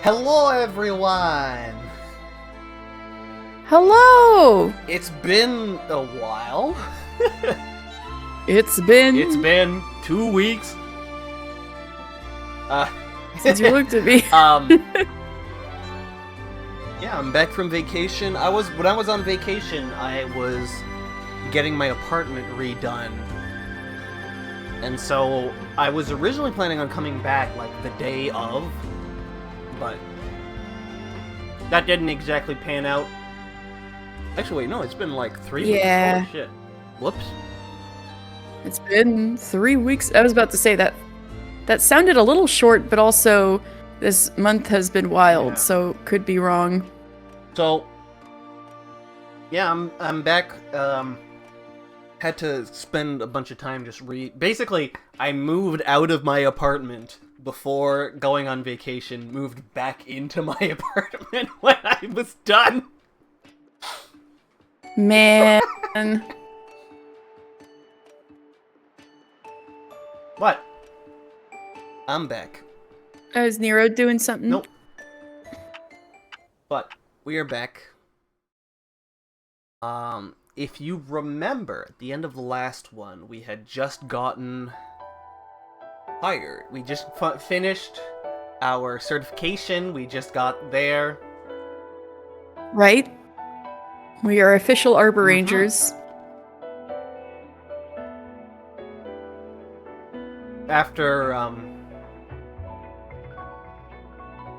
Hello, everyone! Hello! It's been a while. It's been 2 weeks. Since you looked at me. Yeah, I'm back from vacation. When I was on vacation, I was getting my apartment redone. And so I was originally planning on coming back like the day of, but that didn't exactly pan out. Actually, wait, no, it's been like 3 weeks. Holy shit. Whoops. It's been 3 weeks. I was about to say that. That sounded a little short, but also this month has been wild, so could be wrong. So, yeah, I'm back. Had to spend a bunch of time just Basically, I moved out of my apartment before going on vacation, moved back into my apartment when I was done. Man. What? I'm back. Is Nero doing something? Nope. But we are back. If you remember, at the end of the last one, we had just gotten hired. We just finished our certification. We just got there. Right? We are official Arborangers. After,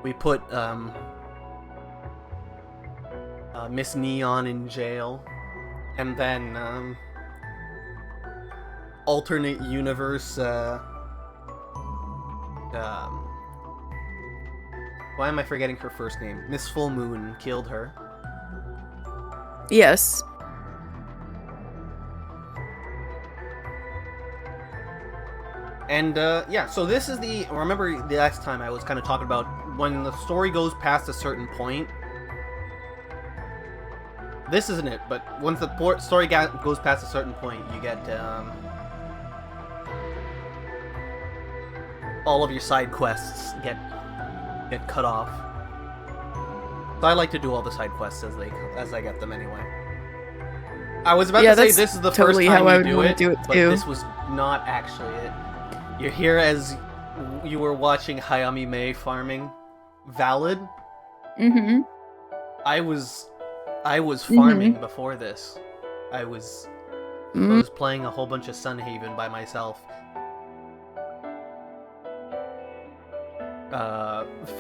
we put, Miss Neon in jail, and then, alternate universe, why am I forgetting her first name? Miss Full Moon killed her. Yes. And, yeah, so this is remember the last time I was kind of talking about when the story goes past a certain point. This isn't it, but once the story goes past a certain point, you get, all of your side quests get cut off. So I like to do all the side quests as I get them anyway. I was about to say this is the totally first time how I you do it, too. but this was not actually it. You're here as you were watching Hayami Mei farming. Valid? Mm-hmm. I was farming before this. I was playing a whole bunch of Sunhaven by myself.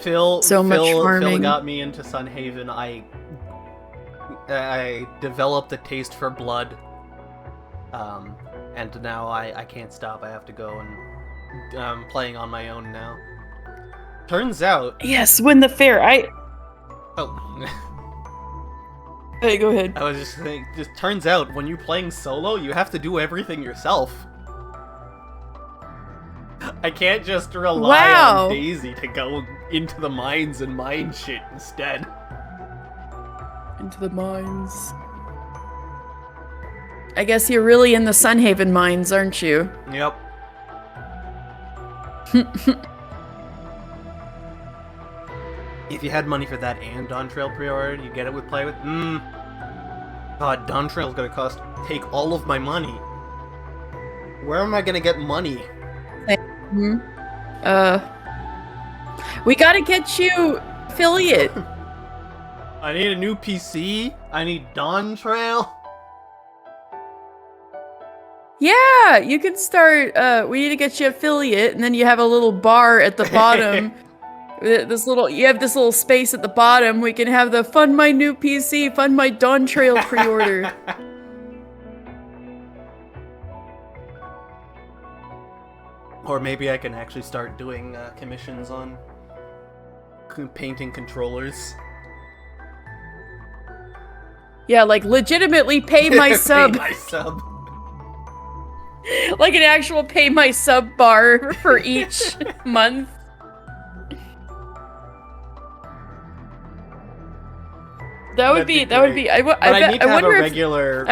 Phil got me into Sunhaven. I developed a taste for blood. And now I can't stop. I have to go, and I'm playing on my own now. Turns out... Yes, win the fair. Oh. Hey, go ahead. I was just saying, just turns out, when you're playing solo, you have to do everything yourself. I can't just rely on Daisy to go into the mines and mine shit instead. Into the mines. I guess you're really in the Sunhaven mines, aren't you? Yep. If you had money for that and Dawn Trail pre-order, you get it with Play With. God, Dawn Trail's gonna take all of my money. Where am I gonna get money? We gotta get you affiliate. I need a new PC. I need Dawn Trail. Yeah, you can start, we need to get you affiliate, and then you have a little bar at the bottom. You have this little space at the bottom. We can have the fund my new PC, fund my Dawn Trail pre-order. Or maybe I can actually start doing commissions on painting controllers. Yeah, like legitimately pay my sub. Pay my sub. Like an actual pay my sub bar for each month. That would be. I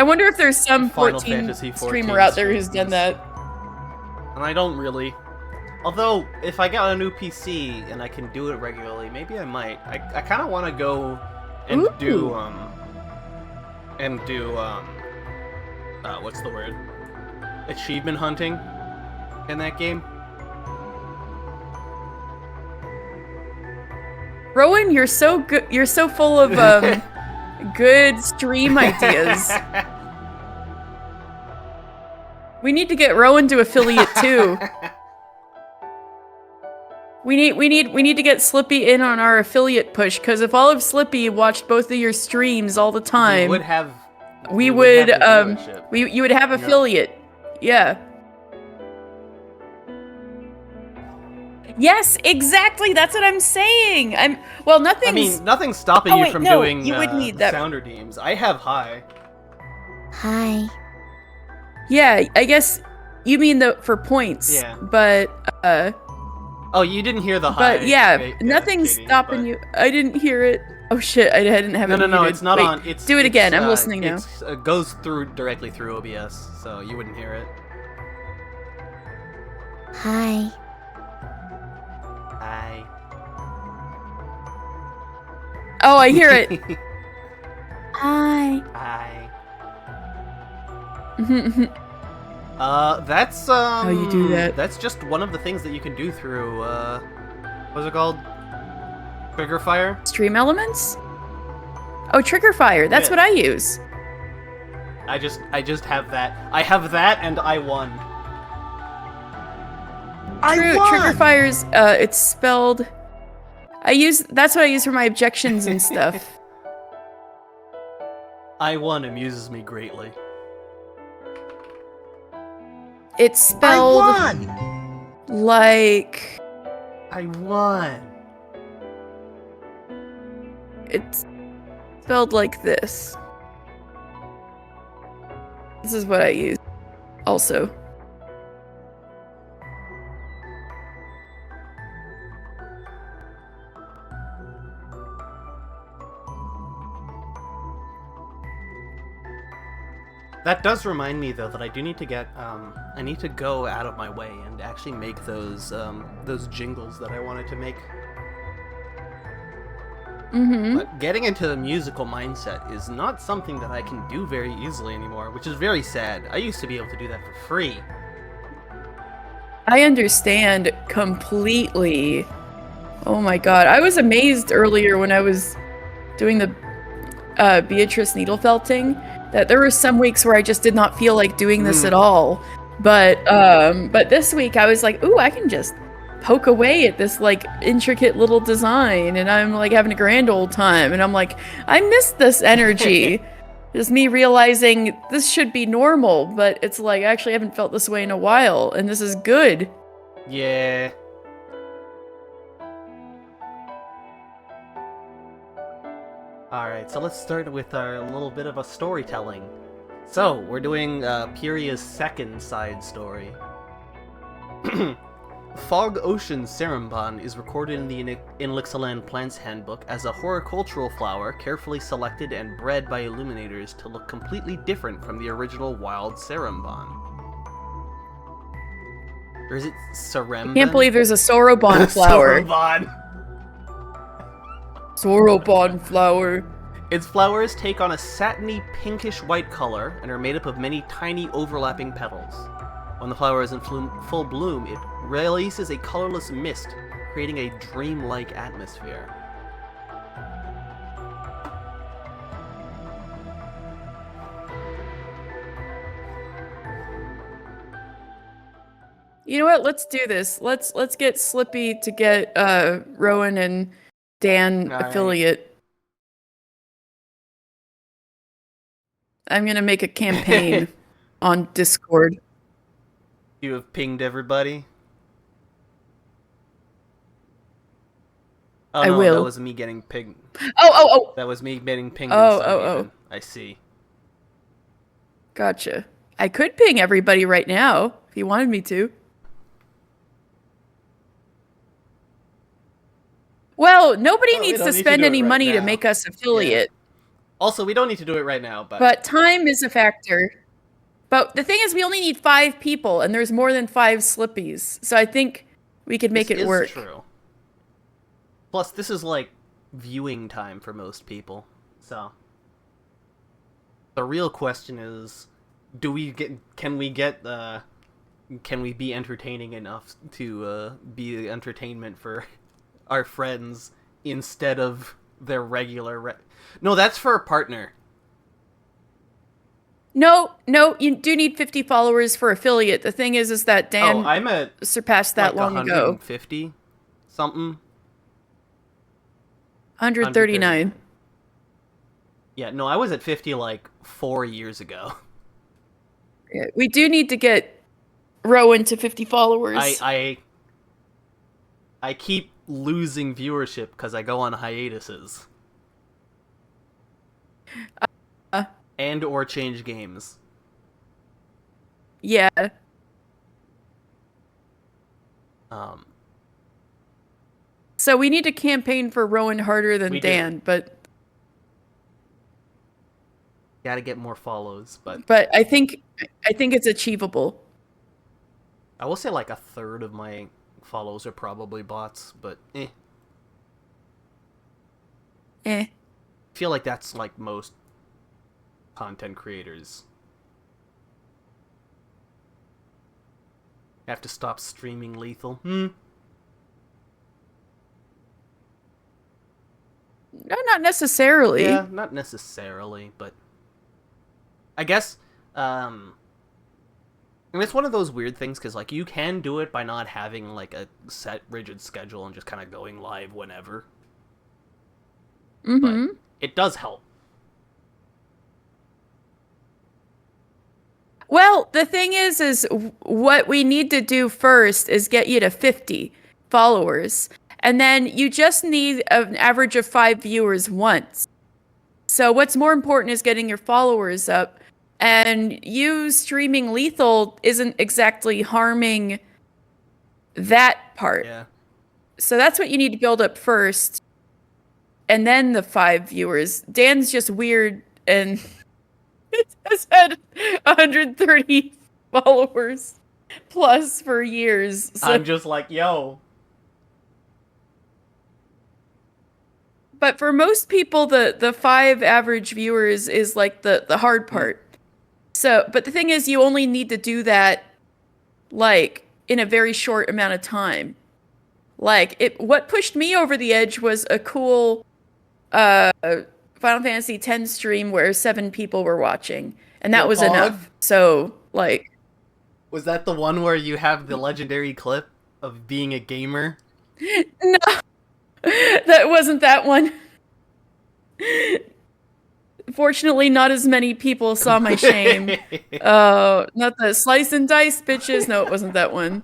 wonder if there's some 14 streamer out there who's done that. And I don't really. Although, if I got a new PC and I can do it regularly, maybe I might. I kind of want to go and Ooh. do what's the word? Achievement hunting in that game. Rowan, you're so good. You're so full of good stream ideas. We need to get Rowan to affiliate too. We need to get Slippy in on our affiliate push, because if all of Slippy watched both of your streams all the time, you would have affiliate. Yeah. Yes, exactly. That's what I'm saying. Nothing's stopping you from doing you would need that. sound redeems. I have hi. Hi. Yeah, I guess you mean for points. Yeah. But Oh, you didn't hear the hi. But yeah, nothing's stopping you. I didn't hear it. Oh shit, I didn't have it. No, it's not Wait, on. Do it again. I'm listening now. It goes directly through OBS, so you wouldn't hear it. Hi. Hi. Oh, I hear it. Hi. Hi. That's How you do that? That's just one of the things that you can do through what's it called? Trigger fire? Stream elements? Oh, trigger fire. That's what I use. I just have that. I have that and I won. True, trigger fire's it's spelled that's what I use for my objections and stuff. I won amuses me greatly. It's spelled like I won. It's spelled like this. This is what I use also. That does remind me, though, that I do need to get, I need to go out of my way and actually make those jingles that I wanted to make. Mm-hmm. But getting into the musical mindset is not something that I can do very easily anymore, which is very sad. I used to be able to do that for free. I understand completely. Oh my god. I was amazed earlier when I was doing the Beatrice needle felting that there were some weeks where I just did not feel like doing this at all. But this week I was like, ooh, I can just poke away at this like intricate little design and I'm like having a grand old time and I'm like, I miss this energy. Just me realizing this should be normal, but it's like I actually haven't felt this way in a while and this is good. Yeah. Alright, so let's start with our little bit of a storytelling. So, we're doing Piria's second side story. Fog Ocean Ceramban is recorded in the Inlixaland Plants Handbook as a horticultural flower carefully selected and bred by illuminators to look completely different from the original wild Ceramban. Or is it Ceramban? I can't believe there's a Sorobon flower. Sorobon flower. Its flowers take on a satiny pinkish white color and are made up of many tiny overlapping petals. When the flower is in full bloom, it releases a colorless mist, creating a dreamlike atmosphere. You know what? Let's do this. Let's get Slippy to get Rowan and Dan affiliate. I'm gonna make a campaign on Discord. You have pinged everybody? Oh, I no, will. That was me getting pinged. Oh! That was me getting pinged. Oh. I see. Gotcha. I could ping everybody right now if you wanted me to. Well, nobody needs to spend any money to make us affiliate. Yeah. Also, we don't need to do it right now, but time is a factor. But the thing is, we only need 5 people, and there's more than 5 Slippies. So I think We could make This it is work. true. Plus, this is like viewing time for most people. So the real question is, can we be entertaining enough to be entertainment for our friends instead of their regular No, that's for a partner. No, you do need 50 followers for affiliate. The thing is that Dan I'm at surpassed that like long ago. 150 something. 139. Yeah, no, I was at 50 like 4 years ago. Yeah, we do need to get Rowan to 50 followers. I keep losing viewership because I go on hiatuses. And or change games. Yeah. So we need to campaign for Rowan harder than Dan, but gotta get more follows, but I think it's achievable. I will say like a third of my follows are probably bots, but I feel like that's like most content creators. Have to stop streaming Lethal. No, not necessarily. Yeah, not necessarily, but I guess I mean, it's one of those weird things because like you can do it by not having like a set rigid schedule and just kind of going live whenever. Mm-hmm. But it does help. Well, the thing is what we need to do first is get you to 50 followers. And then you just need an average of 5 viewers once. So what's more important is getting your followers up. And you streaming Lethal isn't exactly harming that part. Yeah. So that's what you need to build up first. And then the 5 viewers. Dan's just weird and has had 130 followers plus for years. So. I'm just like, yo. But for most people, the 5 average viewers is like the hard part. So, but the thing is, you only need to do that like in a very short amount of time. Like what pushed me over the edge was a cool Final Fantasy X stream where 7 people were watching, and that was enough. So, like, was that the one where you have the legendary clip of being a gamer? No, that wasn't that one. Fortunately, not as many people saw my shame. Not the slice and dice bitches. No, it wasn't that one.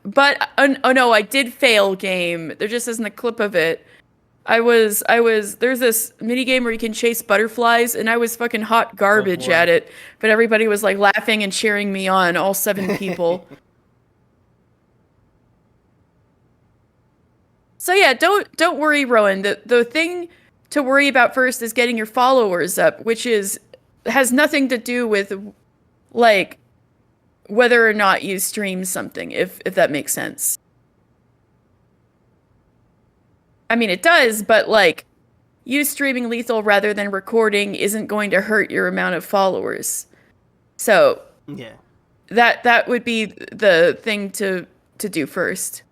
But oh no, I did fail game. There just isn't a clip of it. There's this mini game where you can chase butterflies, and I was fucking hot garbage at it. But everybody was like laughing and cheering me on, all 7 people. So yeah, don't worry, Rowan. The thing to worry about first is getting your followers up, which has nothing to do with like whether or not you stream something, if that makes sense. I mean, it does, but like you streaming Lethal rather than recording isn't going to hurt your amount of followers. So yeah, that would be the thing to do first.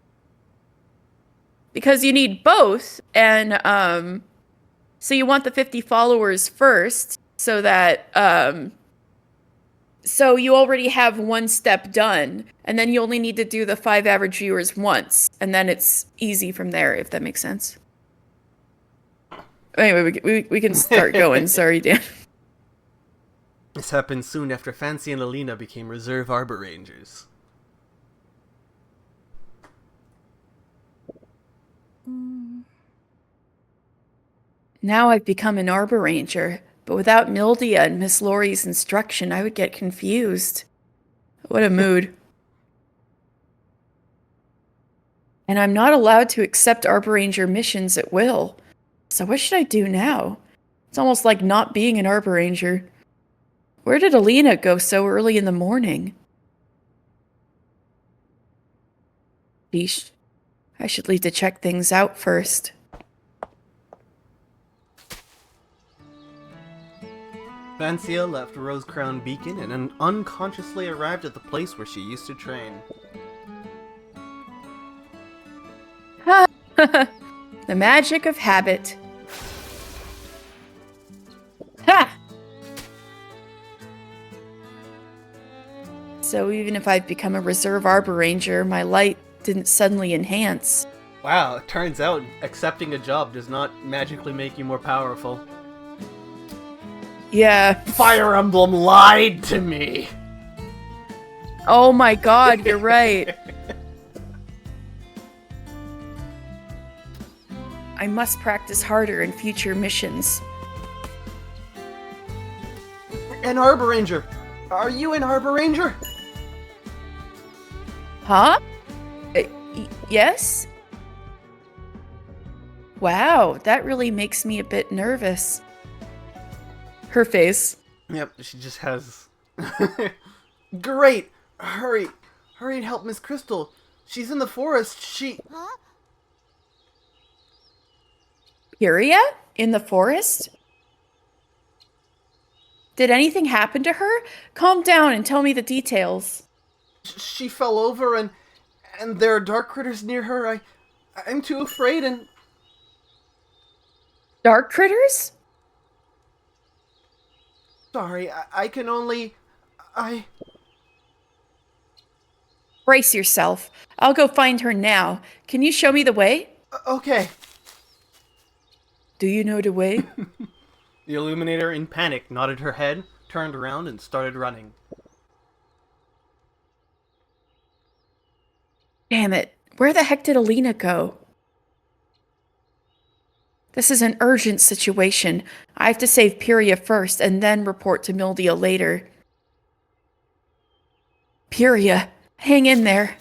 Because you need both, and so you want the 50 followers first, so that so you already have one step done, and then you only need to do the 5 average viewers once, and then it's easy from there, if that makes sense. Anyway, we can start going. Sorry, Dan. This happened soon after Fancy and Alina became reserve Arborangers. Now I've become an Arboranger, but without Mildia and Miss Laurie's instruction, I would get confused. What a mood. And I'm not allowed to accept Arboranger missions at will. So what should I do now? It's almost like not being an Arboranger. Where did Alina go so early in the morning? Yeesh. I should leave to check things out first. Vancia left Rose Crown Beacon and unconsciously arrived at the place where she used to train. The magic of habit. Ha! So even if I've become a reserve Arboranger, my light didn't suddenly enhance. Wow, it turns out accepting a job does not magically make you more powerful. Yeah. Fire Emblem lied to me! Oh my god, you're right. I must practice harder in future missions. An Arboranger! Are you an Arboranger? Huh? Yes? Wow, that really makes me a bit nervous. Her face. Yep, she just has... Great! Hurry! Hurry and help Miss Crystal! She's in the forest, Huh? Pyria? In the forest? Did anything happen to her? Calm down and tell me the details. She fell over and there are dark critters near her. I'm too afraid and... Dark critters? Sorry, I can only... Brace yourself. I'll go find her now. Can you show me the way? Okay. Do you know the way? The Illuminator, in panic, nodded her head, turned around, and started running. Damn it. Where the heck did Alina go? This is an urgent situation. I have to save Pyria first and then report to Mildia later. Pyria, hang in there.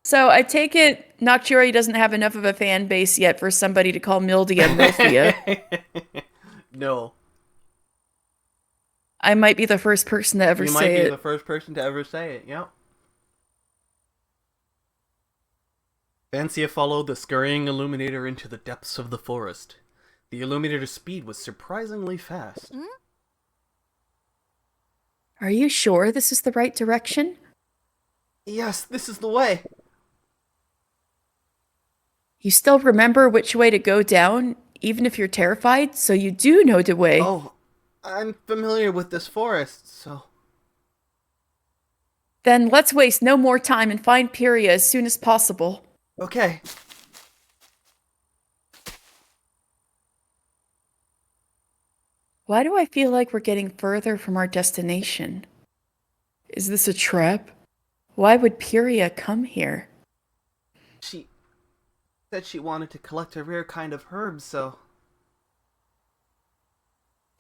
So I take it Noctuary doesn't have enough of a fan base yet for somebody to call Mildia Milthia. No. I might be the first person to ever You say might be it. the first person to ever say it, yep. Vancia followed the scurrying Illuminator into the depths of the forest. The Illuminator's speed was surprisingly fast. Are you sure this is the right direction? Yes, this is the way. You still remember which way to go down, even if you're terrified, so you do know the way. Oh, I'm familiar with this forest, so... Then let's waste no more time and find Pyria as soon as possible. Okay. Why do I feel like we're getting further from our destination? Is this a trap? Why would Pyria come here? She said she wanted to collect a rare kind of herb, so...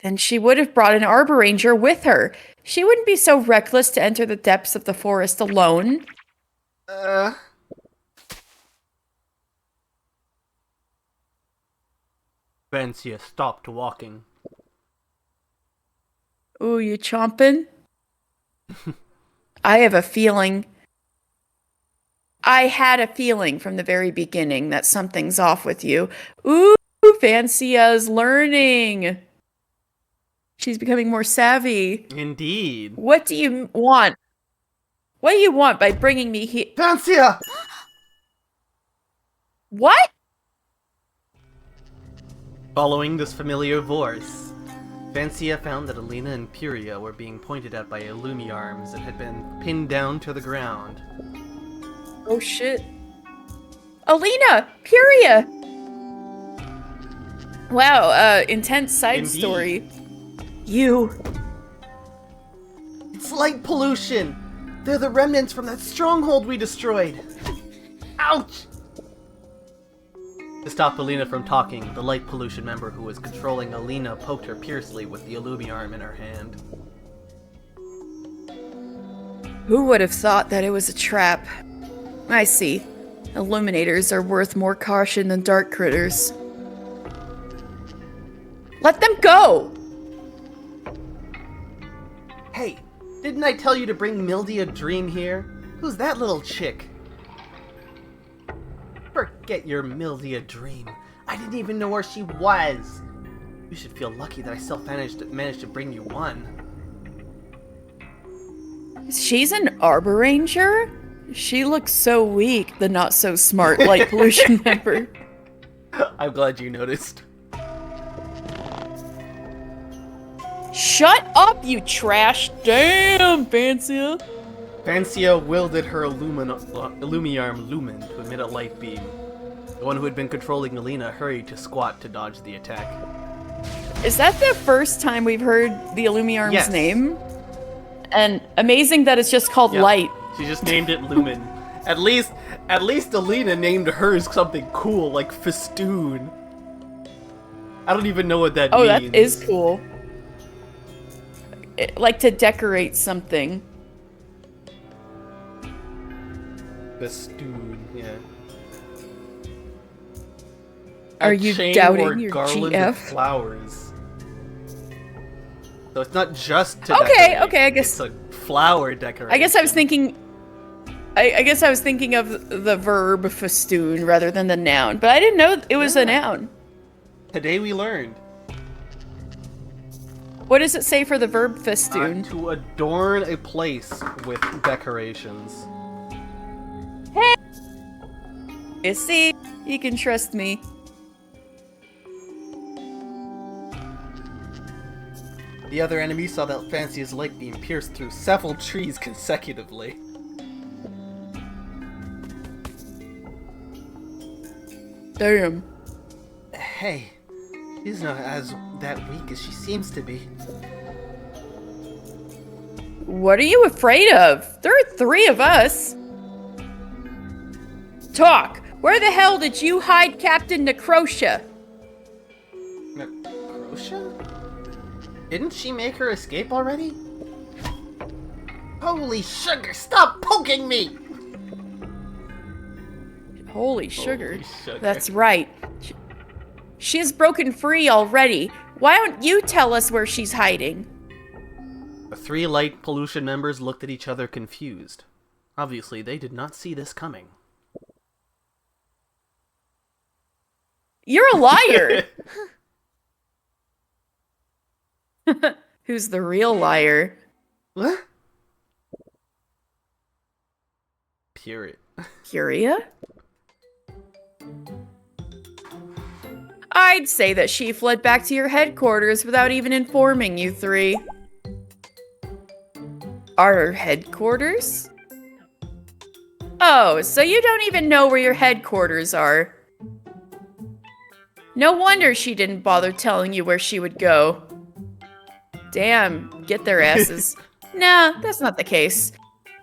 Then she would have brought an Arboranger with her. She wouldn't be so reckless to enter the depths of the forest alone. Vancia stopped walking. Ooh, you chomping? I have a feeling. I had a feeling from the very beginning that something's off with you. Ooh, Vancia's learning. She's becoming more savvy. Indeed. What do you want? What do you want by bringing me here? Vancia! What? Following this familiar voice, Vancia found that Alina and Pyria were being pointed at by Illumiarms that had been pinned down to the ground. Oh shit. Alina! Pyria! Wow, intense side Indeed. story. You. It's light pollution! They're the remnants from that stronghold we destroyed! Ouch! To stop Alina from talking, the light pollution member who was controlling Alina poked her fiercely with the Illumiarm in her hand. Who would have thought that it was a trap? I see. Illuminators are worth more caution than dark critters. Let them go! Hey, didn't I tell you to bring Mildia Dream here? Who's that little chick? Forget your Mildia dream. I didn't even know where she was. You should feel lucky that I still managed to bring you one. She's an Arboranger? She looks so weak, the not so smart light pollution member. I'm glad you noticed. Shut up, you trash! Damn, Fancia! Fancia wielded her Illumiarm Lumen to emit a light beam. The one who had been controlling Alina hurried to squat to dodge the attack. Is that the first time we've heard the Illumiarm's name? And amazing that it's just called Light. She just named it Lumen. At least Alina named hers something cool, like Festoon. I don't even know what that means. Oh, that is cool. Like to decorate something. Festoon, yeah. Are you doubting your garland GF? of flowers. So it's not just to Okay, decorate, I guess it's a flower decoration. I guess I was thinking of the verb festoon rather than the noun, but I didn't know it was a noun. Today we learned. What does it say for the verb festoon? To adorn a place with decorations. Hey! You see, you can trust me. The other enemy saw that Fancia's light beam pierced through several trees consecutively. Damn. Hey, she's not as that weak as she seems to be. What are you afraid of? There are 3 of us. Talk! Where the hell did you hide Captain Necrotia? Necrotia? Didn't she make her escape already? Holy sugar, stop poking me! Holy sugar. Holy sugar. That's right. She's broken free already. Why don't you tell us where she's hiding? The 3 light pollution members looked at each other confused. Obviously, they did not see this coming. You're a liar! Who's the real liar? What? Period. Curia? I'd say that she fled back to your headquarters without even informing you 3. Our headquarters? Oh, so you don't even know where your headquarters are. No wonder she didn't bother telling you where she would go. Damn, get their asses. Nah, that's not the case.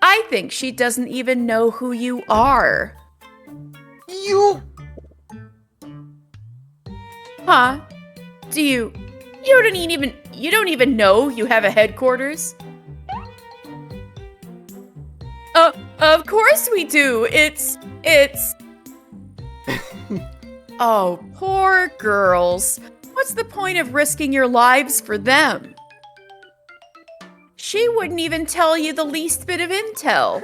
I think she doesn't even know who you are. You... Huh? You don't even know you have a headquarters? Of course we do. It's Oh, poor girls. What's the point of risking your lives for them? She wouldn't even tell you the least bit of intel.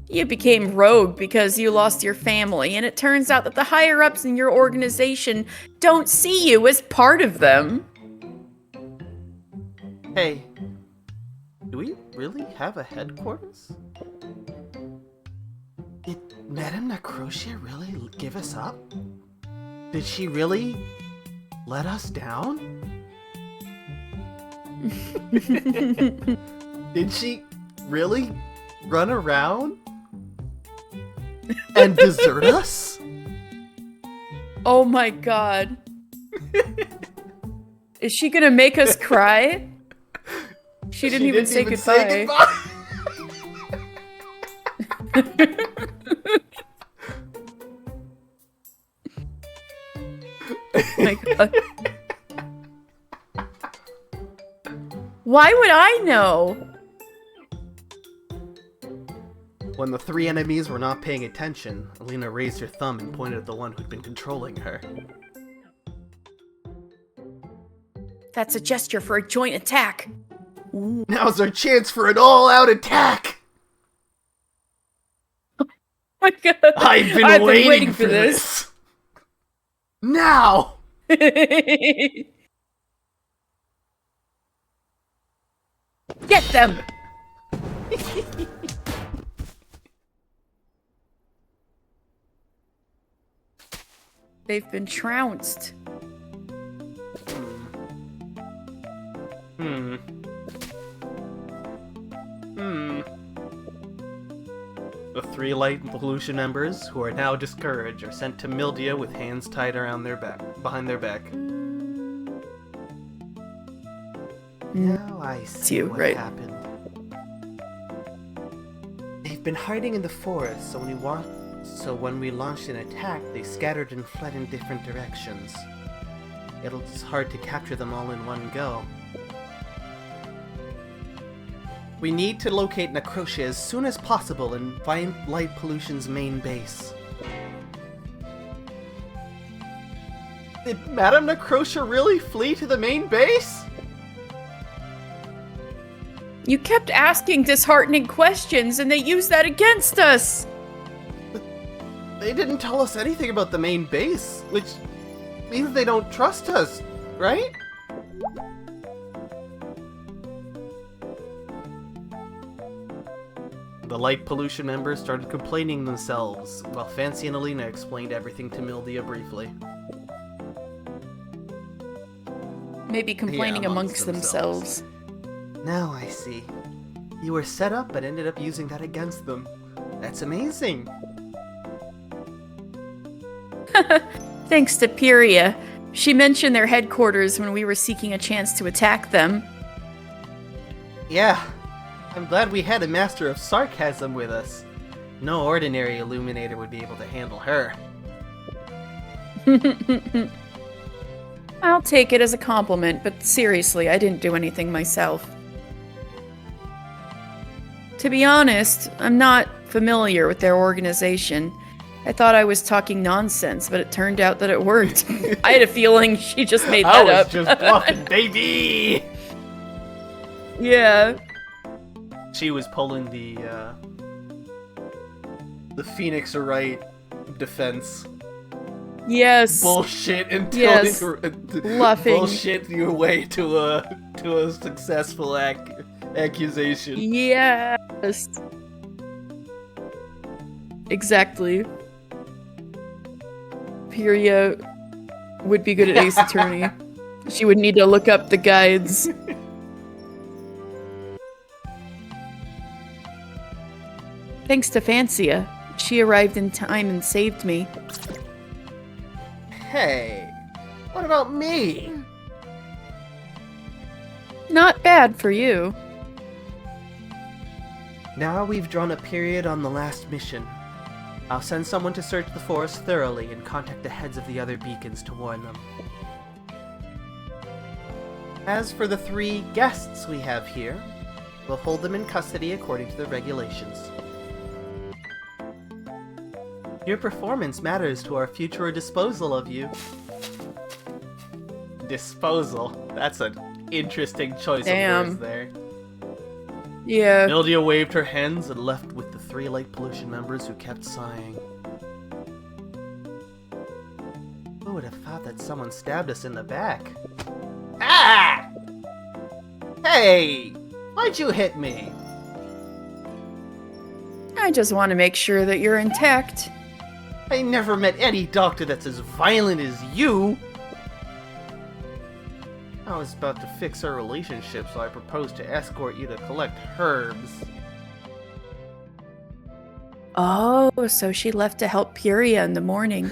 You became rogue because you lost your family, and it turns out that the higher-ups in your organization don't see you as part of them. Hey, do we really have a headquarters? Did Madame Necrotia really give us up? Did she really let us down? Did she really run around and desert us? Oh my god. Is she gonna make us cry? She didn't even say goodbye. Oh my god. Why would I know? When the 3 enemies were not paying attention, Alina raised her thumb and pointed at the one who'd been controlling her. That's a gesture for a joint attack. Ooh. Now's our chance for an all-out attack! Oh my god. I've been waiting for this! Now! Get them! They've been trounced. The 3 light pollution members, who are now discouraged, are sent to Mildia with hands tied around their back, behind their back. Now I see what happened. They've been hiding in the forest, so when we launched an attack, they scattered and fled in different directions. It's hard to capture them all in one go. We need to locate Necrotia as soon as possible and find Light Pollution's main base. Did Madame Necrotia really flee to the main base? You kept asking disheartening questions, and they used that against us! They didn't tell us anything about the main base, which means they don't trust us, right? The Light Pollution members started complaining themselves, while Fancy and Alina explained everything to Mildia briefly. Maybe complaining amongst themselves. Now I see. You were set up but ended up using that against them. That's amazing. Thanks to Pyria. She mentioned their headquarters when we were seeking a chance to attack them. Yeah. I'm glad we had a master of sarcasm with us. No ordinary illuminator would be able to handle her. I'll take it as a compliment, but seriously, I didn't do anything myself. To be honest, I'm not familiar with their organization. I thought I was talking nonsense, but it turned out that it worked. I had a feeling she just made that up. I was just bluffing, baby! Yeah. She was pulling the Phoenix Wright defense. Yes. Bullshit until yes. Bluffing. Bullshit your way to a successful accusation. Yes. Exactly. Pyria would be good at Ace Attorney. She would need to look up the guides. Thanks to Fancia. She arrived in time and saved me. Hey, what about me? Not bad for you. Now we've drawn a period on the last mission. I'll send someone to search the forest thoroughly and contact the heads of the other beacons to warn them. As for the 3 guests we have here, we'll hold them in custody according to the regulations. Your performance matters to our future disposal of you. Disposal? That's an interesting choice of words there. Yeah. Mildia waved her hands and left with the 3 Light Pollution members who kept sighing. Who would have thought that someone stabbed us in the back? Ah! Hey! Why'd you hit me? I just want to make sure that you're intact. I never met any doctor that's as violent as you! I was about to fix our relationship, so I proposed to escort you to collect herbs. Oh, so she left to help Pyria in the morning.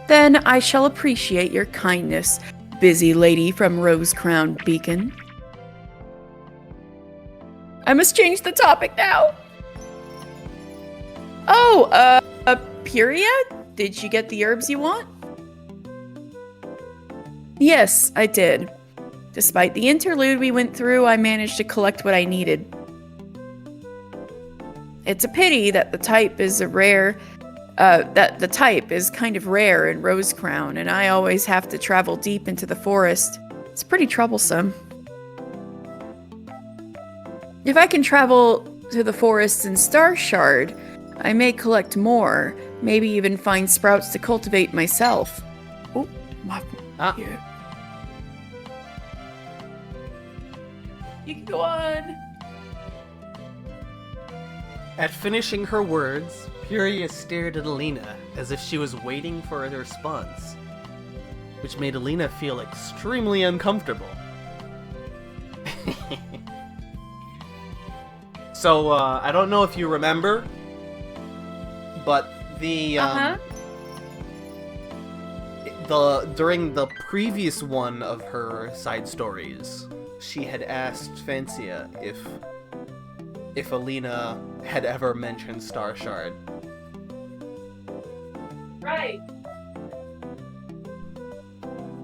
Then I shall appreciate your kindness, busy lady from Rose Crown Beacon. I must change the topic now. Oh, Pyria? Did you get the herbs you want? Yes, I did. Despite the interlude we went through, I managed to collect what I needed. It's a pity that the type is kind of rare in Rose Crown, and I always have to travel deep into the forest. It's pretty troublesome. If I can travel to the forests in Star Shard, I may collect more, maybe even find sprouts to cultivate myself. Oh, my... Here. You can go on. At finishing her words, Furia stared at Alina as if she was waiting for a response, which made Alina feel extremely uncomfortable. So, I don't know if you remember, but during the previous one of her side stories, she had asked Fancia if Alina had ever mentioned Star Shard. Right.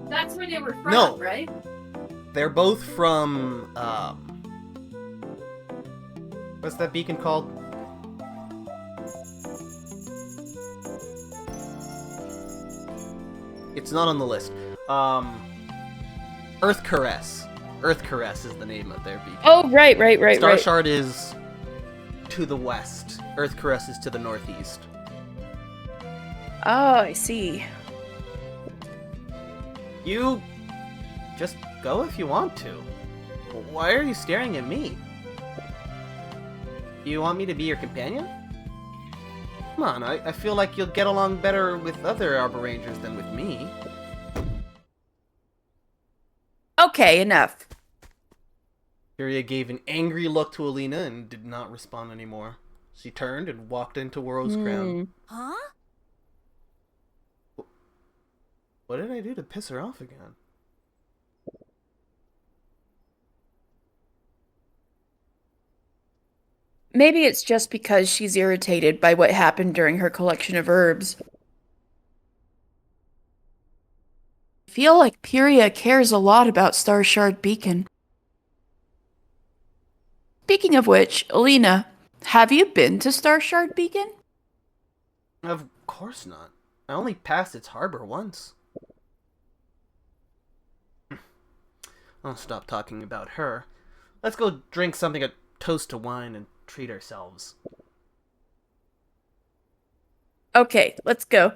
That's where they were from, No. right? They're both from, what's that beacon called? It's not on the list. Earth Caress. Earth Caress is the name of their beacon. Oh, right. Star Shard is to the west. Earth Caress is to the northeast. Oh, I see. You just go if you want to. Why are you staring at me? You want me to be your companion? Come on, I feel like you'll get along better with other Arborangers than with me. Okay, enough. Furia gave an angry look to Alina and did not respond anymore. She turned and walked into Rosecrown. Huh? What did I do to piss her off again? Maybe it's just because she's irritated by what happened during her collection of herbs. I feel like Pyria cares a lot about Star Shard Beacon. Speaking of which, Alina, have you been to Star Shard Beacon? Of course not. I only passed its harbor once. I'll stop talking about her. Let's go drink something, a toast to wine, and treat ourselves. Okay, let's go.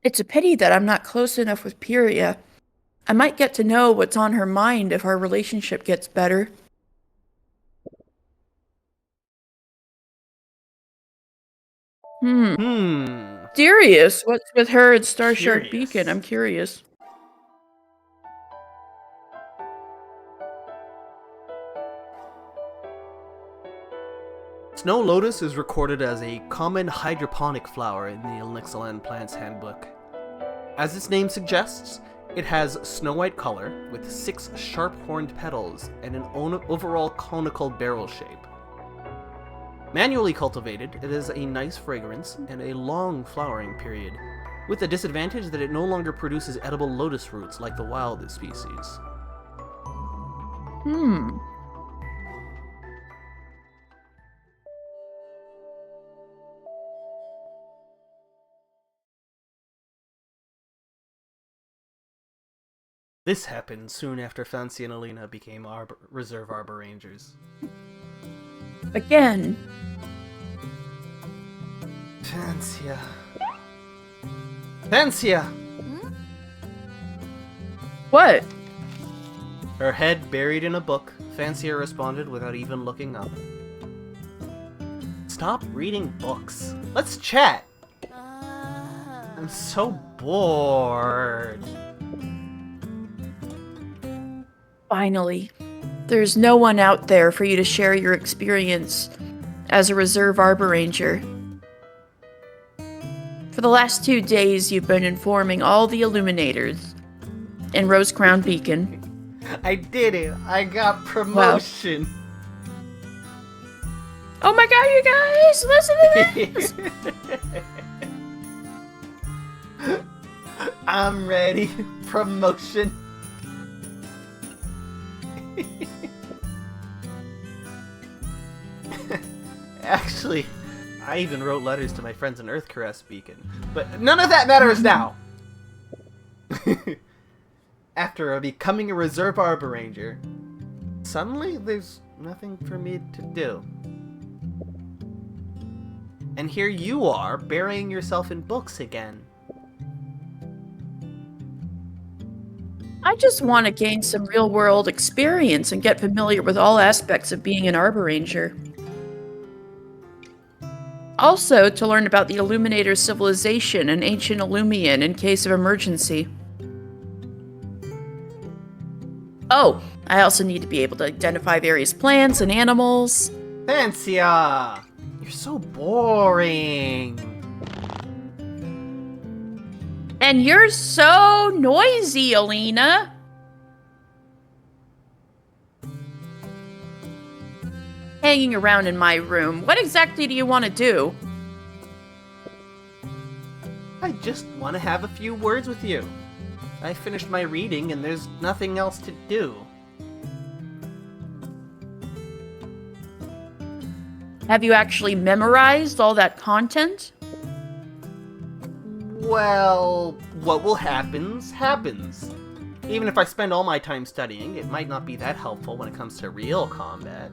It's a pity that I'm not close enough with Pyria. I might get to know what's on her mind if our relationship gets better. Serious? What's with her and Star Shard Beacon? I'm curious. Snow Lotus is recorded as a common hydroponic flower in the Elixalan Plants Handbook. As its name suggests, it has snow-white color with 6 sharp-horned petals and an overall conical barrel shape. Manually cultivated, it has a nice fragrance and a long flowering period, with the disadvantage that it no longer produces edible lotus roots like the wild species. This happened soon after Fancy and Alina became Reserve Arborangers. Again. Fancia. Fancia! What? Her head buried in a book, Fancia responded without even looking up. Stop reading books. Let's chat! I'm so bored. Finally. There's no one out there for you to share your experience as a Reserve Arboranger. For the last 2 days, you've been informing all the Illuminators in Rosecrown Beacon. I did it! I got promotion! Wow. Oh my god, you guys! Listen to this! I'm ready. Promotion. Actually, I even wrote letters to my friends in Earth Caress Beacon. But none of that matters now! after becoming a reserve Arboranger, suddenly there's nothing for me to do. And here you are, burying yourself in books again. I just want to gain some real-world experience and get familiar with all aspects of being an Arboranger. Also, to learn about the Illuminator civilization and ancient Illumian in case of emergency. Oh, I also need to be able to identify various plants and animals. Fancia! You're so boring. And you're so noisy, Alina. Hanging around in my room. What exactly do you want to do? I just want to have a few words with you. I finished my reading and there's nothing else to do. Have you actually memorized all that content? Well, what will happens. Even if I spend all my time studying, it might not be that helpful when it comes to real combat.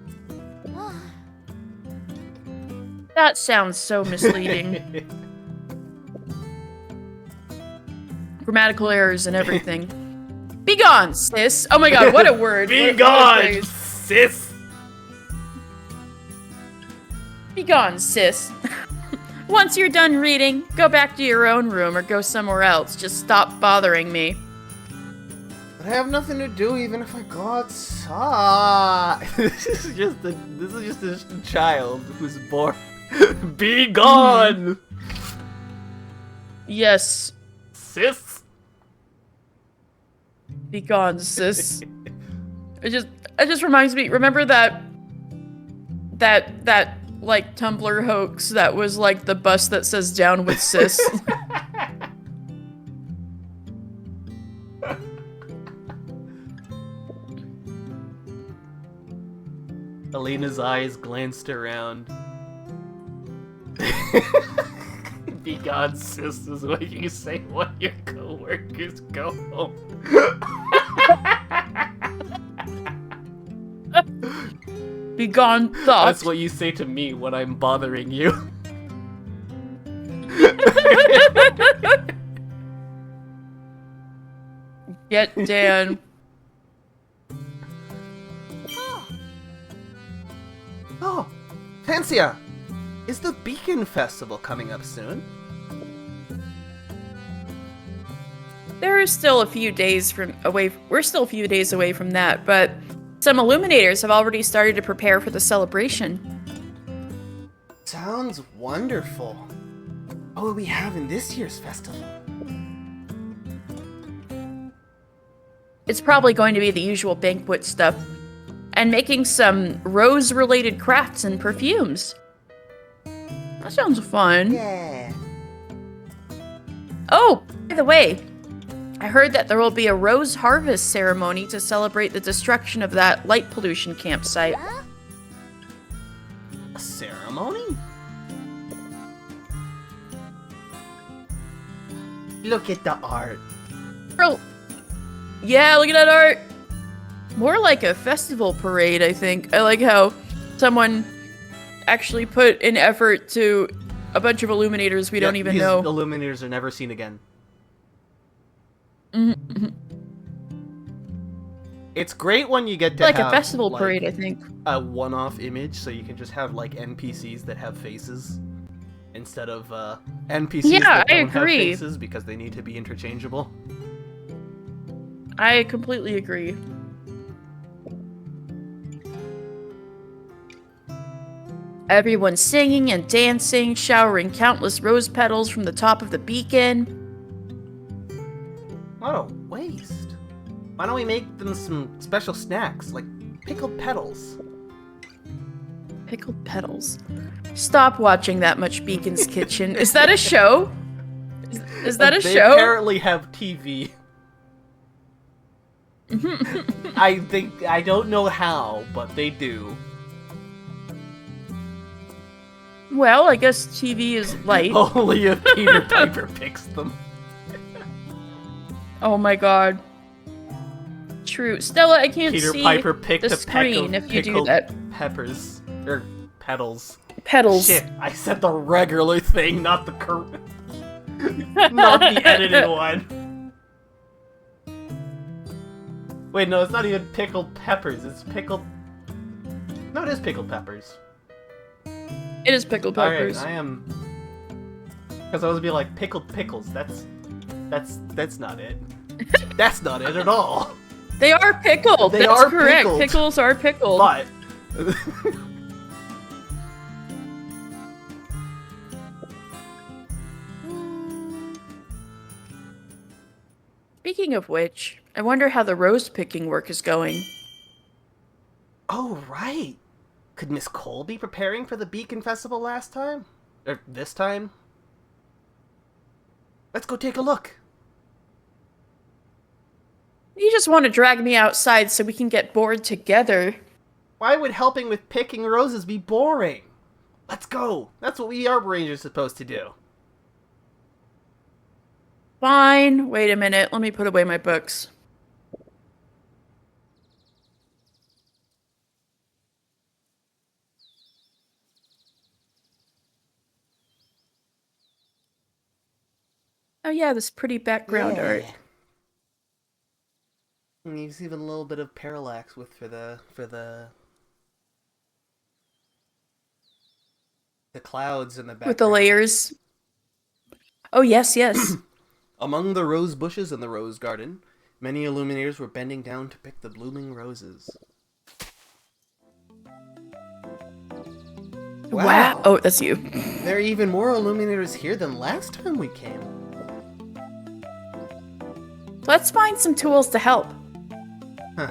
That sounds so misleading. Grammatical errors and everything. Be gone, sis! Oh my god, what a word! Be What a gone, phrase. sis! Be gone, sis. Once you're done reading, go back to your own room or go somewhere else. Just stop bothering me. But I have nothing to do even if I go outside. This is just a child who's bored. Be gone! Yes. Sis! Be gone, sis. It just reminds me, remember that like Tumblr hoax that was like the bus that says down with sis? Alina's eyes glanced around. Be gone, sis, is what you say when your coworkers go home. Be gone, thought. That's what you say to me when I'm bothering you. Get Dan. Oh, Fancia! Is the Beacon Festival coming up soon? We're still a few days away from that, but some Illuminators have already started to prepare for the celebration. Sounds wonderful. What will we have in this year's festival? It's probably going to be the usual banquet stuff, and making some rose-related crafts and perfumes. That sounds fun. Yeah. Oh, by the way, I heard that there will be a rose harvest ceremony to celebrate the destruction of that light pollution campsite. A ceremony? Look at the art. Bro, yeah, look at that art. More like a festival parade, I think. I like how someone actually put an effort to a bunch of Illuminators we don't even these know. Illuminators are never seen again. Mm-hmm. It's great when you get to Like have, a festival like, parade, I think. a one-off image, so you can just have like NPCs that have faces instead of NPCs Yeah, that I don't have agree. faces because they need to be interchangeable. I completely agree. Everyone's singing and dancing, showering countless rose petals from the top of the beacon. What a waste. Why don't we make them some special snacks, like pickled petals? Pickled petals. Stop watching that much Beacon's Kitchen. Is that a show? Is that a They show? apparently have TV. I don't know how, but they do. Well, I guess TV is light. Only if Peter Piper picks them. Oh my god. True. Stella, I can't Peter see Piper picked the a peck screen of if you do pickled that. peppers. Or petals. Petals. Shit, I said the regular thing, not the not the edited one. Wait, no, it's not even pickled peppers. It's pickled... No, it is pickled peppers. It is pickled peppers. Alright, I am... Because I was being like, pickled pickles. That's not it. That's not it at all. They are pickled. They That's are correct. pickled. Pickles are pickled. But... Speaking of which, I wonder how the rose picking work is going. Oh, right. Could Miss Cole be preparing for the Beacon Festival last time? Or this time? Let's go take a look. You just want to drag me outside so we can get bored together. Why would helping with picking roses be boring? Let's go. That's what we Arborangers are supposed to do. Fine. Wait a minute. Let me put away my books. Oh yeah, this pretty background art. And there's even a little bit of parallax for the clouds in the background. With the layers. Oh yes, yes. Among the rose bushes in the rose garden, many illuminators were bending down to pick the blooming roses. Wow. Oh, that's you. There are even more illuminators here than last time we came. Let's find some tools to help. Huh.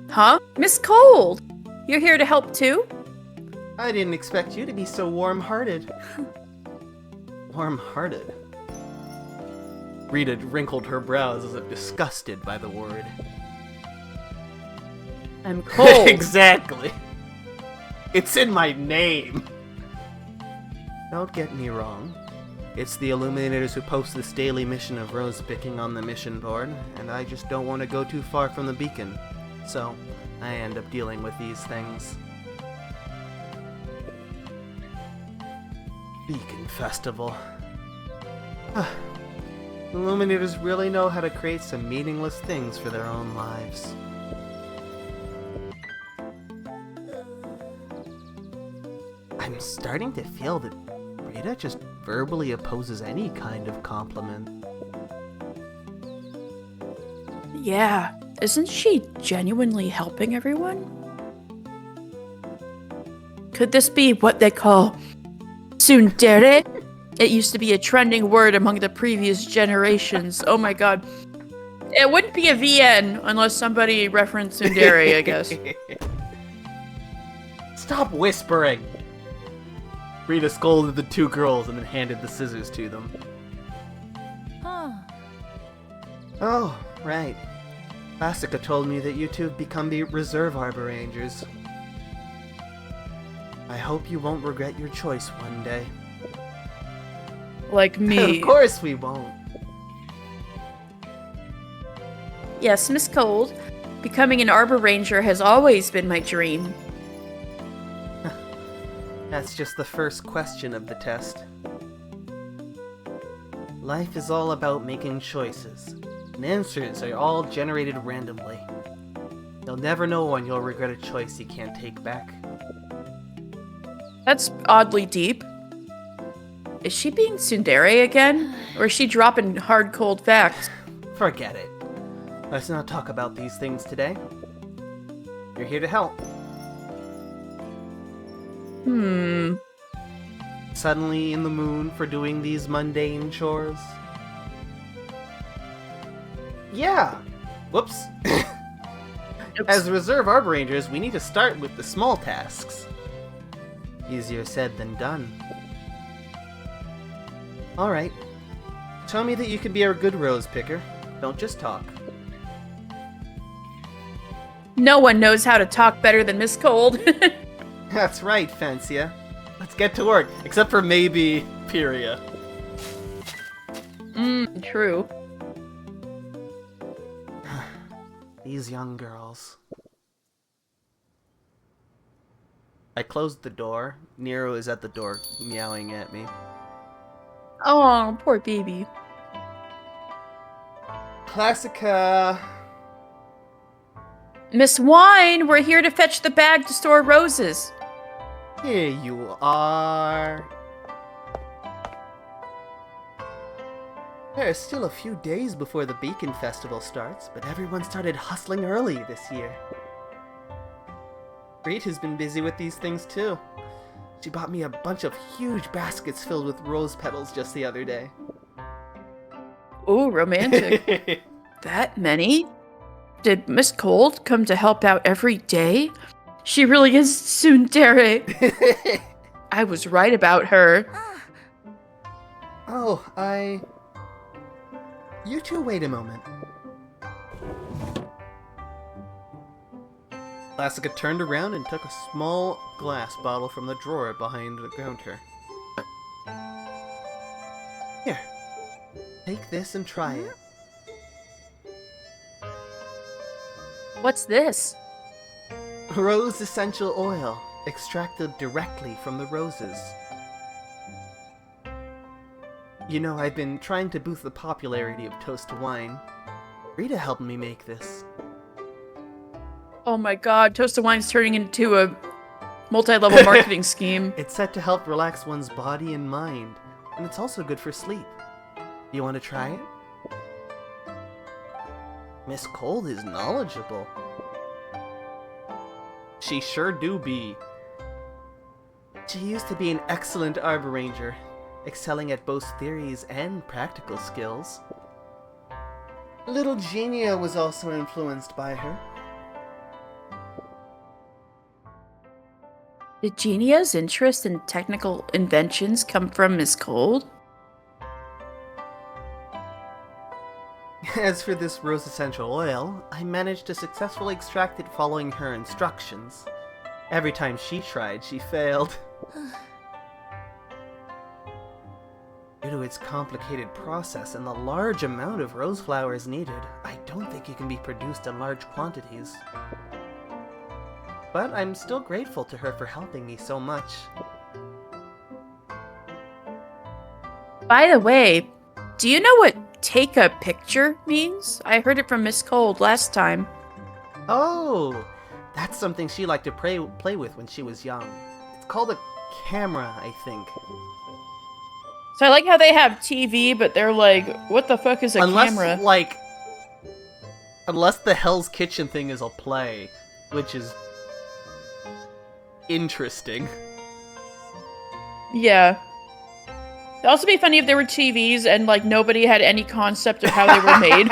Huh? Miss Cold! You're here to help too? I didn't expect you to be so warm-hearted. Warm-hearted? Rita wrinkled her brows as if disgusted by the word. I'm cold. Exactly. It's in my name. Don't get me wrong. It's the Illuminators who post this daily mission of rose picking on the mission board, and I just don't want to go too far from the beacon. So, I end up dealing with these things. Beacon Festival. Illuminators really know how to create some meaningless things for their own lives. I'm starting to feel that Rita just verbally opposes any kind of compliment. Yeah, isn't she genuinely helping everyone? Could this be what they call tsundere? It used to be a trending word among the previous generations. Oh my god. It wouldn't be a VN unless somebody referenced tsundere, I guess. Stop whispering! Rita scolded the two girls and then handed the scissors to them. Oh, right. Plastica told me that you two have become the reserve Arborangers. I hope you won't regret your choice one day. Like me. Of course we won't. Yes, Miss Cold. Becoming an Arbor Ranger has always been my dream. That's just the first question of the test. Life is all about making choices, and answers are all generated randomly. You'll never know when you'll regret a choice you can't take back. That's oddly deep. Is she being tsundere again? Or is she dropping hard cold facts? Forget it. Let's not talk about these things today. You're here to help. Suddenly in the mood for doing these mundane chores? Yeah! Whoops. As Reserve Arborangers, we need to start with the small tasks. Easier said than done. Alright. Tell me that you can be a good rose picker. Don't just talk. No one knows how to talk better than Miss Cold. That's right, Fancia. Let's get to work. Except for maybe Pyria. True. These young girls. I closed the door. Nero is at the door, meowing at me. Oh, poor baby. Classica! Miss Wine, we're here to fetch the bag to store roses. Here you are. There are still a few days before the Beacon Festival starts, but everyone started hustling early this year. Rita's been busy with these things too. She bought me a bunch of huge baskets filled with rose petals just the other day. Ooh, romantic. That many? Did Miss Cold come to help out every day? She really is tsundere. I was right about her. Oh, You two wait a moment. Classica turned around and took a small glass bottle from the drawer behind the counter. Here, take this and try it. What's this? Rose essential oil, extracted directly from the roses. You know, I've been trying to boost the popularity of toast to wine. Rita helped me make this. Oh my god, Toast of Wine's turning into a multi-level marketing scheme. It's said to help relax one's body and mind, and it's also good for sleep. You want to try it? Miss Cold is knowledgeable. She sure do be. She used to be an excellent Arboranger, excelling at both theories and practical skills. Little Genia was also influenced by her. Did Genia's interest in technical inventions come from Miss Cold? As for this rose essential oil, I managed to successfully extract it following her instructions. Every time she tried, she failed. Due to its complicated process and the large amount of rose flowers needed, I don't think it can be produced in large quantities. But I'm still grateful to her for helping me so much. By the way, do you know what take a picture means? I heard it from Miss Cold last time. Oh, that's something she liked to play with when she was young. It's called a camera, I think. So I like how they have TV, but they're like, what the fuck is a camera? Unless the Hell's Kitchen thing is a play, which is interesting. Yeah. It'd also be funny if there were TVs and, like, nobody had any concept of how they were made.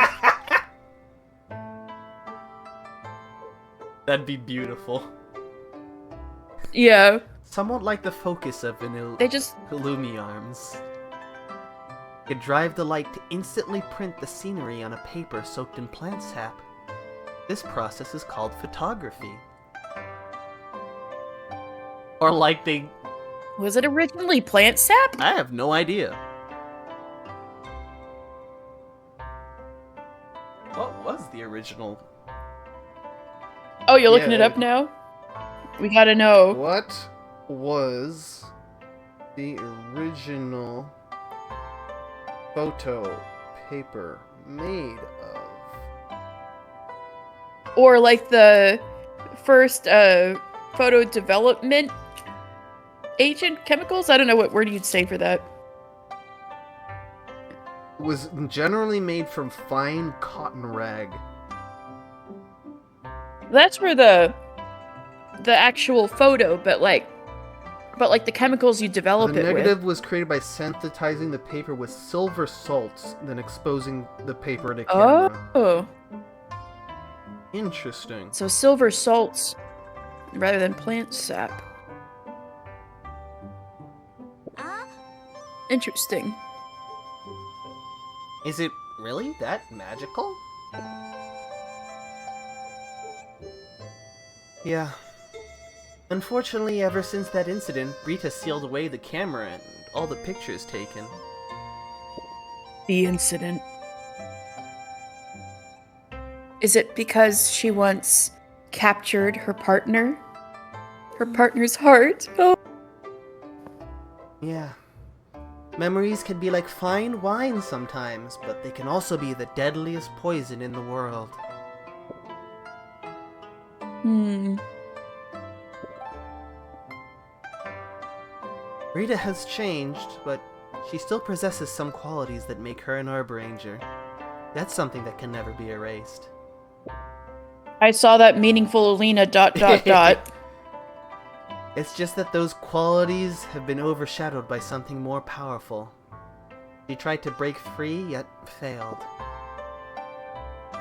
That'd be beautiful. Yeah. Somewhat like the focus of an They just... Illumiarms. It drive the light to instantly print the scenery on a paper soaked in plant sap. This process is called photography. Or like they... Was it originally plant sap? I have no idea. What was the original? Oh, you're looking it up now? We gotta know. What was the original photo paper made of? Or, like, the first, photo development agent chemicals? I don't know what word you'd say for that. Was generally made from fine cotton rag. That's for the actual photo, but like the chemicals you develop The it negative with. was created by sensitizing the paper with silver salts, then exposing the paper to camera. Oh. Interesting. So silver salts rather than plant sap. Interesting. Is it really that magical? Yeah. Unfortunately, ever since that incident, Rita sealed away the camera and all the pictures taken. the incident? Is it because she once captured her partner? Her partner's heart? Oh. Yeah. Memories can be like fine wine sometimes, but they can also be the deadliest poison in the world. Rita has changed, but she still possesses some qualities that make her an Arboranger. That's something that can never be erased. I saw that meaningful Alina ... It's just that those qualities have been overshadowed by something more powerful. She tried to break free, yet failed.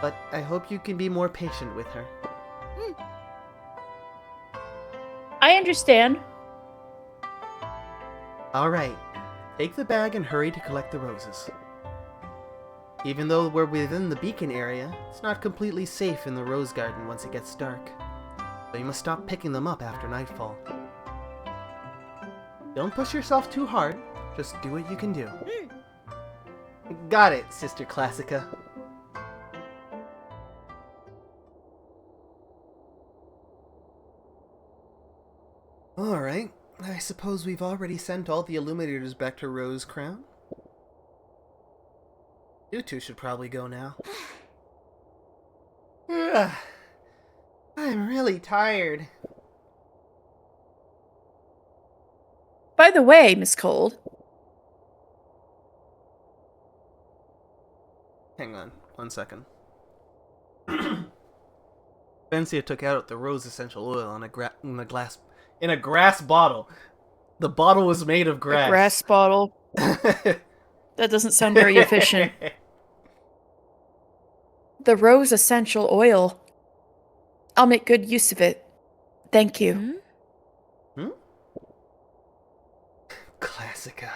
But I hope you can be more patient with her. I understand. Alright, take the bag and hurry to collect the roses. Even though we're within the beacon area, it's not completely safe in the rose garden once it gets dark. So you must stop picking them up after nightfall. Don't push yourself too hard, just do what you can do. Got it, Sister Classica. Alright, I suppose we've already sent all the Illuminators back to Rose Crown. You two should probably go now. Ugh, I'm really tired. By the way, Miss Cold. Hang on, 1 second. Vencia took out the rose essential oil in a grass bottle. The bottle was made of grass. A grass bottle. That doesn't sound very efficient. The rose essential oil. I'll make good use of it. Thank you. Hmm? Classica.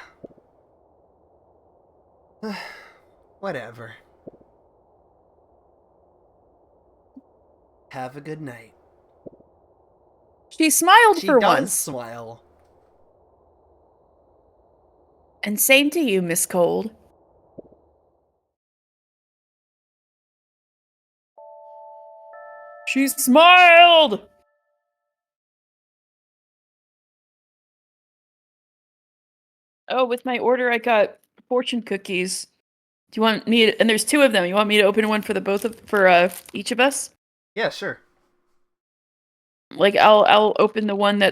Whatever. Have a good night. She smiled She for does once. smile. And same to you, Miss Cold. She smiled! Oh, with my order, I got fortune cookies. Do you want me to, and there's 2 of them. You want me to open one for each of us? Yeah, sure. Like, I'll open the one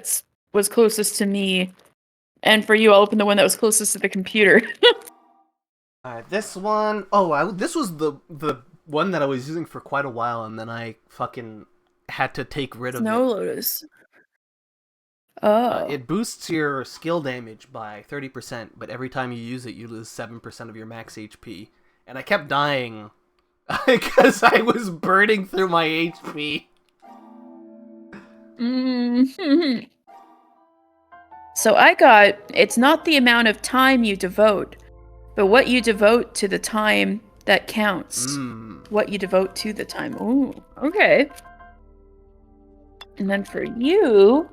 was closest to me, and for you, I'll open the one that was closest to the computer. Alright, this one... Oh, this was the one that I was using for quite a while, and then I fucking had to take rid of Snow it. Lotus. Oh. It boosts your skill damage by 30%, but every time you use it, you lose 7% of your max HP. And I kept dying because I was burning through my HP. Mm-hmm. So I got, it's not the amount of time you devote, but what you devote to the time that counts. What you devote to the time. Ooh, okay. And then for you...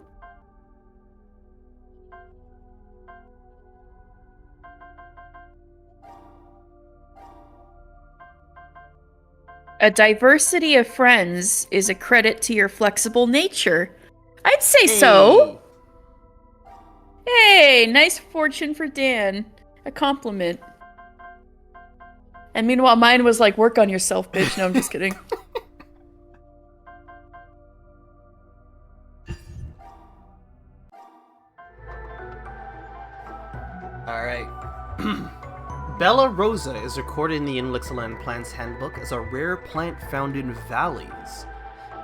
A diversity of friends is a credit to your flexible nature. I'd say so. Hey, nice fortune for Dan. A compliment. And meanwhile, mine was like, work on yourself, bitch. No, I'm just kidding. Alright. Bella Rosa is recorded in the Inlixaland Plant's Handbook as a rare plant found in valleys.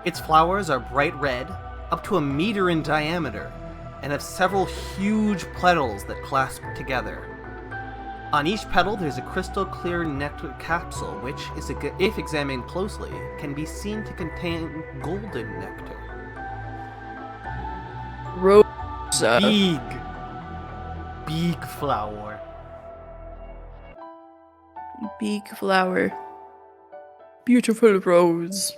Its flowers are bright red, up to 1 meter in diameter, and have several huge petals that clasp together. On each petal there's a crystal clear nectar capsule which, if examined closely, can be seen to contain golden nectar. Rosa. Big flower. Big flower. Beautiful rose.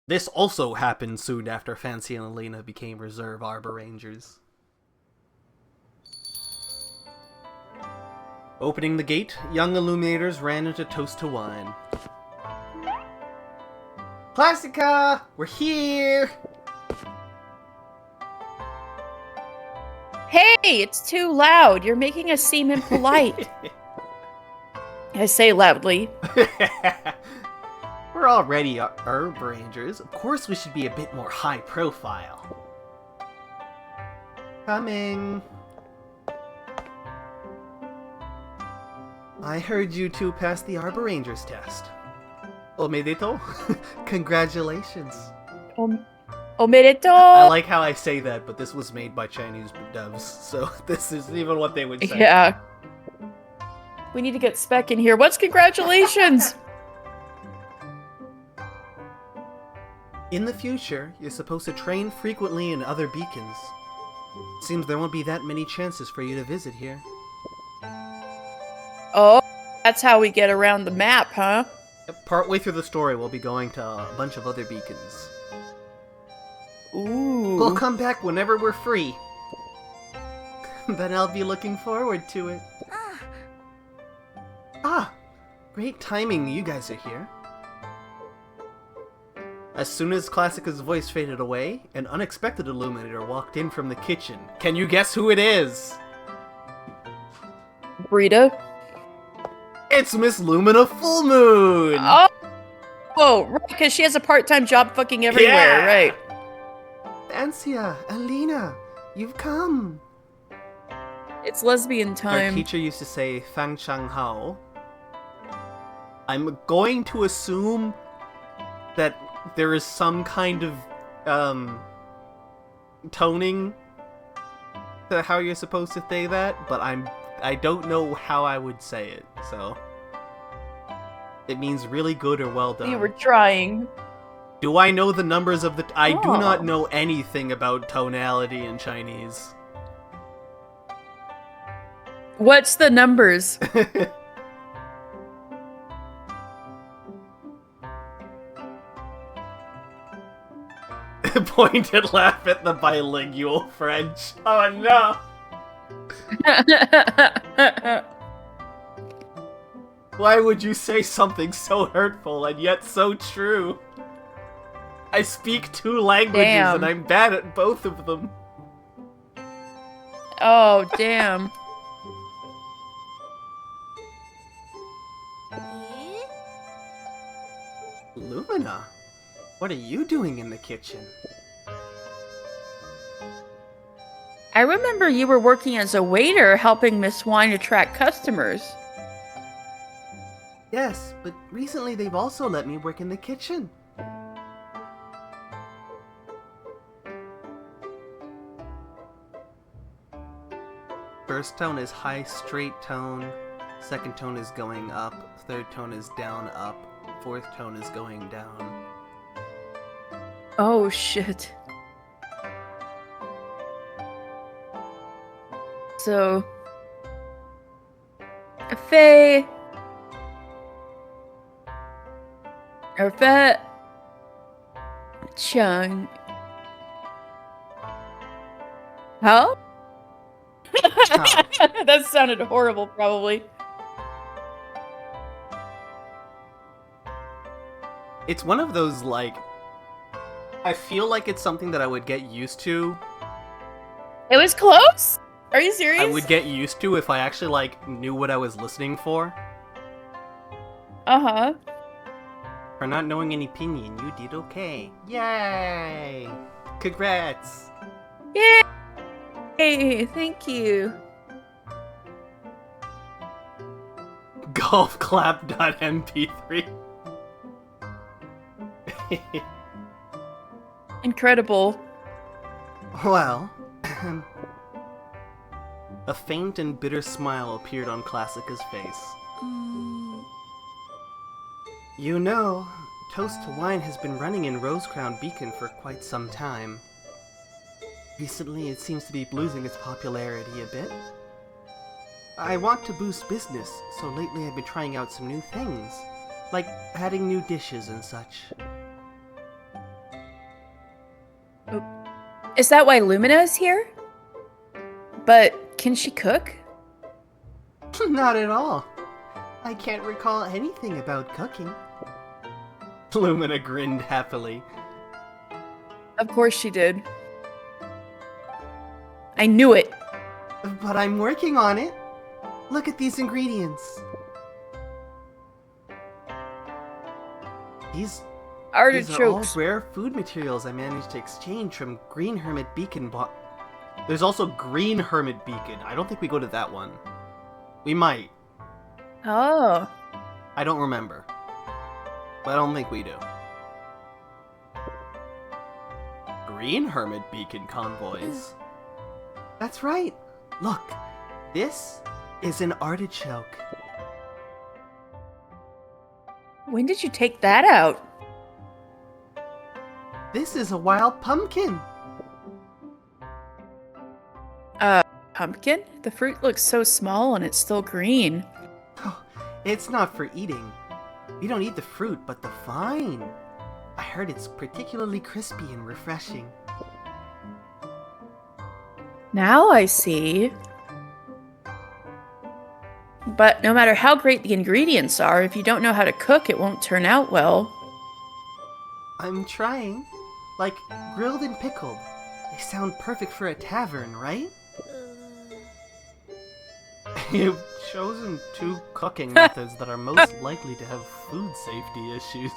This also happened soon after Fancy and Alina became reserve Arborangers. Opening the gate, young illuminators ran into Toast to Wine. Classica! We're here! Hey, it's too loud. You're making us seem impolite. I say loudly. We're already Arborangers. Of course we should be a bit more high profile. Coming. I heard you two passed the Arborangers test. Omedeto? Congratulations. Omedeto! I like how I say that, but this was made by Chinese devs, so this isn't even what they would say. Yeah. We need to get Spec in here. What's congratulations? In the future, you're supposed to train frequently in other beacons. Seems there won't be that many chances for you to visit here. Oh, that's how we get around the map, huh? Partway through the story, we'll be going to a bunch of other beacons. Ooh. We'll come back whenever we're free. Then I'll be looking forward to it. Ah! Great timing you guys are here. As soon as Classica's voice faded away, an unexpected illuminator walked in from the kitchen. Can you guess who it is? Brita? It's Miss Lumina Full Moon! Oh, right, because she has a part-time job fucking everywhere, Yeah! right? Ansia, Alina, you've come. It's lesbian Our time. teacher used to say Fang Chang Hao. I'm going to assume that there is some kind of toning to how you're supposed to say that, but I don't know how I would say it, so it means really good or well done. You were trying. Do I know the numbers of the... I do Oh. not know anything about tonality in Chinese. What's the numbers? Point and laugh at the bilingual French. Oh no! Why would you say something so hurtful and yet so true? I speak 2 languages Damn. and I'm bad at both of them. Oh, damn. Lumina, what are you doing in the kitchen? I remember you were working as a waiter helping Miss Wine attract customers. Yes, but recently they've also let me work in the kitchen. First tone is high straight tone, second tone is going up, third tone is down up, fourth tone is going down. Oh, shit. So... Fei... Or Fe... Chung... Huh? That sounded horrible, probably. It's one of those, like... I feel like it's something that I would get used to. It was close? Are you serious? I would get used to if I actually, like, knew what I was listening for. Uh-huh. For not knowing any pinyin, you did okay. Yay! Congrats! Yay! Hey, thank you. Golfclap.mp3 Incredible. Well, a faint and bitter smile appeared on Classica's face. You know, Toast to Wine has been running in Rosecrown Beacon for quite some time. Recently, it seems to be losing its popularity a bit. I want to boost business, so lately I've been trying out some new things, like adding new dishes and such. Is that why Lumina is here? But can she cook? Not at all. I can't recall anything about cooking. Lumina grinned happily. Of course she did. I knew it. But I'm working on it. Look at these ingredients. These are all Artichokes. rare food materials I managed to exchange from Green Hermit Beacon. There's also Green Hermit Beacon. I don't think we go to that one. We might. Oh. I don't remember. But I don't think we do. Green Hermit Beacon convoys. That's right. Look, this is an artichoke. When did you take that out? This is a wild pumpkin. Pumpkin? The fruit looks so small and it's still green. Oh, it's not for eating. We don't eat the fruit, but the vine. I heard it's particularly crispy and refreshing. Now I see. But no matter how great the ingredients are, if you don't know how to cook, it won't turn out well. I'm trying. Like grilled and pickled. They sound perfect for a tavern, right? You've chosen two cooking methods that are most likely to have food safety issues.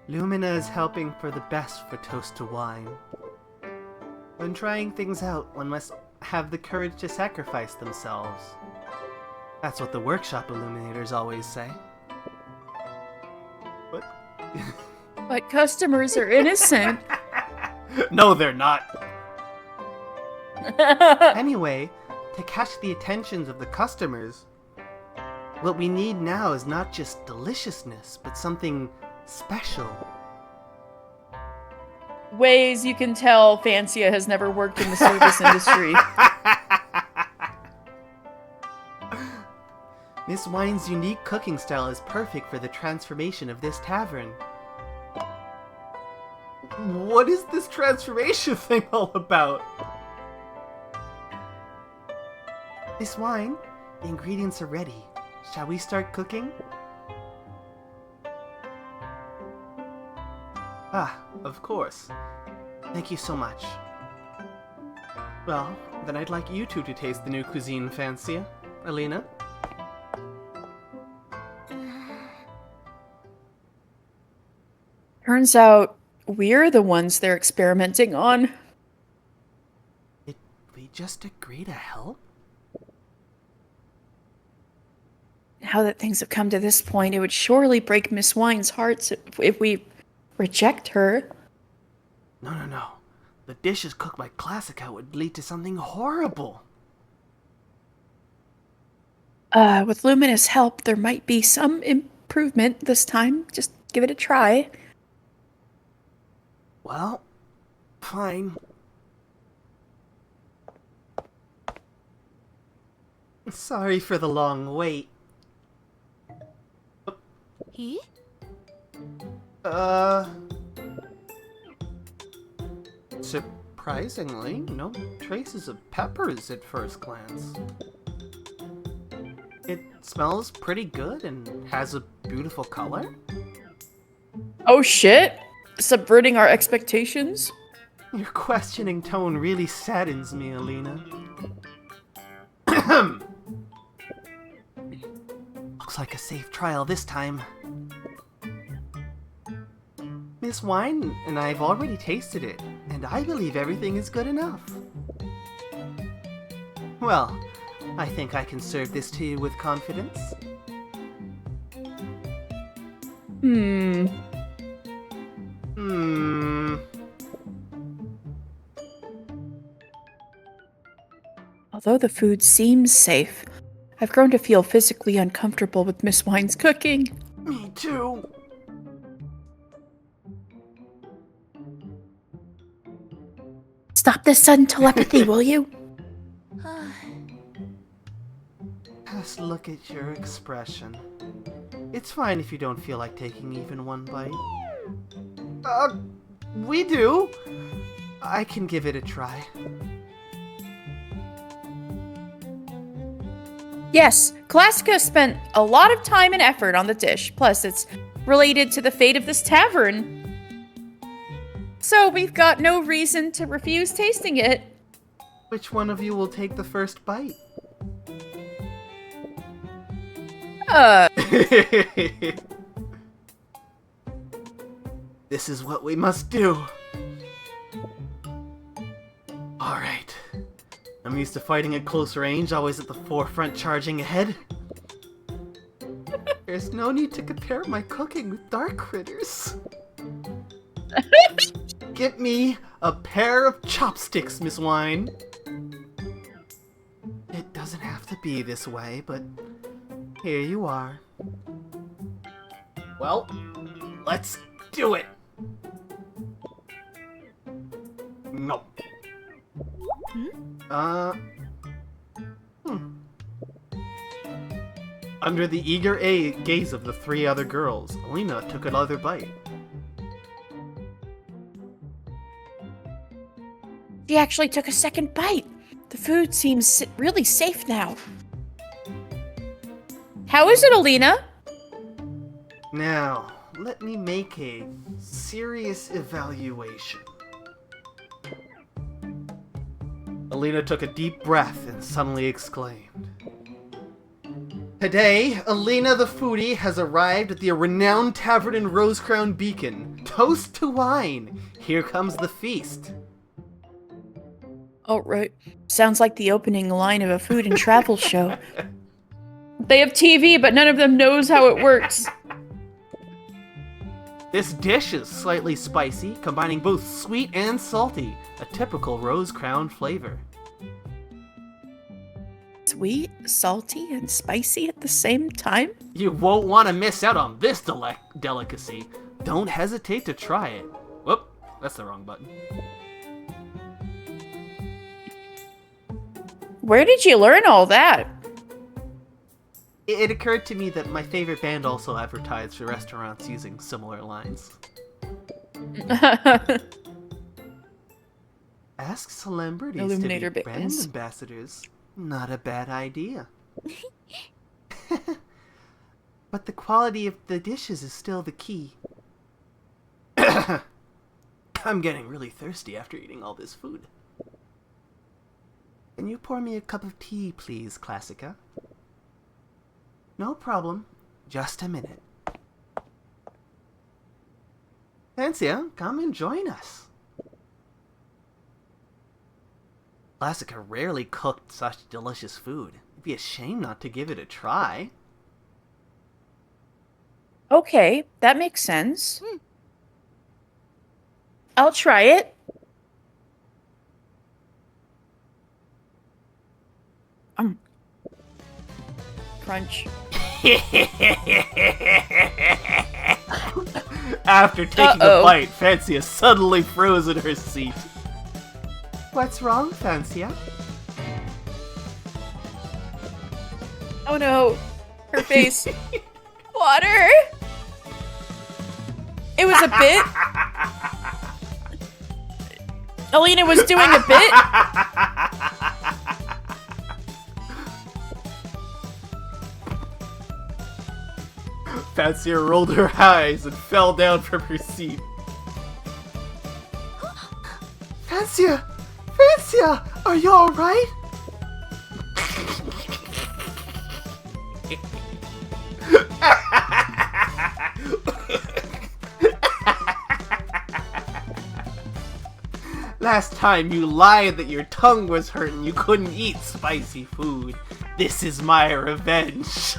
Lumina is helping for the best for toast to wine. When trying things out, one must have the courage to sacrifice themselves. That's what the workshop illuminators always say. What? But customers are innocent. No, they're not. Anyway, to catch the attentions of the customers, what we need now is not just deliciousness, but something special. Ways you can tell Fancia has never worked in the service industry. Miss Wine's unique cooking style is perfect for the transformation of this tavern. What is this transformation thing all about? Miss Wine, the ingredients are ready. Shall we start cooking? Ah, of course. Thank you so much. Well, then I'd like you two to taste the new cuisine, Fancia. Alina? Turns out we're the ones they're experimenting on. Did we just agree to help? Now that things have come to this point, it would surely break Miss Wine's heart if we reject her. No. The dishes cooked by Classica would lead to something horrible. With Lumina's help, there might be some improvement this time. Just give it a try. Well, fine. Sorry for the long wait. He? Surprisingly, no traces of peppers at first glance. It smells pretty good and has a beautiful color. Oh shit! Subverting our expectations? Your questioning tone really saddens me, Alina. Looks like a safe trial this time. Miss Wine and I've already tasted it, and I believe everything is good enough. Well, I think I can serve this to you with confidence. Although the food seems safe, I've grown to feel physically uncomfortable with Miss Wine's cooking. Me too. Stop this sudden telepathy, will you? Just look at your expression. It's fine if you don't feel like taking even one bite. We do. I can give it a try. Yes, Klaska spent a lot of time and effort on the dish. Plus, it's related to the fate of this tavern. So we've got no reason to refuse tasting it. Which one of you will take the first bite? This is what we must do. Alright. I'm used to fighting at close range, always at the forefront charging ahead. There's no need to compare my cooking with dark critters. Get me a pair of chopsticks, Miss Wine. It doesn't have to be this way, but here you are. Well, let's do it. No. Under the eager gaze of the three other girls, Alina took another bite. She actually took a second bite. The food seems really safe now. How is it, Alina? Now, let me make a serious evaluation. Alina took a deep breath and suddenly exclaimed. Today, Alina the foodie has arrived at the renowned tavern in Rosecrown Beacon. Toast to wine! Here comes the feast. Oh, right. Sounds like the opening line of a food and travel show. They have TV, but none of them knows how it works. This dish is slightly spicy, combining both sweet and salty, a typical Rosecrown flavor. Sweet, salty, and spicy at the same time? You won't want to miss out on this delicacy. Don't hesitate to try it. Whoop, that's the wrong button. Where did you learn all that? It occurred to me that my favorite band also advertised for restaurants using similar lines. Ask celebrities Illuminator to be brand buttons. ambassadors. Not a bad idea. But the quality of the dishes is still the key. I'm getting really thirsty after eating all this food. Can you pour me a cup of tea, please, Classica? No problem. Just a minute. Fancia, come and join us. Classica rarely cooked such delicious food. It'd be a shame not to give it a try. Okay, that makes sense. I'll try it. Crunch. After taking a bite, Fancia suddenly froze in her seat. What's wrong, Fancia? Oh no. Her face. Water. It was a bit. Alina was doing a bit. Fancia rolled her eyes and fell down from her seat. Fancia! Fancia! Are you alright? Last time you lied that your tongue was hurt and you couldn't eat spicy food. This is my revenge.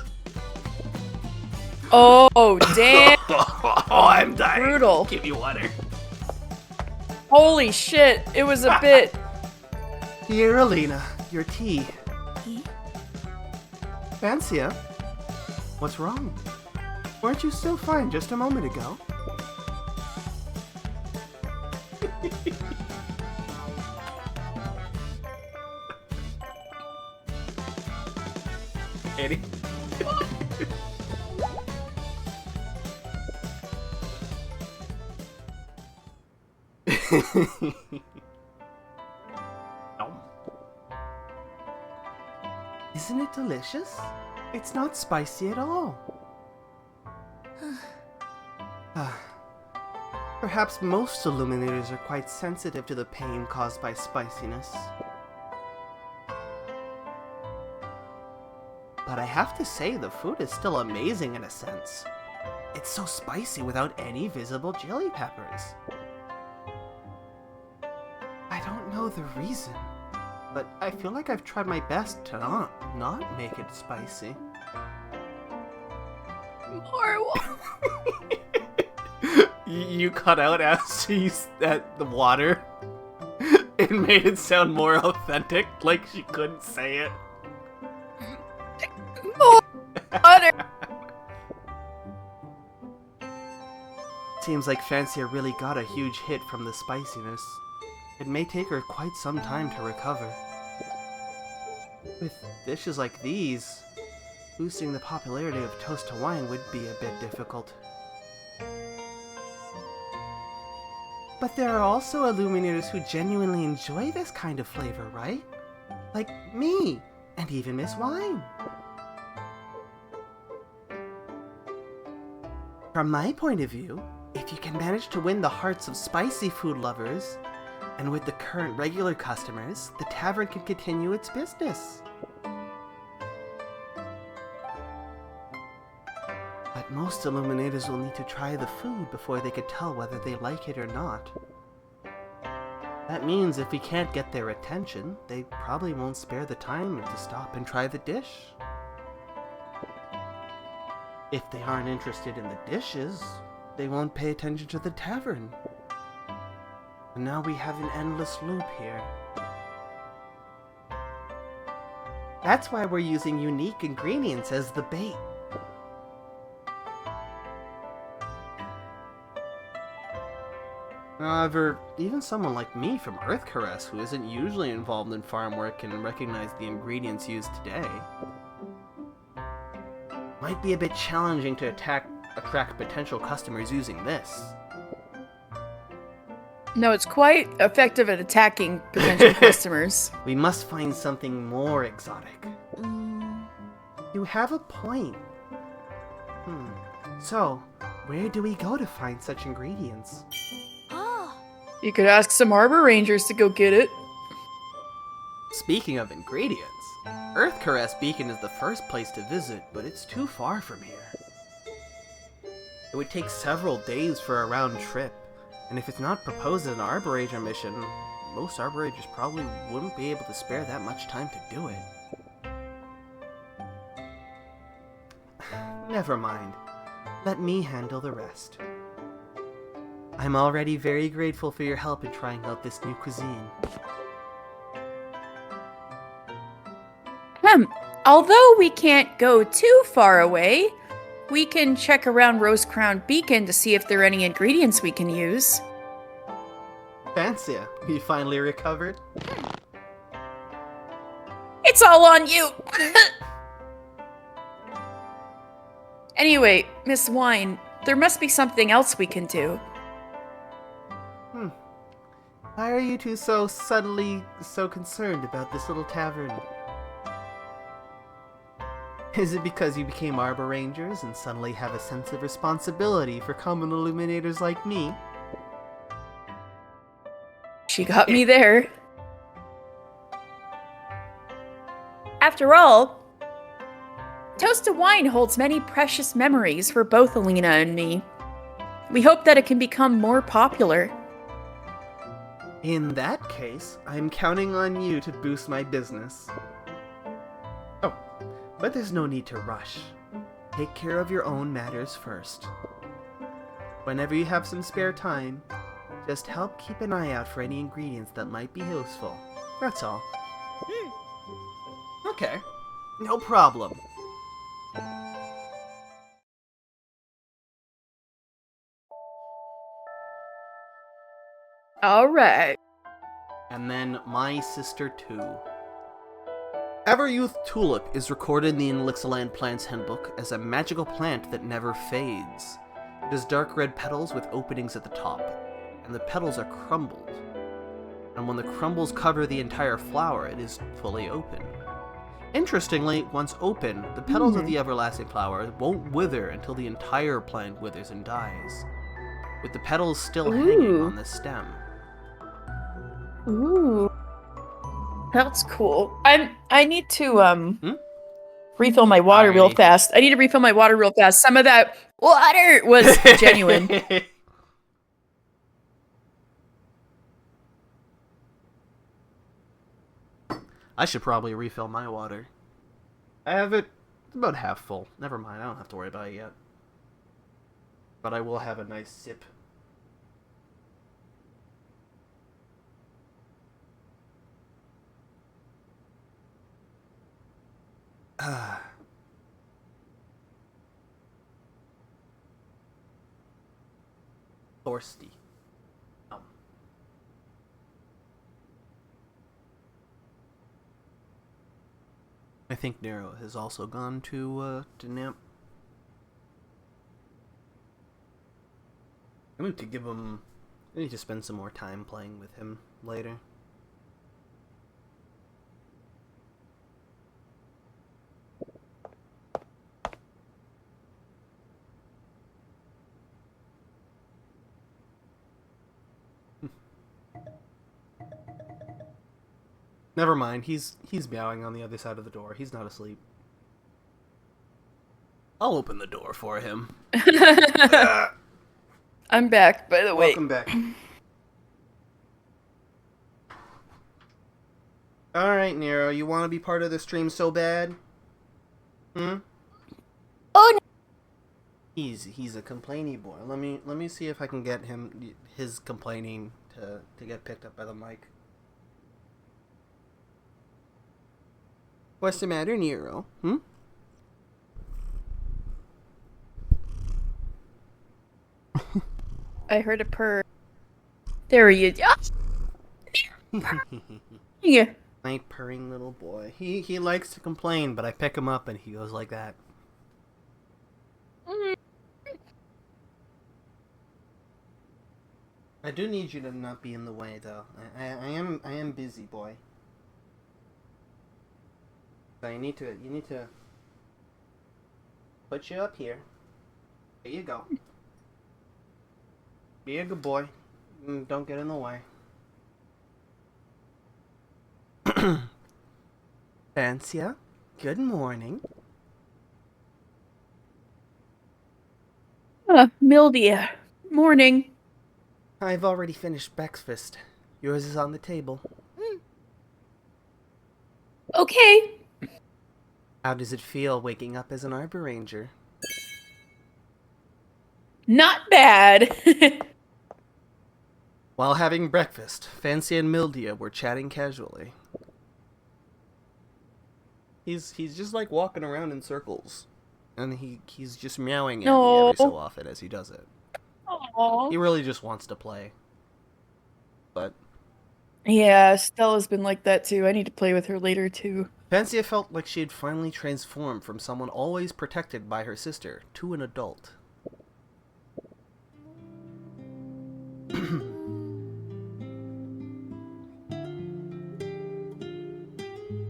Oh, damn. Oh, I'm dying. Brutal. Give me water. Holy shit. It was a bit. Here, Alina, your tea. Fancia? What's wrong? Weren't you so fine just a moment ago? Eddie? Isn't it delicious? It's not spicy at all. Perhaps most illuminators are quite sensitive to the pain caused by spiciness. But I have to say, the food is still amazing in a sense. It's so spicy without any visible chili peppers. I don't know the reason, but I feel like I've tried my best to not make it spicy. You cut out as you at the water. It made it sound more authentic, like she couldn't say it. Water. Seems like Fancia really got a huge hit from the spiciness. It may take her quite some time to recover. With dishes like these, boosting the popularity of toast to wine would be a bit difficult. But there are also illuminators who genuinely enjoy this kind of flavor, right? Like me, and even Miss Wine. From my point of view, if you can manage to win the hearts of spicy food lovers, and with the current regular customers, the tavern can continue its business. But most illuminators will need to try the food before they could tell whether they like it or not. That means if we can't get their attention, they probably won't spare the time to stop and try the dish. If they aren't interested in the dishes, they won't pay attention to the tavern. And now we have an endless loop here. That's why we're using unique ingredients as the bait. However, even someone like me from Earth Caress, who isn't usually involved in farm work, can recognize the ingredients used today. Might be a bit challenging to attract potential customers using this. No, it's quite effective at attacking potential customers. We must find something more exotic. You have a point. So, where do we go to find such ingredients? You could ask some Arborangers to go get it. Speaking of ingredients, Earth Caress Beacon is the first place to visit, but it's too far from here. It would take several days for a round trip, and if it's not proposed as an Arboranger mission, most Arborangers probably wouldn't be able to spare that much time to do it. Never mind. Let me handle the rest. I'm already very grateful for your help in trying out this new cuisine. Although we can't go too far away, we can check around Rose Crown Beacon to see if there are any ingredients we can use. Fancia, you finally recovered? It's all on you! Anyway, Miss Wine, there must be something else we can do. Why are you two so suddenly so concerned about this little tavern? Is it because you became Arborangers and suddenly have a sense of responsibility for common illuminators like me? She got me there. After all, Toast to Wine holds many precious memories for both Alina and me. We hope that it can become more popular. In that case, I'm counting on you to boost my business. Oh, but there's no need to rush. Take care of your own matters first. Whenever you have some spare time, just help keep an eye out for any ingredients that might be useful. That's all. Okay, no problem. Alright. And then My Sister Too. Everyouth Tulip is recorded in the Elixirland Plants Handbook as a magical plant that never fades. It has dark red petals with openings at the top. and the petals are crumbled. And when the crumbles cover the entire flower, it is fully open. Interestingly, once open, the petals of the everlasting flower won't wither until the entire plant withers and dies, with the petals still hanging on the stem. Ooh. That's cool. I need to refill my water real fast. I need to refill my water real fast. Some of that water was genuine. I should probably refill my water. I have it about half full. Never mind, I don't have to worry about it yet. But I will have a nice sip. Thirsty. I think Nero has also gone to nap. I need to give him... I need to spend some more time playing with him later. Never mind, he's meowing on the other side of the door. He's not asleep. I'll open the door for him. I'm back, by the way. Welcome back. Alright, Nero, you want to be part of the stream so bad? Hmm? Oh no. He's a complainy boy. Let me see if I can get his complaining to get picked up by the mic. What's the matter, Nero? Hmm? I heard a purr. There he is. Yeah. Nice purring little boy. He likes to complain, but I pick him up and he goes like that. I do need you to not be in the way, though. I am busy, boy. So you need to put you up here. There you go. Be a good boy. Don't get in the way. Fancia, good morning. Mildia. Morning. I've already finished breakfast. Yours is on the table. Okay. How does it feel waking up as an Arboranger? Not bad. While having breakfast, Fancy and Mildia were chatting casually. He's just like walking around in circles. And he's just meowing at me every so often as he does it. Aww. He really just wants to play. But yeah, Stella's been like that too. I need to play with her later too. Fancy felt like she had finally transformed from someone always protected by her sister to an adult.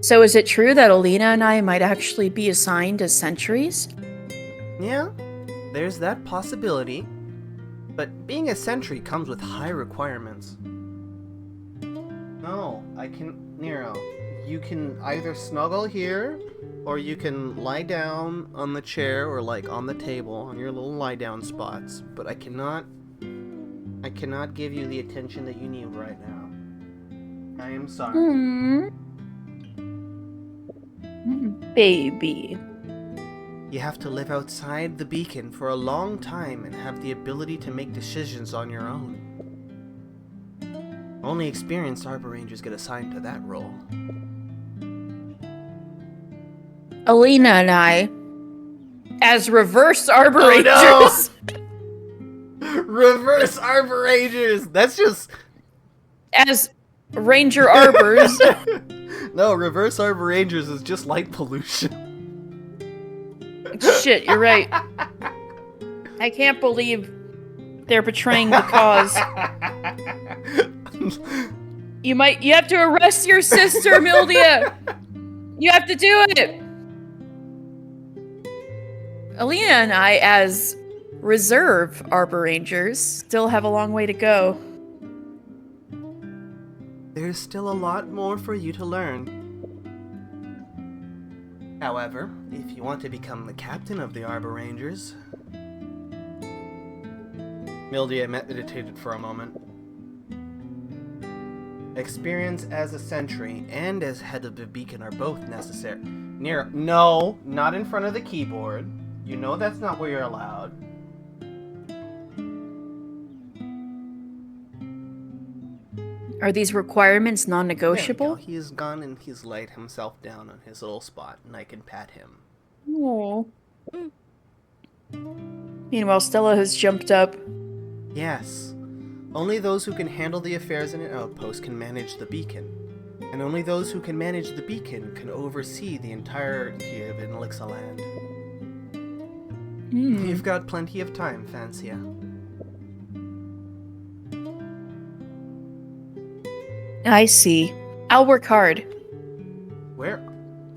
So is it true that Alina and I might actually be assigned as sentries? Yeah, there's that possibility. But being a sentry comes with high requirements. No, Nero, you can either snuggle here, or you can lie down on the chair or like on the table on your little lie down spots. But I cannot give you the attention that you need right now. I am sorry. Baby. You have to live outside the beacon for a long time and have the ability to make decisions on your own. Only experienced Arborangers get assigned to that role. Alina and I, as reverse Arborangers. Oh, no! Reverse Arborangers! That's just... As Ranger Arbors. No, reverse Arborangers is just light pollution. Shit, you're right. I can't believe They're betraying the cause. You have to arrest your sister, Mildia! You have to do it! Alina and I, as reserve Arborangers, still have a long way to go. There's still a lot more for you to learn. However, if you want to become the captain of the Arborangers... Mildia meditated for a moment. Experience as a sentry and as head of the beacon are both necessary. No, not in front of the keyboard. You know that's not where you're allowed. Are these requirements non-negotiable? He's gone and he's laid himself down on his little spot, and I can pat him. Aww. Meanwhile, Stella has jumped up. Yes. Only those who can handle the affairs in an outpost can manage the beacon. And only those who can manage the beacon can oversee the entirety of Elixirland. You've got plenty of time, Fancia. I see. I'll work hard. Where?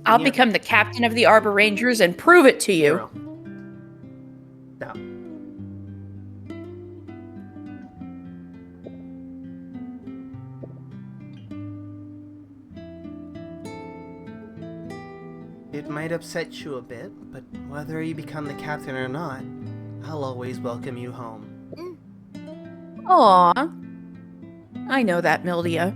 I'll become the captain of the Arborangers and prove it to you. Girl. Now. It might upset you a bit, but whether you become the captain or not, I'll always welcome you home. Aww. I know that, Mildia.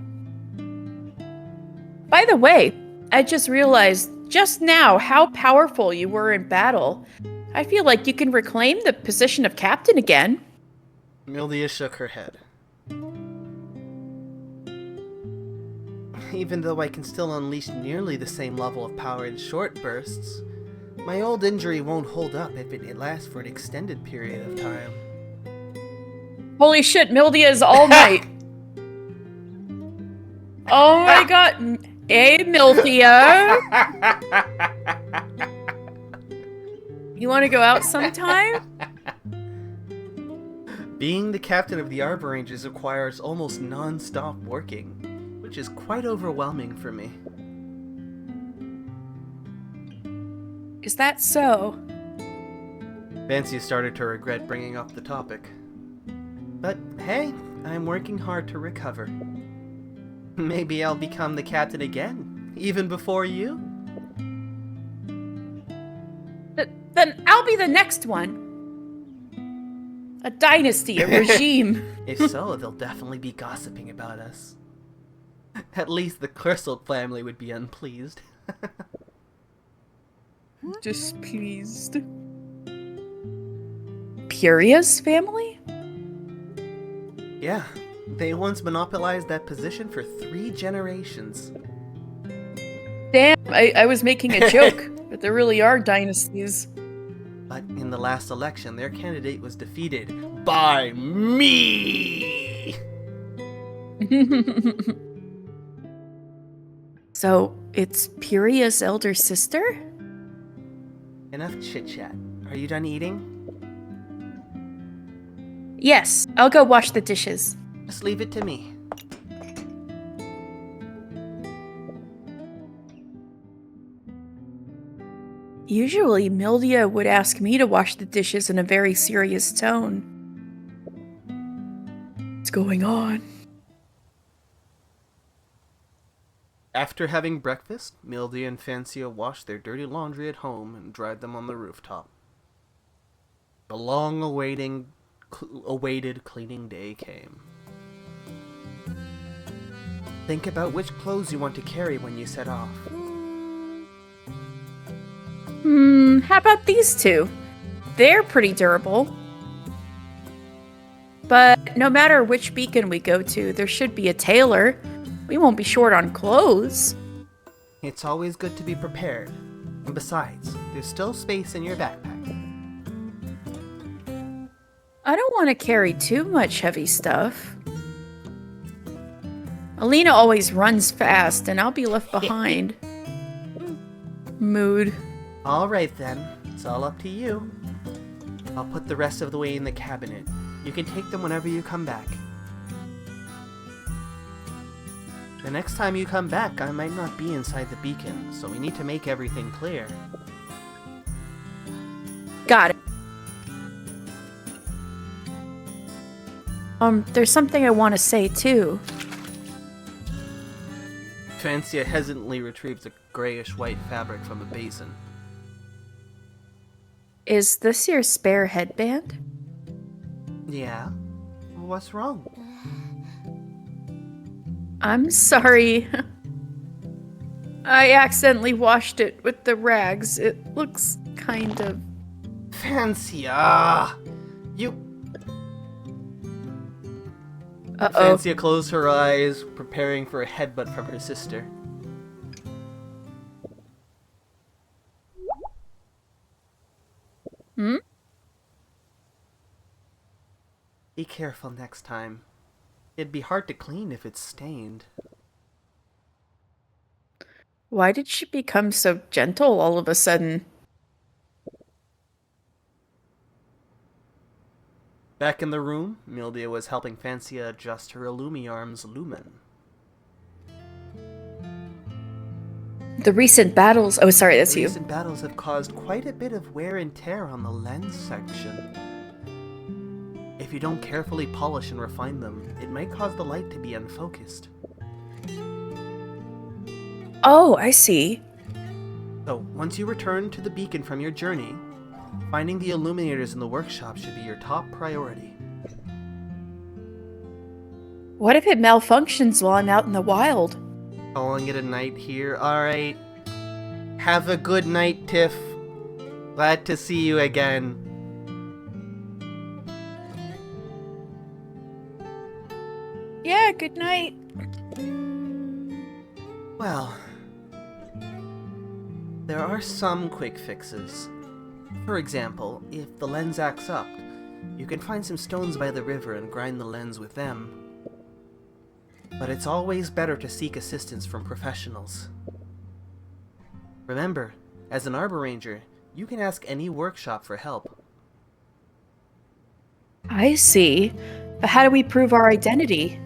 By the way, I just realized just now how powerful you were in battle. I feel like you can reclaim the position of captain again. Mildia shook her head. Even though I can still unleash nearly the same level of power in short bursts, my old injury won't hold up if it lasts for an extended period of time. Holy shit, Mildia is all might. Oh my god. Hey, Mildia. You want to go out sometime? Being the captain of the Arborangers requires almost non-stop working, which is quite overwhelming for me. Is that so? Fancy started to regret bringing up the topic. But hey, I'm working hard to recover. Maybe I'll become the captain again, even before you? Then I'll be the next one. A dynasty, a regime. If so, they'll definitely be gossiping about us. At least the Crystal family would be unpleased. Displeased. Puria's family? Yeah, they once monopolized that position for 3 generations. Damn, I was making a joke, but there really are dynasties. But in the last election, their candidate was defeated by me! So, it's Puria's elder sister? Enough chit-chat. Are you done eating? Yes, I'll go wash the dishes. Just leave it to me. Usually, Mildia would ask me to wash the dishes in a very serious tone. What's going on? After having breakfast, Mildy and Fancia washed their dirty laundry at home and dried them on the rooftop. The long-awaited cleaning day came. Think about which clothes you want to carry when you set off. How about these two? They're pretty durable. But no matter which beacon we go to, there should be a tailor. We won't be short on clothes. It's always good to be prepared. And besides, there's still space in your backpack. I don't want to carry too much heavy stuff. Alina always runs fast, and I'll be left behind. Mood. Alright then, it's all up to you. I'll put the rest of the way in the cabinet. You can take them whenever you come back. The next time you come back, I might not be inside the beacon, so we need to make everything clear. Got it. There's something I want to say, too. Fancia hesitantly retrieves a grayish-white fabric from a basin. Is this your spare headband? Yeah? What's wrong? I'm sorry. I accidentally washed it with the rags. It looks kind of... Fancia! You... Uh-oh. Fancia closed her eyes, preparing for a headbutt from her sister. Hmm? Be careful next time. It'd be hard to clean if it's stained. Why did she become so gentle all of a sudden? Back in the room, Mildia was helping Fancia adjust her Illumiarm's lumen. The recent battles... Oh, sorry, that's you. Recent battles have caused quite a bit of wear and tear on the lens section. If you don't carefully polish and refine them, it might cause the light to be unfocused. Oh, I see. So, once you return to the beacon from your journey, finding the illuminators in the workshop should be your top priority. What if it malfunctions while I'm out in the wild? Calling it a night here. Alright. Have a good night, Tiff. Glad to see you again. Yeah, good night. Well, there are some quick fixes. For example, if the lens acts up, you can find some stones by the river and grind the lens with them. But it's always better to seek assistance from professionals. Remember, as an Arboranger, you can ask any workshop for help. I see. But how do we prove our identity?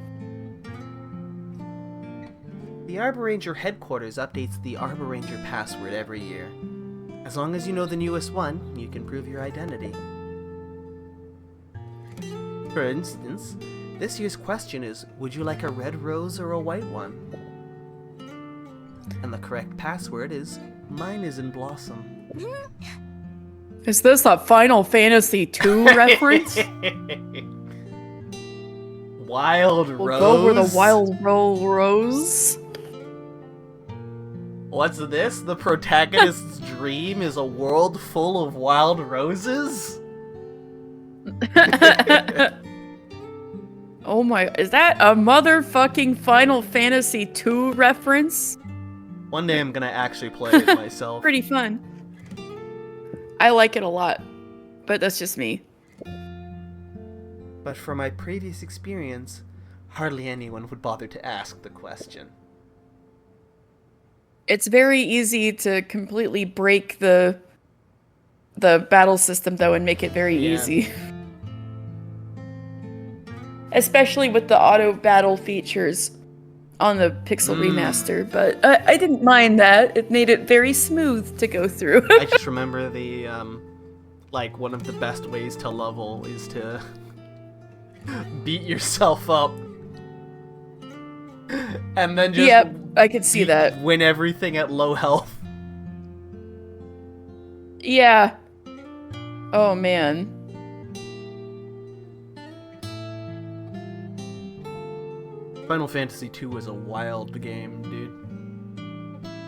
The Arboranger headquarters updates the Arboranger password every year. As long as you know the newest one, you can prove your identity. For instance, this year's question is, would you like a red rose or a white one? And the correct password is, mine is in blossom. Is this a Final Fantasy II reference? Wild We'll rose? go where the wild rose. What's this? The protagonist's dream is a world full of wild roses? Oh my, is that a motherfucking Final Fantasy II reference? One day I'm gonna actually play it myself. Pretty fun. I like it a lot, but that's just me. But from my previous experience, hardly anyone would bother to ask the question. It's very easy to completely break the battle system though and make it very easy. Especially with the auto battle features on the Pixel Remaster, but I didn't mind that. It made it very smooth to go through. I just remember the, like, one of the best ways to level is to beat yourself up. And then just Yep, I could see that. win everything at low health. Yeah. Oh man. Final Fantasy II was a wild game, dude.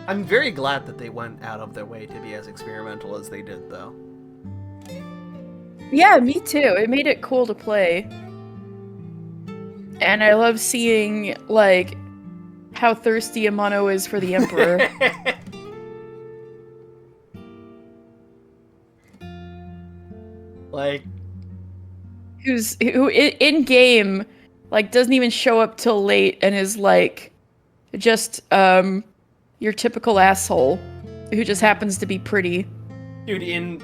I'm very glad that they went out of their way to be as experimental as they did, though. Yeah, me too. It made it cool to play. And I love seeing, like, how thirsty Amano is for the Emperor. Like, who in game, like, doesn't even show up till late and is like just your typical asshole who just happens to be pretty. dude, in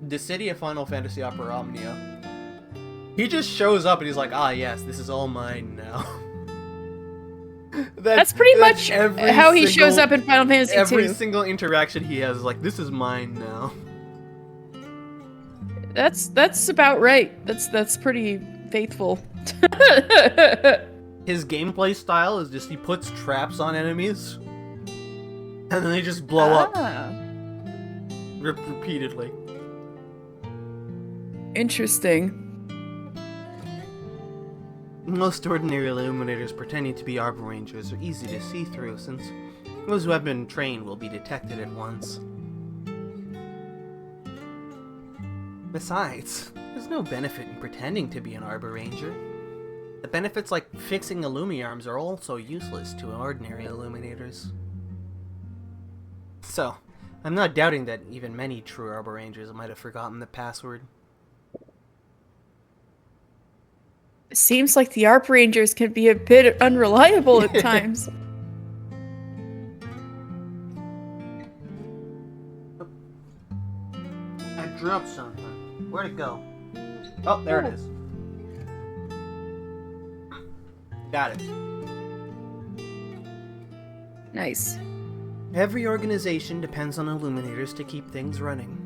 the city of Final Fantasy Opera Omnia. He just shows up and he's like, ah, yes, this is all mine now. That's pretty much every how he single- shows up in Final Fantasy Every 2. single interaction he has is like, this is mine now. That's about right. That's pretty faithful. His gameplay style is just he puts traps on enemies, and then they just blow up repeatedly. Interesting. Most ordinary illuminators pretending to be Arborangers are easy to see through, since those who have been trained will be detected at once. Besides, there's no benefit in pretending to be an Arboranger. The benefits like fixing Illumiarms are also useless to ordinary illuminators. So, I'm not doubting that even many true Arborangers might have forgotten the password. Seems like the Arborangers can be a bit unreliable at times. I dropped something. Where'd it go? Oh, there it is. Got it. Nice. Every organization depends on illuminators to keep things running.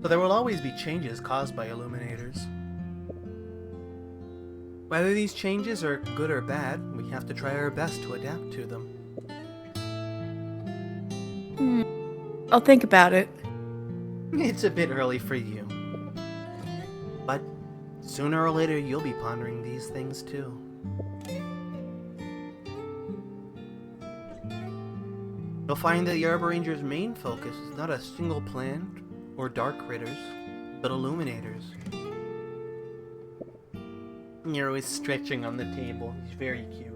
So there will always be changes caused by illuminators. Whether these changes are good or bad, we have to try our best to adapt to them. I'll think about it. It's a bit early for you. But sooner or later you'll be pondering these things too. You'll find that the Arborangers' main focus is not a single plant or dark critters, but illuminators. Nero is stretching on the table. He's very cute.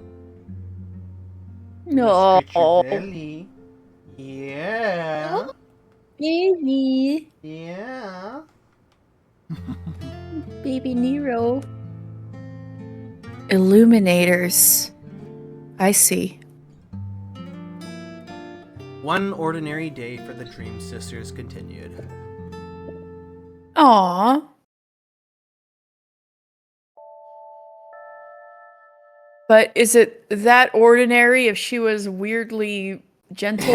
No. Stretch your belly. Yeah. Baby. Yeah. Baby Nero. Illuminators. I see. One ordinary day for the Dream Sisters continued. Aww. But is it that ordinary if she was weirdly gentle?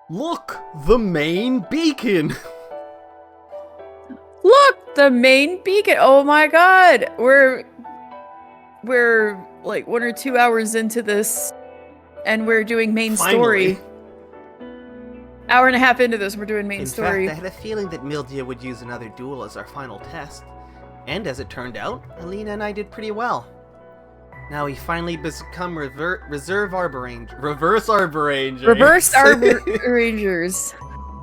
Look! The main beacon! Look! The main beacon! Oh my god! We're like 1 or 2 hours into this, and we're doing main Finally. story. Hour and a half into this, we're doing main In story. fact, I had a feeling that Mildia would use another duel as our final test. And as it turned out, Alina and I did pretty well. Now we finally become reserve Arborangers. Reverse Arborangers. Reversed Arborangers.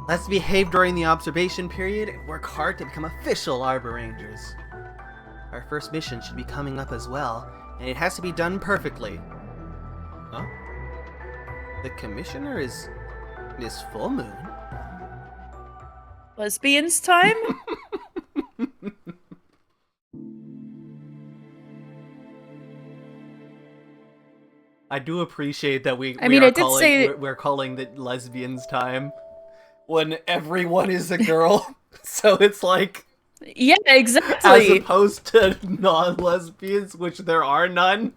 Let's behave during the observation period and work hard to become official Arborangers. Our first mission should be coming up as well, and it has to be done perfectly. Huh? The Commissioner is Miss Full Moon. Lesbians time? I do appreciate that we're calling it lesbians time when everyone is a girl. So it's like, Yeah, as exactly. opposed to non-lesbians, which there are none.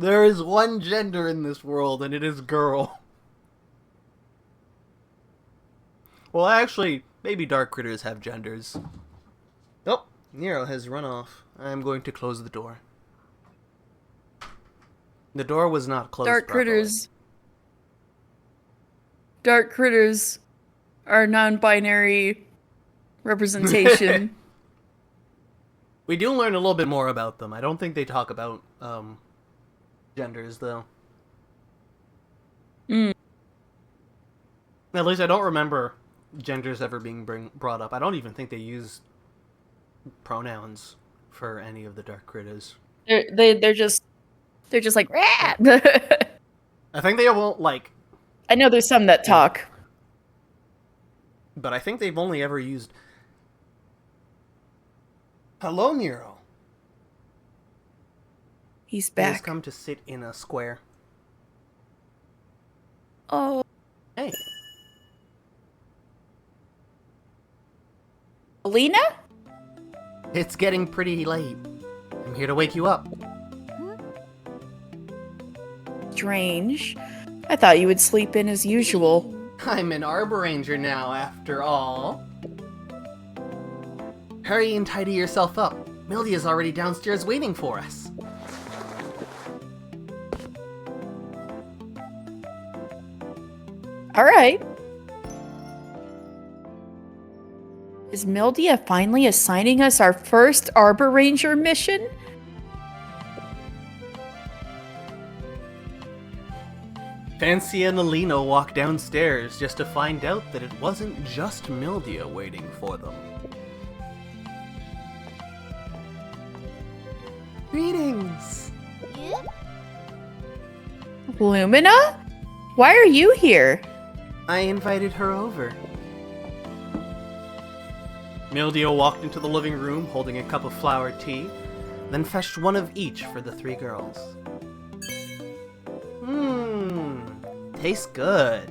There is one gender in this world, and it is girl. Well, actually, maybe dark critters have genders. Oh, Nero has run off. I'm going to close the door. The door was not closed Dark properly. critters. Dark critters are non-binary representation. We do learn a little bit more about them. I don't think they talk about genders, though. Mm. At least I don't remember genders ever being brought up. I don't even think they use pronouns for any of the dark critters. They're just like Rah! I think they won't, like... I know there's some that talk. But I think they've only ever used... Hello, Nero. He's He has back. come to sit in a square. Oh. Hey. Alina? It's getting pretty late. I'm here to wake you up. Strange. I thought you would sleep in as usual. I'm an Arboranger now, after all. Hurry and tidy yourself up. Mildia's already downstairs waiting for us. Alright. Is Mildia finally assigning us our first Arboranger mission? Fancy and Alina walk downstairs just to find out that it wasn't just Mildia waiting for them. Greetings! Lumina? Why are you here? I invited her over. Mildia walked into the living room holding a cup of flower tea, then fetched one of each for the three girls. Tastes good.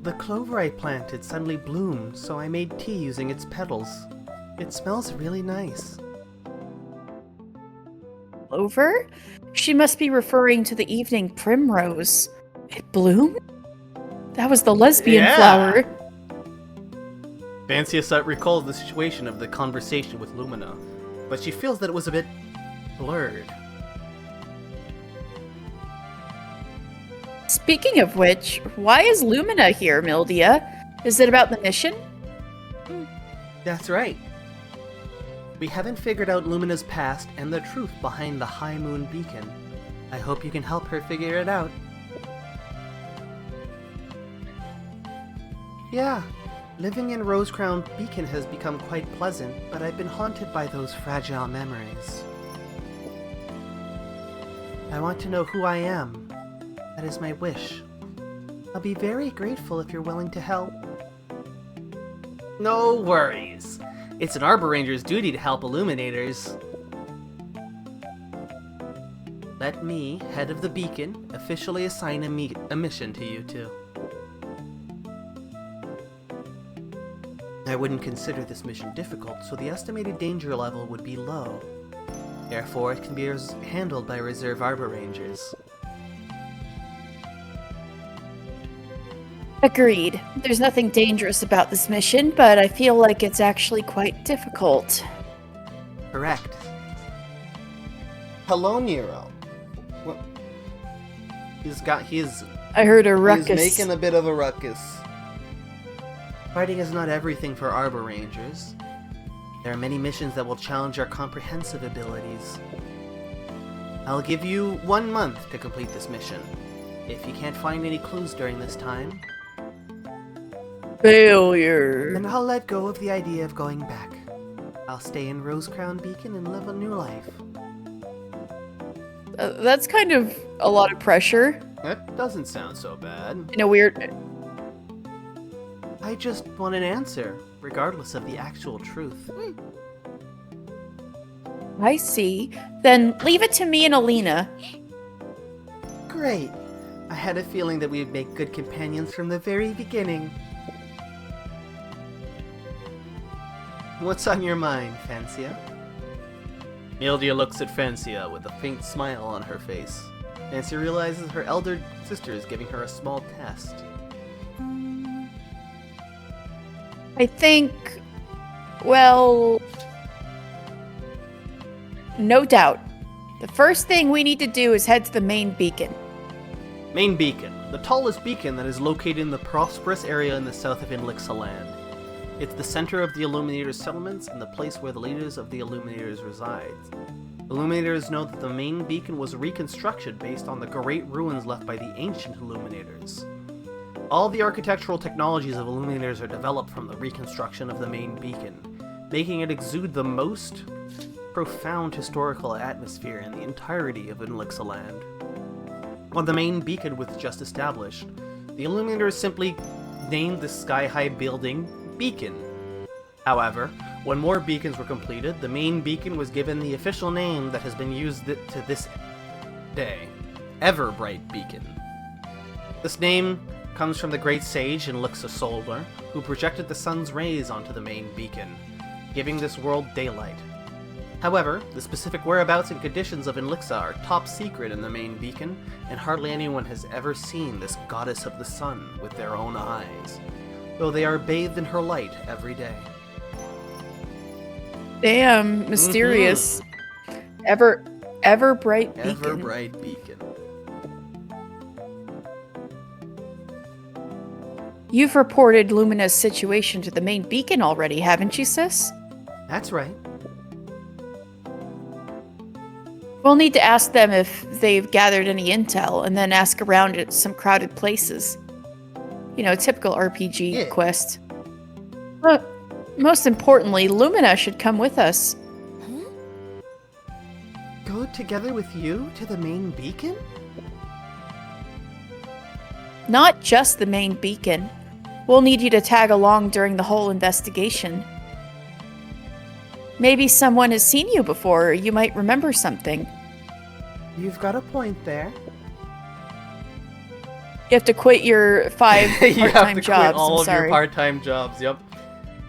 The clover I planted suddenly bloomed, so I made tea using its petals. It smells really nice. Clover? She must be referring to the evening primrose. It bloomed? That was the lesbian flower. Fancia recalls the situation of the conversation with Lumina, but she feels that it was a bit blurred. Speaking of which, why is Lumina here, Mildia? Is it about the mission? That's right. We haven't figured out Lumina's past and the truth behind the High Moon Beacon. I hope you can help her figure it out. Yeah, living in Rosecrown Beacon has become quite pleasant, but I've been haunted by those fragile memories. I want to know who I am. That is my wish. I'll be very grateful if you're willing to help. No worries. It's an Arboranger's duty to help Illuminators. Let me, head of the beacon, officially assign a mission to you two. I wouldn't consider this mission difficult, so the estimated danger level would be low. Therefore, it can be handled by reserve Arborangers. Agreed. There's nothing dangerous about this mission, but I feel like it's actually quite difficult. Correct. Hello, Nero. What? I heard a ruckus. He's making a bit of a ruckus. Fighting is not everything for Arborangers. There are many missions that will challenge our comprehensive abilities. I'll give you 1 month to complete this mission. If you can't find any clues during this time, failure. then I'll let go of the idea of going back. I'll stay in Rosecrown Beacon and live a new life. That's kind of a lot of pressure. That doesn't sound so bad. In a weird... I just want an answer, regardless of the actual truth. I see. Then leave it to me and Alina. Great. I had a feeling that we'd make good companions from the very beginning. What's on your mind, Fancia? Mildia looks at Fancia with a faint smile on her face. Fancia realizes her elder sister is giving her a small test. I think... well... no doubt. The first thing we need to do is head to the main beacon. Main Beacon, the tallest beacon that is located in the prosperous area in the south of Inlixa land. It's the center of the Illuminators' settlements and the place where the leaders of the Illuminators reside. Illuminators know that the main beacon was a reconstruction based on the great ruins left by the ancient Illuminators. All the architectural technologies of Illuminators are developed from the reconstruction of the main beacon, making it exude the most profound historical atmosphere in the entirety of Inlixa land. When the main beacon was just established, the Illuminators simply named the sky-high building Beacon. However, when more beacons were completed, the main beacon was given the official name that has been used to this day, Everbright Beacon. This name comes from the great sage Elixir Solar, who projected the sun's rays onto the main beacon, giving this world daylight. However, the specific whereabouts and conditions of Elixir are top secret in the main beacon, and hardly anyone has ever seen this goddess of the sun with their own eyes, though they are bathed in her light every day. Damn, mysterious. Ever bright beacon. Ever bright beacon. You've reported Lumina's situation to the main beacon already, haven't you, sis? That's right. We'll need to ask them if they've gathered any intel, and then ask around at some crowded places. You know, typical RPG quest. But most importantly, Lumina should come with us. Go together with you to the main beacon? Not just the main beacon. We'll need you to tag along during the whole investigation. Maybe someone has seen you before, or you might remember something. You've got a point there. You have to quit your 5 part-time jobs. Quit all I'm of sorry. your part-time jobs, yep.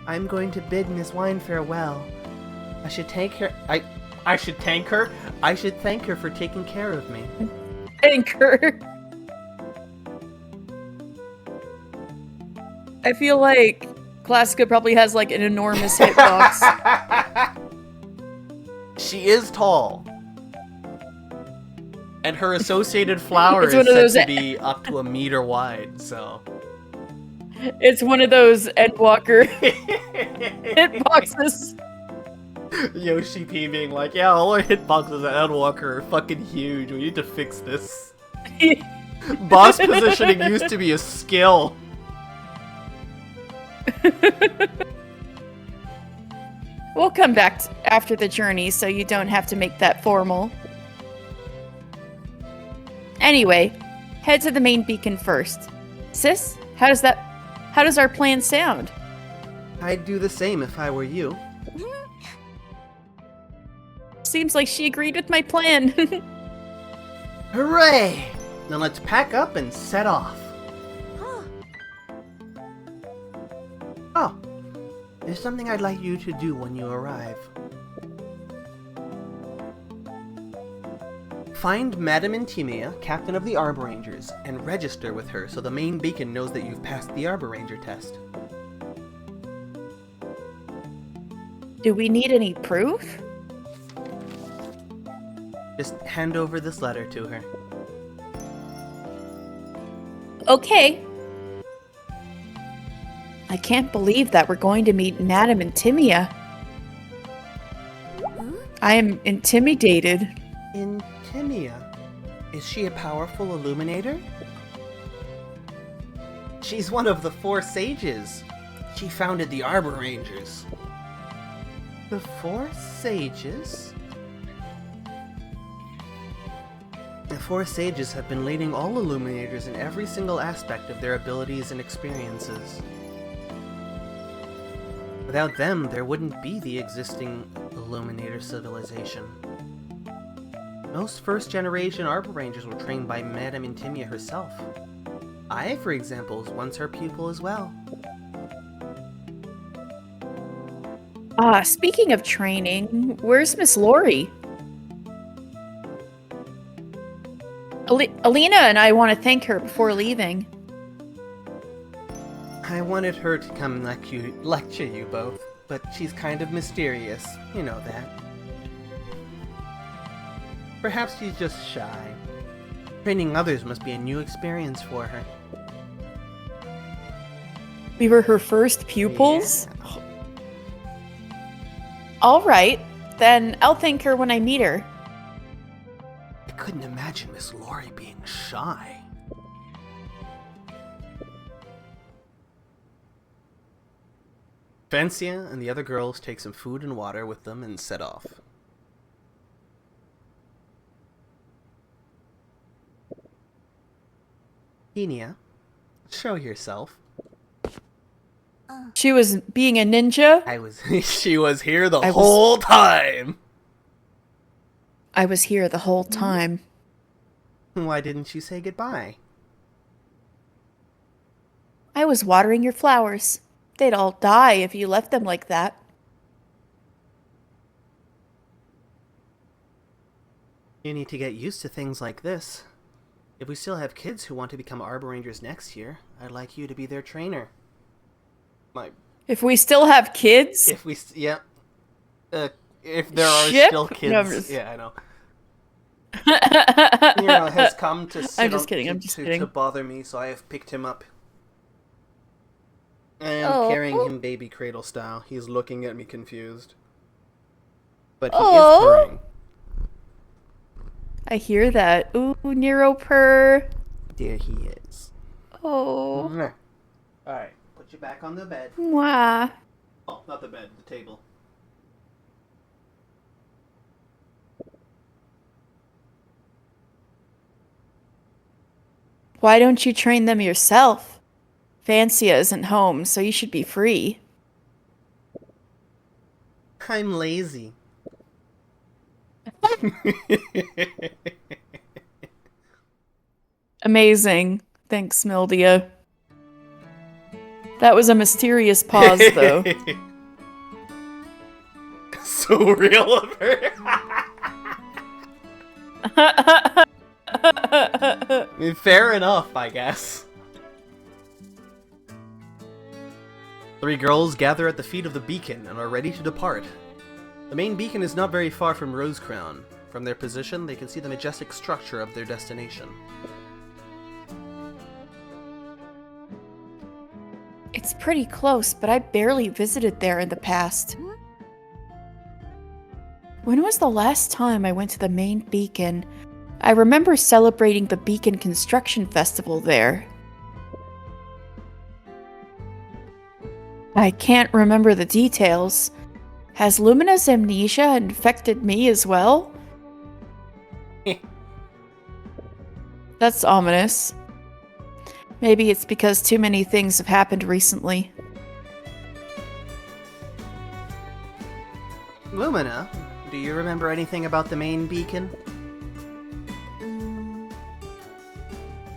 I'm going to bid Miss Wine farewell. I should thank her. I should thank her? I should thank her for taking care of me. Thank her. I feel like Classica probably has like an enormous hitbox. She is tall. And her associated flower It's is one of said those- to be up to 1 meter wide, so. It's one of those Endwalker hitboxes. Yoshi P being like, yeah, all our hitboxes at Endwalker are fucking huge. We need to fix this. Boss positioning used to be a skill. We'll come back after the journey so you don't have to make that formal. Anyway, head to the main beacon first. Sis, how does our plan sound? I'd do the same if I were you. Seems like she agreed with my plan. Hooray! Now let's pack up and set off. Oh, there's something I'd like you to do when you arrive. Find Madame Intimia, captain of the Arborangers, and register with her so the main beacon knows that you've passed the Arboranger test. Do we need any proof? Just hand over this letter to her. Okay. I can't believe that we're going to meet Madame Intimia. I am intimidated. Intimia? Is she a powerful illuminator? She's one of the 4 sages. She founded the Arborangers. The 4 sages? The 4 sages have been leading all illuminators in every single aspect of their abilities and experiences. Without them, there wouldn't be the existing Illuminator civilization. Most first-generation Arborangers were trained by Madame Intimia herself. I, for example, was once her pupil as well. Speaking of training, where's Miss Lori? Alina and I want to thank her before leaving. I wanted her to come lecture you both, but she's kind of mysterious. You know that. Perhaps she's just shy. Training others must be a new experience for her. We were her first pupils? Yeah. Alright, then I'll thank her when I meet her. I couldn't imagine Miss Lori being shy. Fencia and the other girls take some food and water with them and set off. Enia, show yourself. She was being a ninja? She was here the whole time! I was here the whole time. Why didn't you say goodbye? I was watering your flowers. They'd all die if you left them like that. You need to get used to things like this. If we still have kids who want to become Arborangers next year, I'd like you to be their trainer. If we still have kids? If there are Ship? still kids. No, I'm just... Yeah, I know. Nero has come to sit I'm just kidding, to bother me, so I have picked him up. I am carrying him baby cradle style. He's looking at me confused. But he is purring. I hear that. Ooh, Nero purr. There he is. Oh. Alright, put you back on the bed. Mwah. Oh, not the bed, the table. Why don't you train them yourself? Fancia isn't home, so you should be free. I'm lazy. Amazing. Thanks, Mildia. That was a mysterious pause, though. So real of her. I mean, fair enough, I guess. 3 girls gather at the feet of the beacon and are ready to depart. The main beacon is not very far from Rosecrown. From their position, they can see the majestic structure of their destination. It's pretty close, but I barely visited there in the past. When was the last time I went to the main beacon? I remember celebrating the Beacon Construction Festival there. I can't remember the details. Has Lumina's amnesia infected me as well? That's ominous. Maybe it's because too many things have happened recently. Lumina, do you remember anything about the main beacon?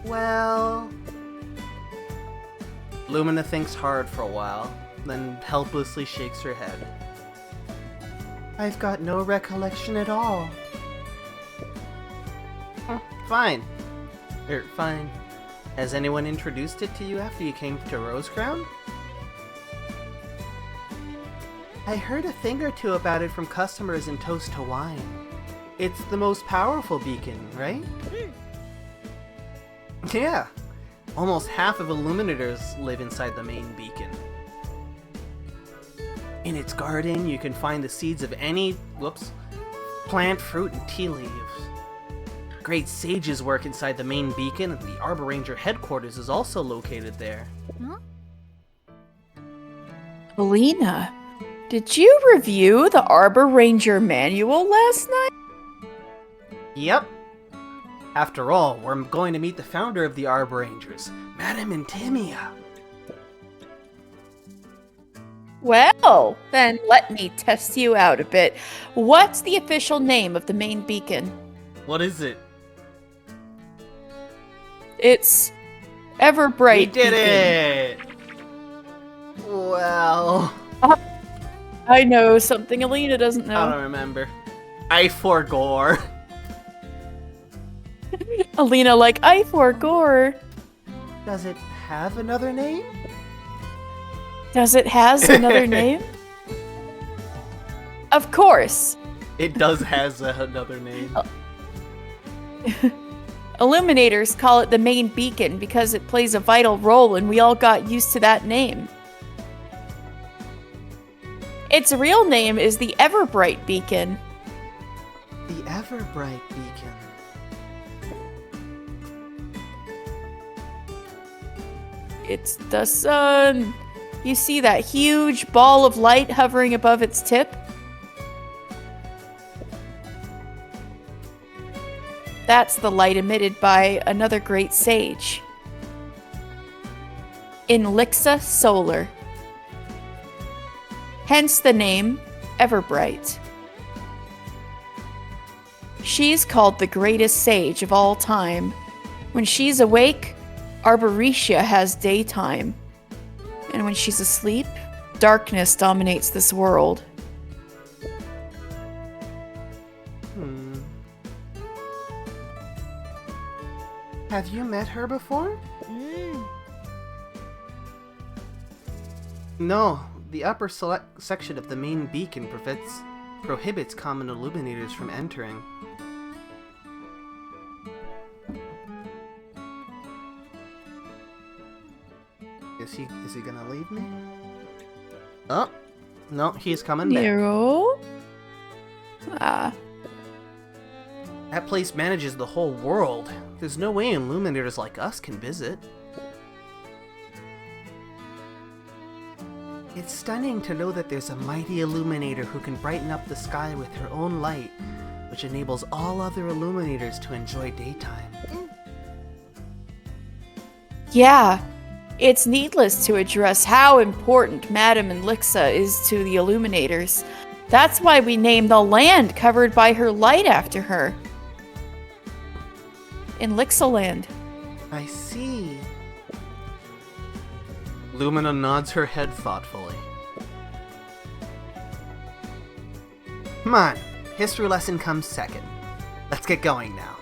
Well... Lumina thinks hard for a while, then helplessly shakes her head. I've got no recollection at all. Fine. Fine. Has anyone introduced it to you after you came to Rosecrown? I heard a thing or two about it from customers in Toast to Wine. It's the most powerful beacon, right? Yeah. Almost half of Illuminators live inside the main beacon. In its garden, you can find the seeds of any, plant, fruit, and tea leaves. Great sages work inside the main beacon, and the Arboranger headquarters is also located there. Huh? Alina, did you review the Arboranger manual last night? Yep. After all, we're going to meet the founder of the Arborangers, Madame Intimia. Well, then let me test you out a bit. What's the official name of the main beacon? What is it? It's Everbright. We did Beacon. it! Well... I know something Alina doesn't know. I don't remember. I forgore. Alina like, I forgore. Does it have another name? Does it has another name? Of course. It does has another name. Illuminators call it the main beacon because it plays a vital role and we all got used to that name. Its real name is the Everbright Beacon. The Everbright Beacon. It's the sun. You see that huge ball of light hovering above its tip? That's the light emitted by another great sage. Inlixa Solar. Hence the name Everbright. She's called the greatest sage of all time. When she's awake, Arboretia has daytime, And when she's asleep, darkness dominates this world. Have you met her before? No, the upper section of the main beacon prohibits common illuminators from entering. Is he gonna leave me? Oh, no, he's coming back. Nero? That place manages the whole world. There's no way illuminators like us can visit. It's stunning to know that there's a mighty illuminator who can brighten up the sky with her own light, which enables all other illuminators to enjoy daytime. Yeah, it's needless to address how important Madame Elixa is to the illuminators. That's why we named the land covered by her light after her. In Lixaland. I see. Lumina nods her head thoughtfully. Come on, history lesson comes second. Let's get going now.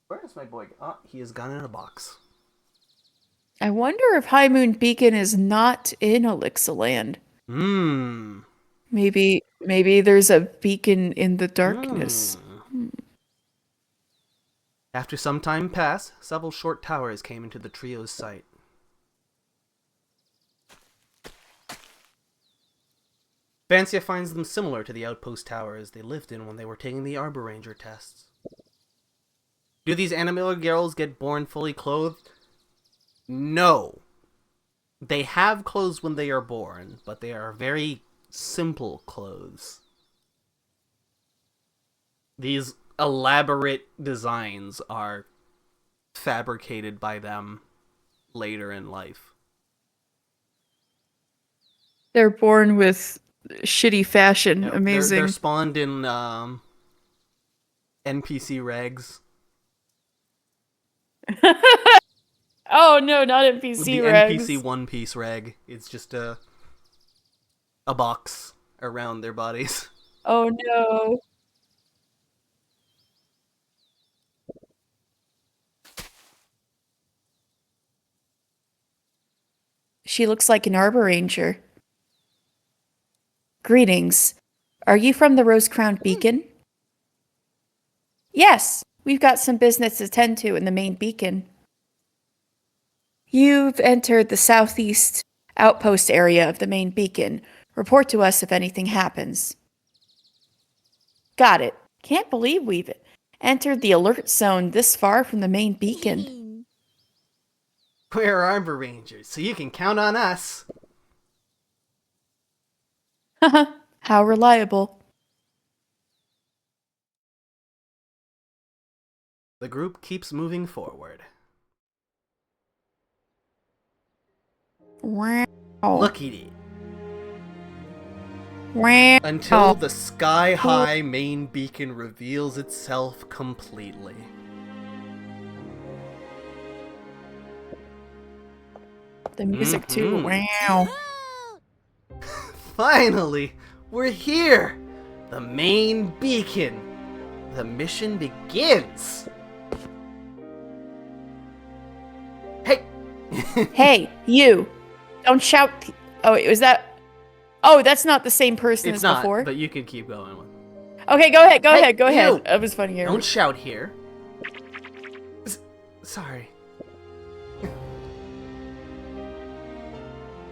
Where is my boy? Oh, he is gone in a box. I wonder if High Moon Beacon is not in Elixaland. Maybe there's a beacon in the darkness. After some time passed, several short towers came into the trio's sight. Vancia finds them similar to the outpost towers they lived in when they were taking the Arboranger tests. Do these animal girls get born fully clothed? No. They have clothes when they are born, but they are very simple clothes. These elaborate designs are fabricated by them later in life. They're born with shitty fashion. Yep, Amazing. They're spawned in NPC regs. Oh no, not NPC The regs. NPC One Piece reg. It's just a box around their bodies. Oh no. She looks like an Arboranger. Greetings. Are you from the Rose-Crowned Beacon? Yes, we've got some business to tend to in the main beacon. You've entered the southeast outpost area of the main beacon. Report to us if anything happens. Got it. Can't believe we've entered the alert zone this far from the main beacon. We're Arborangers, so you can count on us. Haha, how reliable. The group keeps moving forward. Wow. Look at it. Wow. Until the sky-high main beacon reveals itself completely. The music too. Wow. Finally, we're here! The main beacon. The mission begins. Hey! Hey, you. Don't shout. Oh, wait, was that? Oh, that's not the same person It's as not, before. but you can keep going. Okay, go ahead. Go Hey, ahead. Go you. ahead. That was funny here. Don't shout here. Sorry.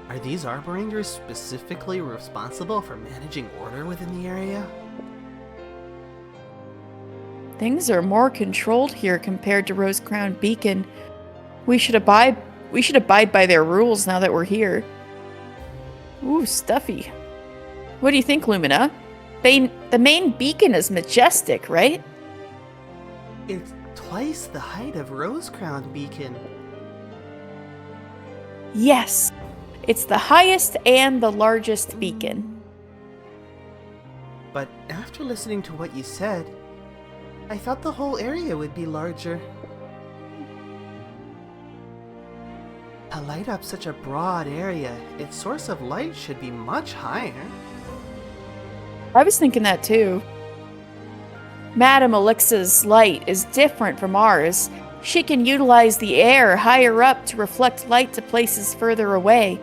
Are these Arborangers specifically responsible for managing order within the area? Things are more controlled here compared to Rose-Crowned Beacon. We should abide by their rules now that we're here. Ooh, stuffy. What do you think, Lumina? The main beacon is majestic, right? It's twice the height of Rose-Crowned Beacon. Yes. It's the highest and the largest beacon. But after listening to what you said, I thought the whole area would be larger. To light up such a broad area, its source of light should be much higher. I was thinking that too. Madame Elixa's light is different from ours. She can utilize the air higher up to reflect light to places further away.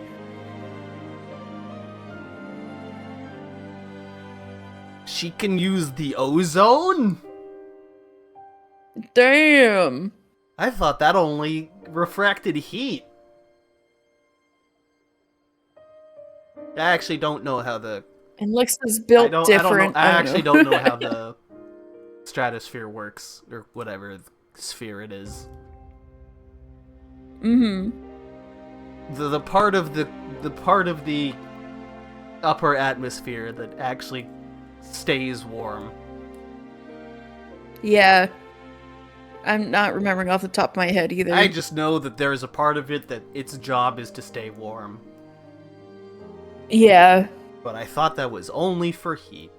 She can use the ozone? Damn. I thought that only refracted heat. I actually don't know how the... And Elixa's built different. I actually don't know how the stratosphere works, or whatever sphere it is. Mm-hmm. The part of the upper atmosphere that actually stays warm. Yeah. I'm not remembering off the top of my head either. I just know that there is a part of it that its job is to stay warm. Yeah. But I thought that was only for heat.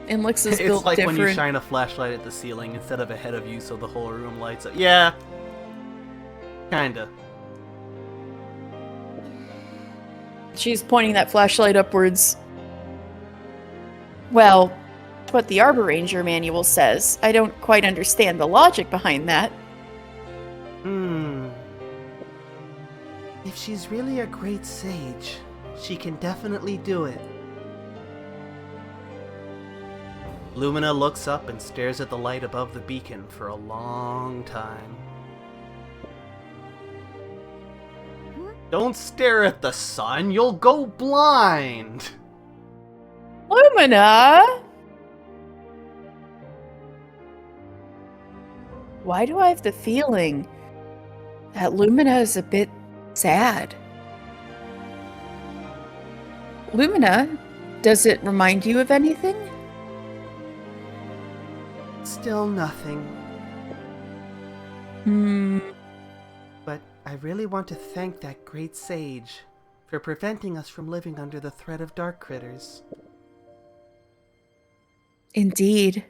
And Elixa's It's built like different. when you shine a flashlight at the ceiling instead of ahead of you so the whole room lights up. Yeah. Kinda. She's pointing that flashlight upwards. Well, that's what the Arboranger manual says. I don't quite understand the logic behind that. If she's really a great sage, she can definitely do it. Lumina looks up and stares at the light above the beacon for a long time. Don't stare at the sun, you'll go blind! Lumina! Why do I have the feeling that Lumina is a bit sad? Lumina, does it remind you of anything? Still nothing. But I really want to thank that great sage for preventing us from living under the threat of dark critters. Indeed.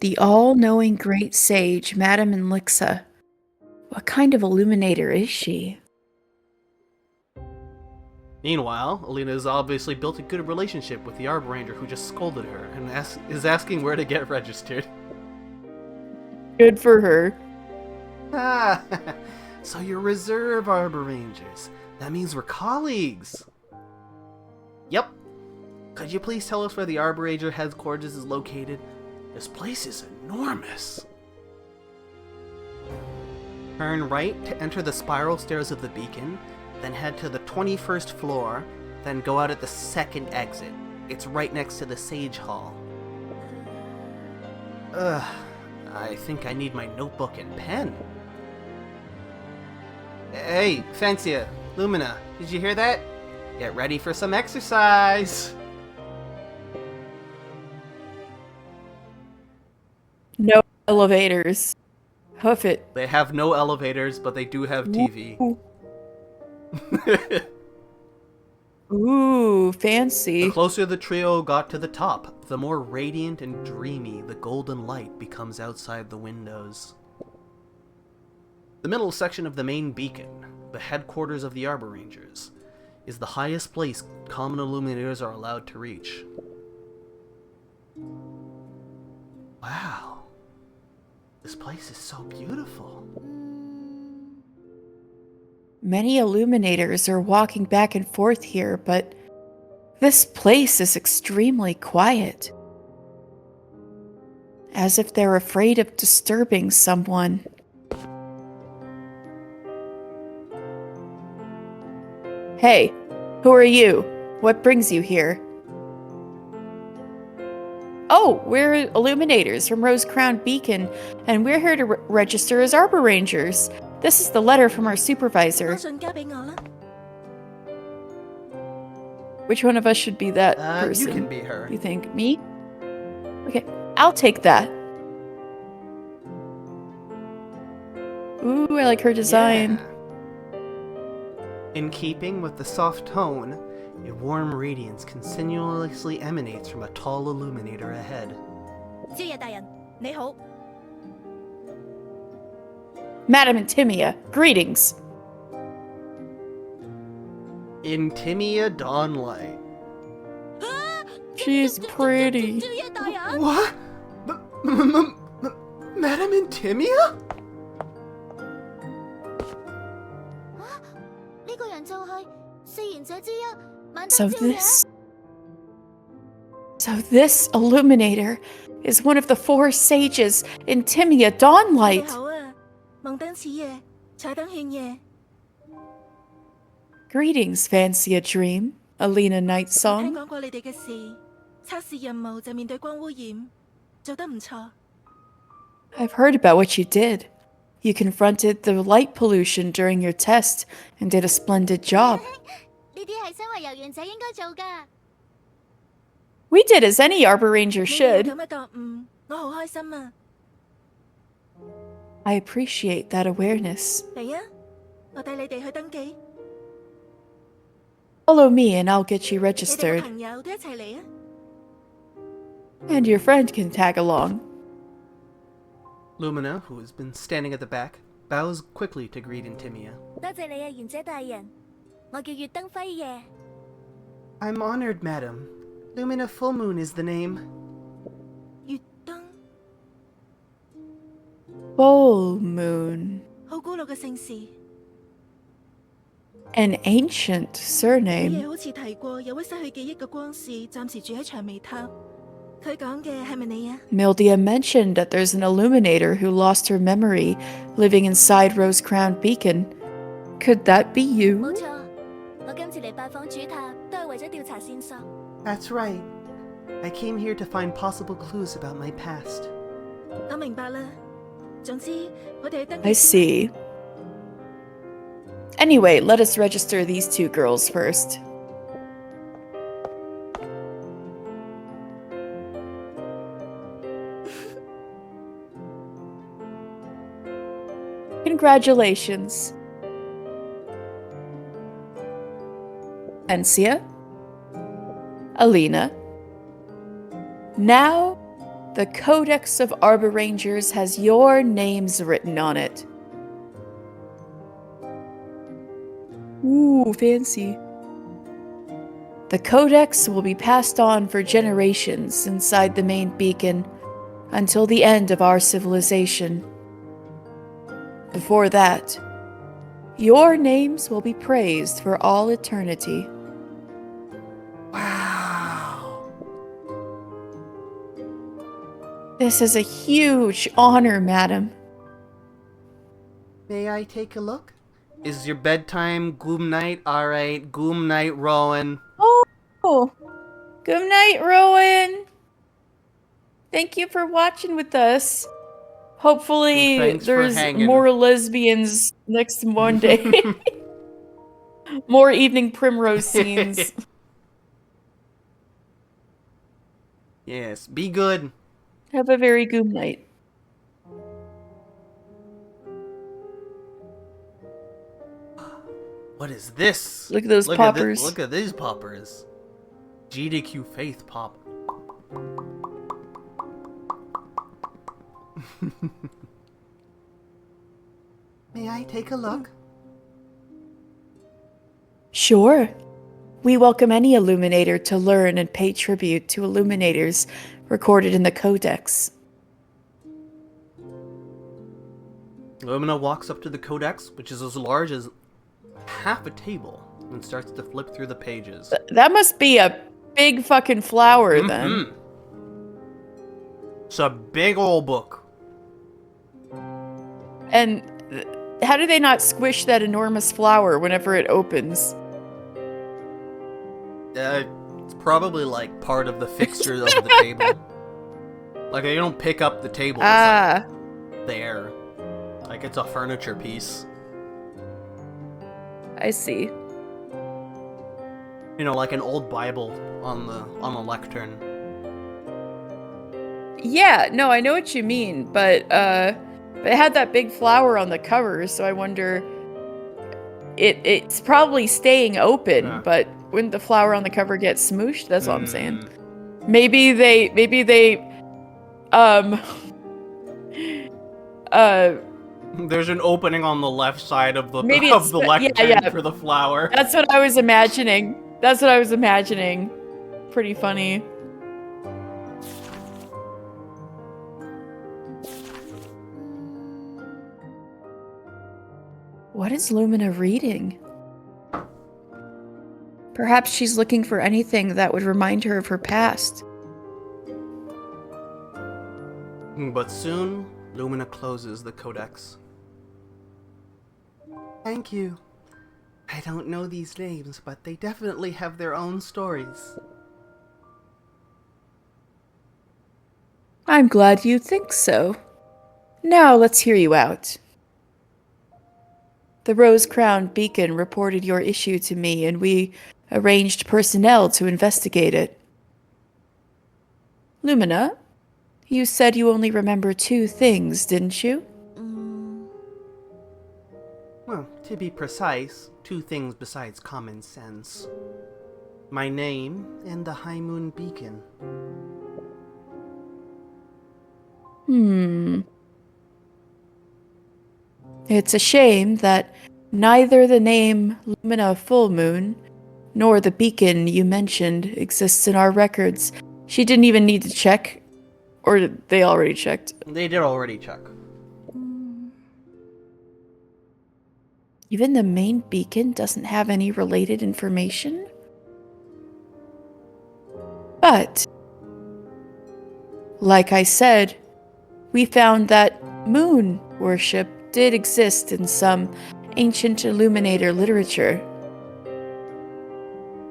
The all-knowing great sage, Madame Elixa. What kind of illuminator is she? Meanwhile, Alina has obviously built a good relationship with the Arboranger who just scolded her and is asking where to get registered. Good for her. Ah, so you're reserve Arborangers. That means we're colleagues. Yep. Could you please tell us where the Arboranger headquarters is located? This place is enormous. Turn right to enter the spiral stairs of the beacon, then head to the 21st floor, then go out at the second exit. It's right next to the Sage Hall. I think I need my notebook and pen. Hey, Fancia, Lumina, did you hear that? Get ready for some exercise! No elevators. Hoof it. They have no elevators, but they do have TV. Ooh, fancy. The closer the trio got to the top, the more radiant and dreamy the golden light becomes outside the windows. The middle section of the main beacon, the headquarters of the Arborangers, is the highest place common illuminators are allowed to reach. Wow. This place is so beautiful. Many illuminators are walking back and forth here, but this place is extremely quiet. As if they're afraid of disturbing someone. Hey, who are you? What brings you here? Oh, we're illuminators from Rose Crown Beacon, and we're here to register as Arborangers. This is the letter from our supervisor. Which one of us should be that person? You can be her. You think? Me? Okay, I'll take that. Ooh, I like her design. Yeah. In keeping with the soft tone, A warm radiance continuously emanates from a tall illuminator ahead. 少爺大人，你好。 Madam Intimia, greetings. Intimia Dawnlight. She's pretty. 少爺大人， What? Madam Intimia? 呢個人就係四賢者之一，晚 So 燈少爺。 this illuminator is one of the 4 sages in Timia 你 Dawnlight. 好啊，望燈此夜，彩燈勸夜。 Greetings, Fancy a Dream, Alina 聽 Nightsong. 講過你哋嘅事，測試任務就面對光污染，做得唔錯。 I've heard about what you did. You confronted the light pollution during your test and did a splendid job. 呢啲係身為遊園者應該做㗎。 We did as any Arboranger 你哋有 should. 咁嘅覺悟，我好開心啊！ I appreciate that awareness. 嚟啊，我帶你哋去登記， Follow me and I'll get you 你哋嘅 registered. 朋友都一齊嚟啊！ And your friend can tag along. Lumina, who has been standing at the back, bows quickly to greet Intimia. 多謝你啊，賢者大人。我叫月燈輝夜。 I'm honored, madam. Lumina Full Moon is the name. 月燈， Full moon. 好古老嘅姓氏。 An ancient 你 surname. 哋好似提過有位失去記憶嘅光士，暫時住喺長尾塔。佢講嘅係咪你啊？ Mildia mentioned that there's an illuminator who lost her memory living inside Rose Crown Beacon. Could that be 冇 you? 錯，我今次嚟拜訪主塔，都係為咗調查線索。 That's right. I came here to find possible clues about my past. 我明白啦。總之，我哋去登 I 記。 see. Anyway, let us register these 2 girls first. Congratulations. Encia, Alina. Now, the Codex of Arborangers has your names written on it. Ooh, fancy. The Codex will be passed on for generations inside the main beacon until the end of our civilization. Before that, your names will be praised for all eternity. Wow. This is a huge honor, madam. May I take a look? Is your bedtime gloom night? Alright, gloom night, Rowan. Oh, good night, Rowan. Thank you for watching with us. Hopefully, Thanks for there's hanging. more lesbians next Monday. More evening primrose scenes. Yes, be good. Have a very good night. What is this? Look at those poppers. Look at these poppers. GDQ Faith Pop. May I take a look? Sure. We welcome any Illuminator to learn and pay tribute to Illuminators recorded in the Codex. Lumina walks up to the codex, which is as large as half a table, and starts to flip through the pages. That must be a big fucking flower, then. Mhm. It's a big old book. And how do they not squish that enormous flower whenever it opens? It's probably like part of the fixture of the table. Like they don't pick up the table. It's Ah, like there. Like it's a furniture piece. I see. You know, like an old Bible on a lectern. Yeah, no, I know what you mean, but it had that big flower on the cover, so I wonder it's probably staying open, Yeah. but wouldn't the flower on the cover get smooshed? That's all I'm saying. Mm. Maybe they There's an opening on the left side of the maybe of it's the lectern yeah. for the flower. That's what I was imagining. Pretty funny. What is Lumina reading? Perhaps she's looking for anything that would remind her of her past. But soon, Lumina closes the codex. Thank you. I don't know these names, but they definitely have their own stories. I'm glad you think so. Now let's hear you out. The Rose-Crowned Beacon reported your issue to me, and we arranged personnel to investigate it. Lumina, you said you only remember 2 things, didn't you? Well, to be precise, 2 things besides common sense. My name and the High Moon Beacon. It's a shame that neither the name Lumina Full Moon nor the beacon you mentioned exists in our records. She didn't even need to check. Or did they already checked? They did already check. Even the main beacon doesn't have any related information? But, like I said, we found that moon worship did exist in some ancient Illuminator literature.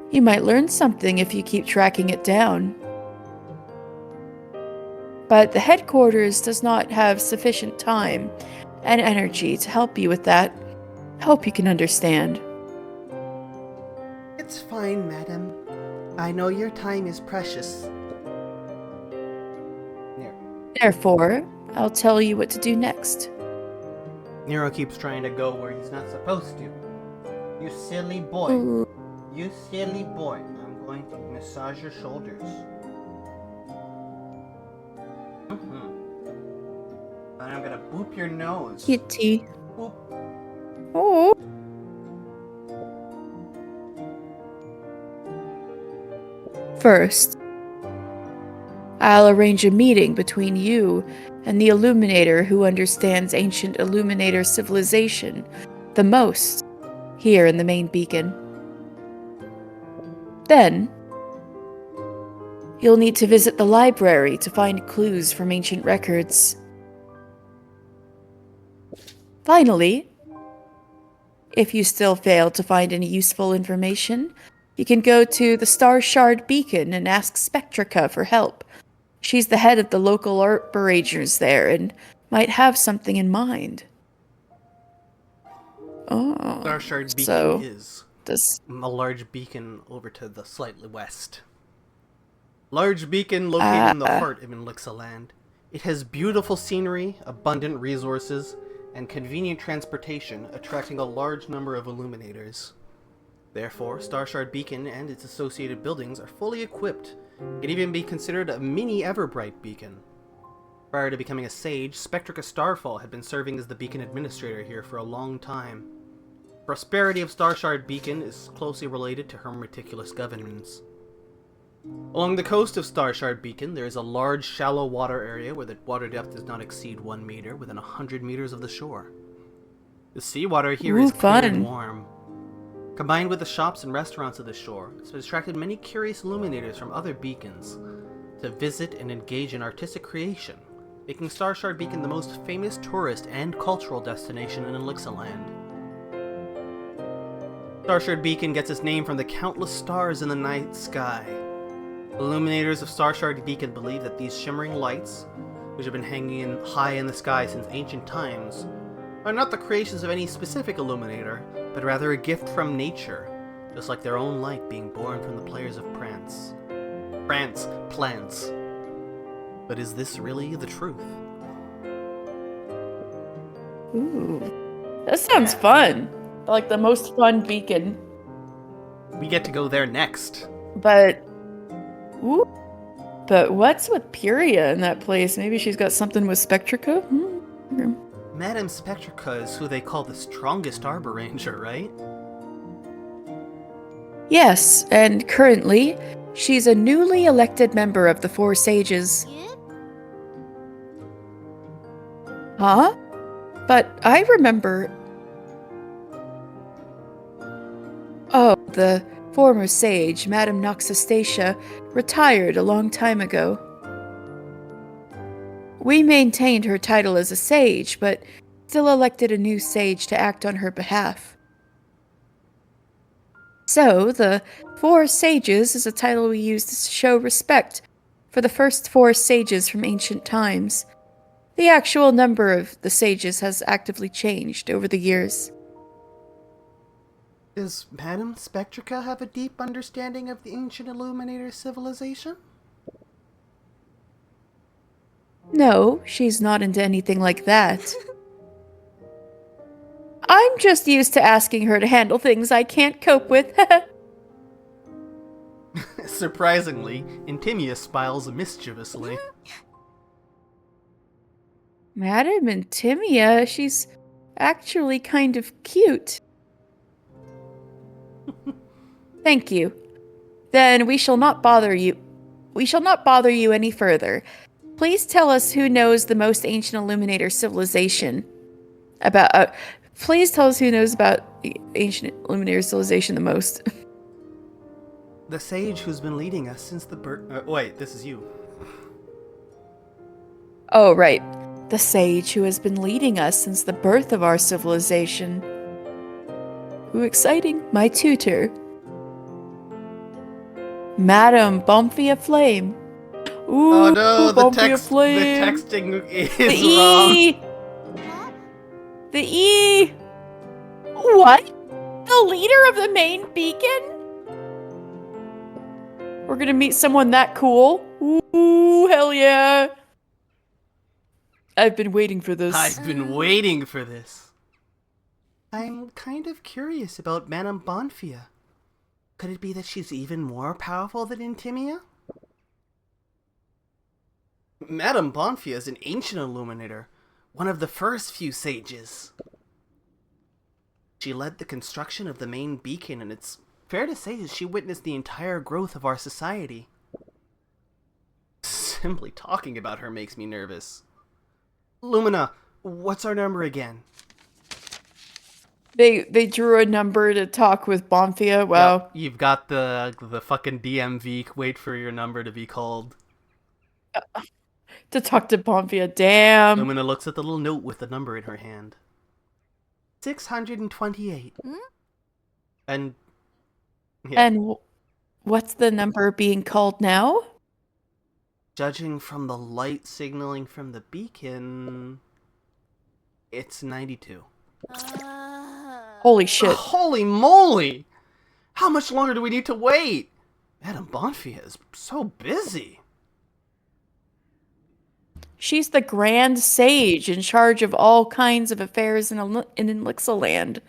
You might learn something if you keep tracking it down. But the headquarters does not have sufficient time and energy to help you with that. Hope you can understand. It's fine, madam. I know your time is precious. Therefore, I'll tell you what to do next. Nero keeps trying to go where he's not supposed to. You silly boy. Ooh. You silly boy. I'm going to massage your shoulders. And I'm gonna boop your nose. Kitty. Boop. Oh. First, I'll arrange a meeting between you and the Illuminator who understands ancient Illuminator civilization the most here in the main beacon. Then, you'll need to visit the library to find clues from ancient records. Finally, if you still fail to find any useful information, you can go to the Star Shard Beacon and ask Spectrica for help. She's the head of the local Arborangers there and might have something in mind. Oh, Star Shard Beacon so is this a large beacon over to the slightly west. Large beacon located in the heart of Elixirland. It has beautiful scenery, abundant resources, and convenient transportation, attracting a large number of illuminators. Therefore, Starshard Beacon and its associated buildings are fully equipped. It can even be considered a mini Everbright beacon. Prior to becoming a sage, Spectrica Starfall had been serving as the beacon administrator here for a long time. Prosperity of Starshard Beacon is closely related to her meticulous governance. Along the coast of Starshard Beacon, there is a large, shallow water area where the water depth does not exceed 1 meter within 100 meters of the shore. The seawater here is clear and warm. Combined with the shops and restaurants of the shore, it's attracted many curious illuminators from other beacons to visit and engage in artistic creation, making Starshard Beacon the most famous tourist and cultural destination in Elixirland. Starshard Beacon gets its name from the countless stars in the night sky. Illuminators of Starshard Beacon believe that these shimmering lights, which have been hanging high in the sky since ancient times, are not the creations of any specific illuminator, but rather a gift from nature, just like their own light being born from the players of plants. But is this really the truth? Ooh, that sounds fun. Like the most fun beacon. We get to go there next. But, ooh, but what's with Puria in that place? Maybe she's got something with Spectrica? Hmm. Madame Spectrica is who they call the strongest Arboranger, right? Yes, and currently, she's a newly elected member of the Four Sages. Huh? But I remember... Oh, the former sage, Madame Noxastacia, retired a long time ago. We maintained her title as a sage, but still elected a new sage to act on her behalf. So, the Four Sages is a title we use to show respect for the first four sages from ancient times. The actual number of the sages has actively changed over the years. Does Madame Spectrica have a deep understanding of the ancient Illuminator civilization? No, she's not into anything like that. I'm just used to asking her to handle things I can't cope with. Surprisingly, Intimia smiles mischievously. Madame Intimia, she's actually kind of cute. Thank you. Then we shall not bother you. We shall not bother you any further. Please tell us who knows the most ancient Illuminator civilization. Please tell us who knows about the ancient Illuminator civilization the most. The sage who's been leading us since the birth... wait, this is you. Oh, right. The sage who has been leading us since the birth of our civilization. Who exciting? My tutor. Madame Bomphia Flame. Ooh, Oh no, the Bomphia Flame. texting is The wrong. E! The E! What? The leader of the main beacon? We're gonna meet someone that cool? Ooh, hell yeah! I've been waiting for this. I've been waiting for this. I'm kind of curious about Madame Bonfia. Could it be that she's even more powerful than Intimia? Madame Bonfia is an ancient illuminator, one of the first few sages. She led the construction of the main beacon, and it's fair to say that she witnessed the entire growth of our society. Simply talking about her makes me nervous. Lumina, what's our number again? They drew a number to talk with Bonfia. Wow. Yep, you've got the fucking DMV. Wait for your number to be called. To talk to Bonfia. Damn. Lumina looks at the little note with the number in her hand. 628. And... yeah. And what's the number being called now? Judging from the light signaling from the beacon, it's 92. Holy shit. Holy moly! How much longer do we need to wait? Madame Bonfia is so busy. She's the Grand Sage in charge of all kinds of affairs in Elixirland.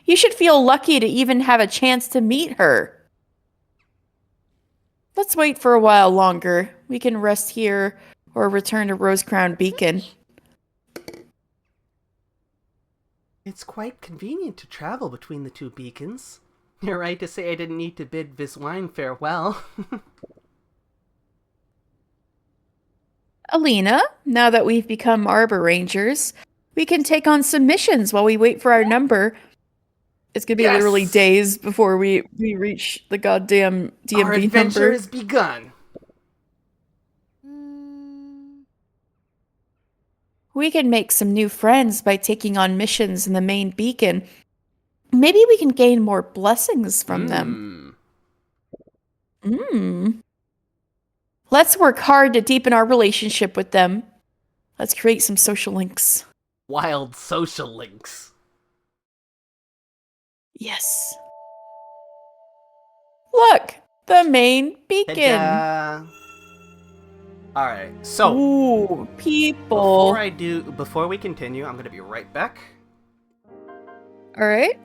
You should feel lucky to even have a chance to meet her. Let's wait for a while longer. We can rest here or return to Rosecrown Beacon. It's quite convenient to travel between the two beacons. You're right to say I didn't need to bid Viswine farewell. Alina, now that we've become Arborangers, we can take on some missions while we wait for our number. It's gonna be Yes! literally days before we reach the goddamn DMV Our adventure number. has begun. We can make some new friends by taking on missions in the main beacon. Maybe we can gain more blessings from them. Let's work hard to deepen our relationship with them. Let's create some social links. Wild social links. Yes. Look! The main beacon! Ta-da! Alright, so... Ooh, people. Before we continue, I'm gonna be right back. Alright.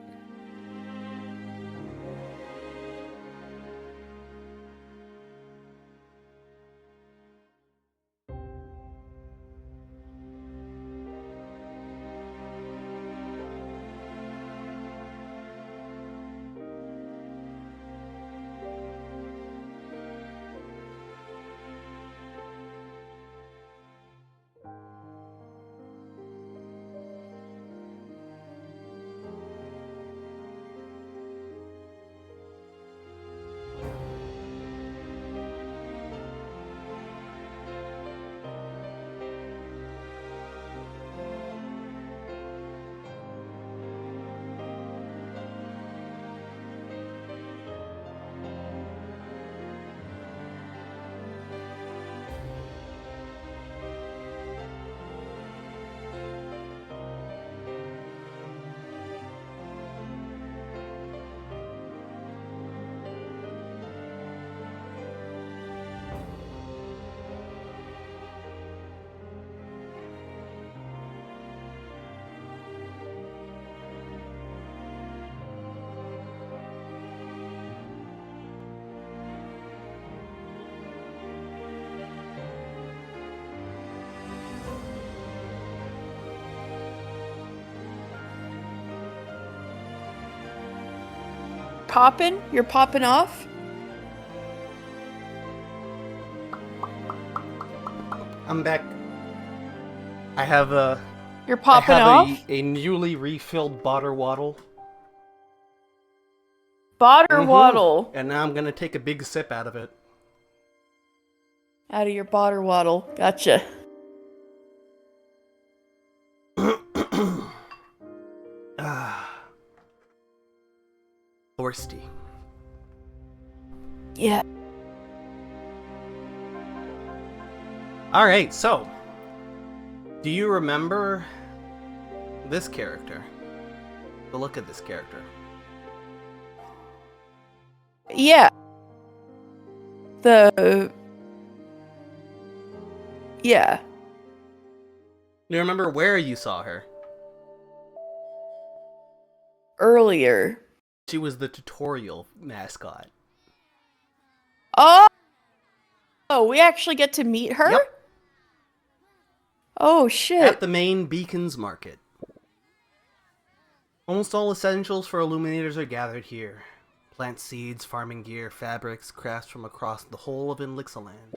popping? You're popping off? I'm back. I have a... You're popping off? a newly refilled Botter Waddle. Botter Waddle. And now I'm gonna take a big sip out of it. Out of your Botter Waddle. Gotcha. Thirsty. Yeah. Alright, so... do you remember this character? The look of this character. Yeah. Yeah. Do you remember where you saw her? Earlier. She was the tutorial mascot. Oh! Oh, we actually get to meet her? Yep. Oh, shit. At the main Beacons Market. Almost all essentials for illuminators are gathered here. Plant seeds, farming gear, fabrics, crafts from across the whole of Elixirland.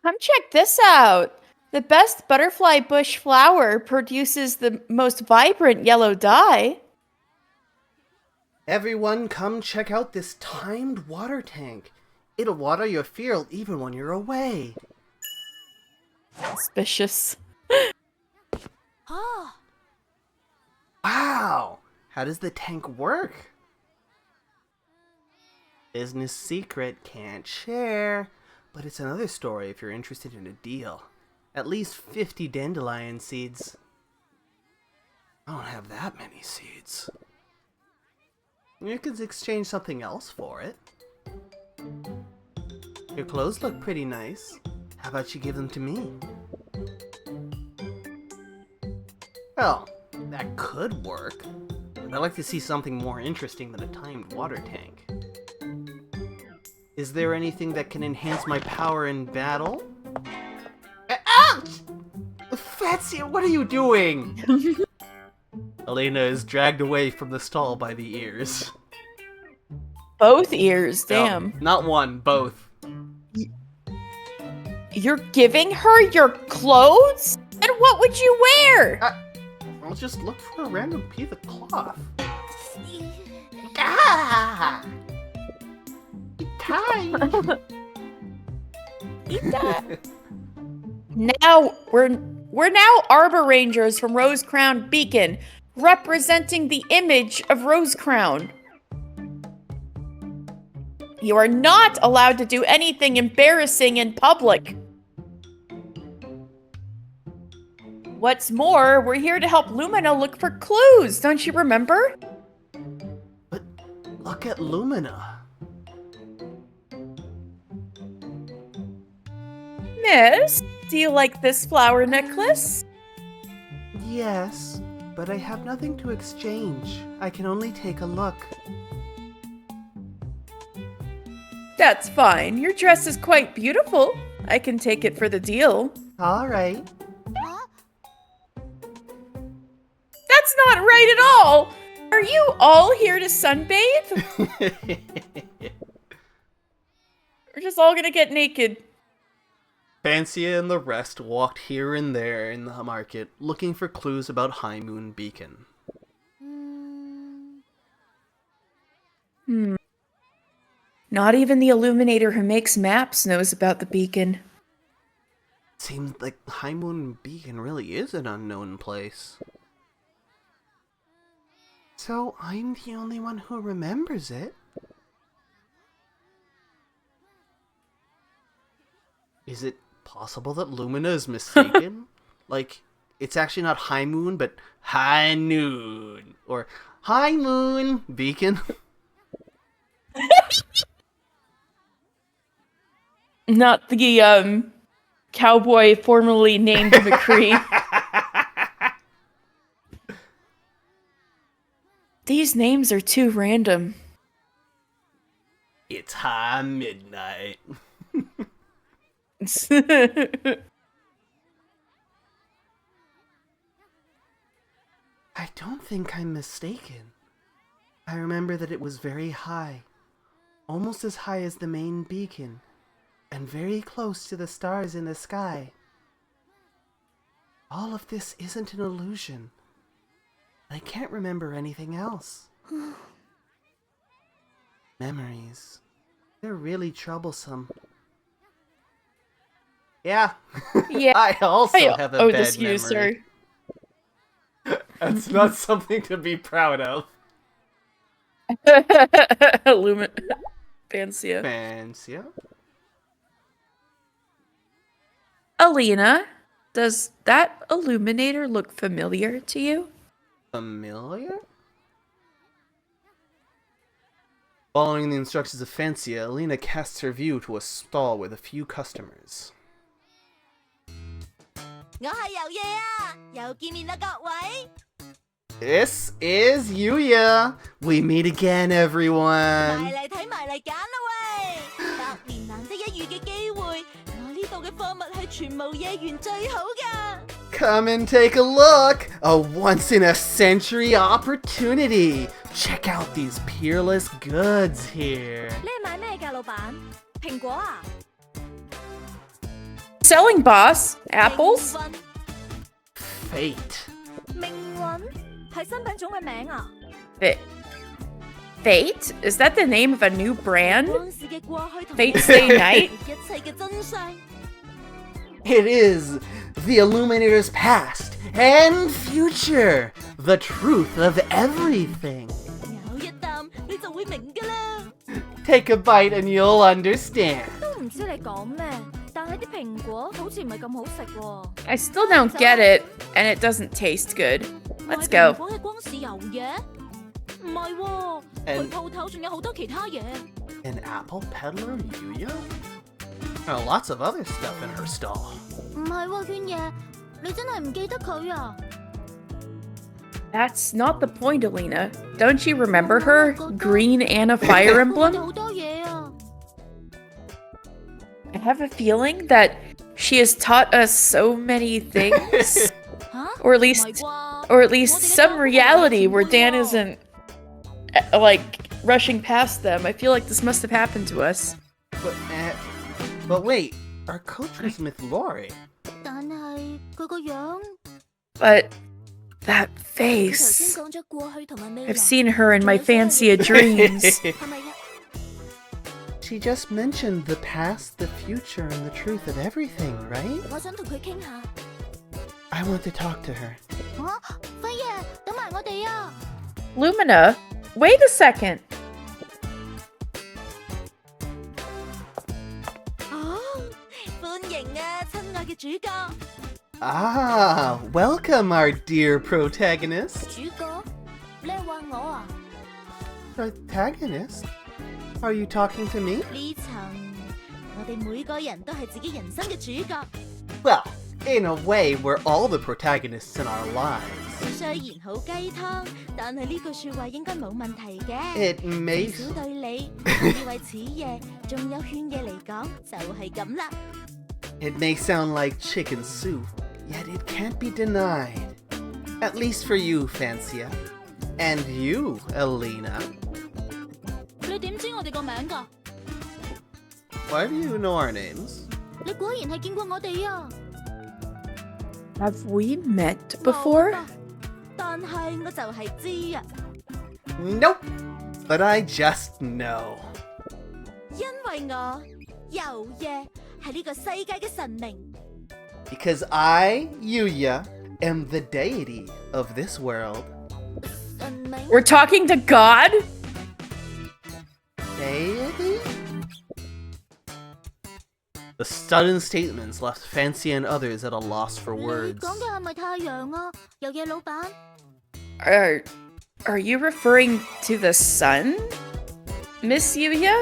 Come check this out. The best butterfly bush flower produces the most vibrant yellow dye. Everyone come check out this timed water tank. It'll water your field even when you're away. Suspicious. Oh, Wow! How does the tank work? Business secret, can't share. But it's another story if you're interested in a deal. At least 50 dandelion seeds. I don't have that many seeds. You could exchange something else for it. Your clothes look pretty nice. How about you give them to me? Well, that could work. But I'd like to see something more interesting than a timed water tank. Is there anything that can enhance my power in battle? Ouch! Fancy, what are you doing? Elena is dragged away from the stall by the ears. Both ears, damn. No, not one, both. You're giving her your clothes? And what would you wear? I'll just look for a random piece of cloth. ah! Time! Eat that. Now we're now Arborangers from Rose Crown Beacon, representing the image of Rose Crown. You are not allowed to do anything embarrassing in public. What's more, we're here to help Lumina look for clues, don't you remember? But look at Lumina. Miss, do you like this flower necklace? Yes, but I have nothing to exchange. I can only take a look. That's fine. Your dress is quite beautiful. I can take it for the deal. Alright. That's not right at all! Are you all here to sunbathe? We're just all gonna get naked. Fancia and the rest walked here and there in the market, looking for clues about High Moon Beacon. Not even the illuminator who makes maps knows about the beacon. Seems like High Moon Beacon really is an unknown place. So I'm the only one who remembers it. Is it possible that Lumina is mistaken? Like, it's actually not High Moon, but High Noon. Or High Moon Beacon. Not the, cowboy formerly named McCree. These names are too random. It's high midnight. don't think I'm mistaken. I remember that it was very high, almost as high as the main beacon, and very close to the stars in the sky. All of this isn't an illusion. I can't remember anything else. Memories. They're really troublesome. Yeah. Yeah. I also have a bad this memory. user. That's not something to be proud of. Fancia. Fancy. Alina, does that illuminator look familiar to you? Familiar? Following the instructions of Fancia, Alina casts her view to a stall with a few customers. 我係游夜啊，又見面啦各位。This is Yuya. We meet again, 埋 everyone. 嚟睇埋嚟揀啦喂！百年難得一遇嘅機會，我呢度嘅貨物係全無嘢源最好噶。Come and take a look. A once-in-a-century opportunity. Check out these peerless goods here. 你係買咩㗎，老闆？蘋果啊？ Selling boss, apples? 命運 Fate. 命運係新品種嘅名啊！ Fate? Is that the name of a new brand? 當時嘅過去同 Fate Stay Night? 一切嘅真相。 It is the Illuminator's past and future. The truth of everything. 咬一啖你就會明㗎啦。 Take a bite and you'll understand. 都唔知你講咩，但係啲蘋果好似唔係咁好食喎。 I still don't get it, and it doesn't taste good. Let's go. 賣蘋果嘅光是油嘅？唔係喎，佢鋪頭仲有好多其他嘢。 An apple peddler, Yuya? There are lots of other stuff in her stall. 唔係喎，圈爺，你真係唔記得佢啊？ That's not the point, Alina. Don't you remember her? Green Anna Fire 佢哋 Emblem? 好多嘢啊！ I have a feeling that she has taught us so many things. 嚇？ Or at 唔 least 係啩？ or at least some reality where Dan 我哋嘅 isn't like rushing past them. I feel like this must have happened to us. But wait, our coach was Mythlori. 但係佢個樣， But that 佢頭先 face. 講咗過去同埋未來， I've seen her in my fancy dreams. 係咪啊？ She just mentioned the past, the future, and the truth of everything, right? 我想同佢傾下。 I want to talk to her. 嚇，輝爺，等埋我哋啊！ Lumina, wait a second. 哦，歡迎啊，親愛嘅主角。 Ah, welcome, our dear protagonist. 主角，你係話我啊？ Protagonist? Are you talking to me? 呢層，我哋每個人都係自己人生嘅主角。 Well, in a way, we're all the protagonists in our lives. 雖然好雞湯，但係呢句説話應該冇問題嘅。 It may... 至少對你呢位此夜，仲有勸嘢嚟講，就係咁啦。 It may sound like chicken soup, yet it can't be denied. At least for you, Fancia. And you, Alina. 你點知我哋個名㗎？ Why do you know our names? 你果然係見過我哋啊！ Have we met before? 冇啊，但係我就係知啊， Nope. But I just know. 因為我游夜係呢個世界嘅神明。 Because I, Yuya, am the deity of this world. 神明 We're talking to God? Deity? The sudden statements left Fancy and others at a loss for 你 words. 講嘅係咪太陽啊？游夜老闆， Are you referring to the sun? Miss Yuya?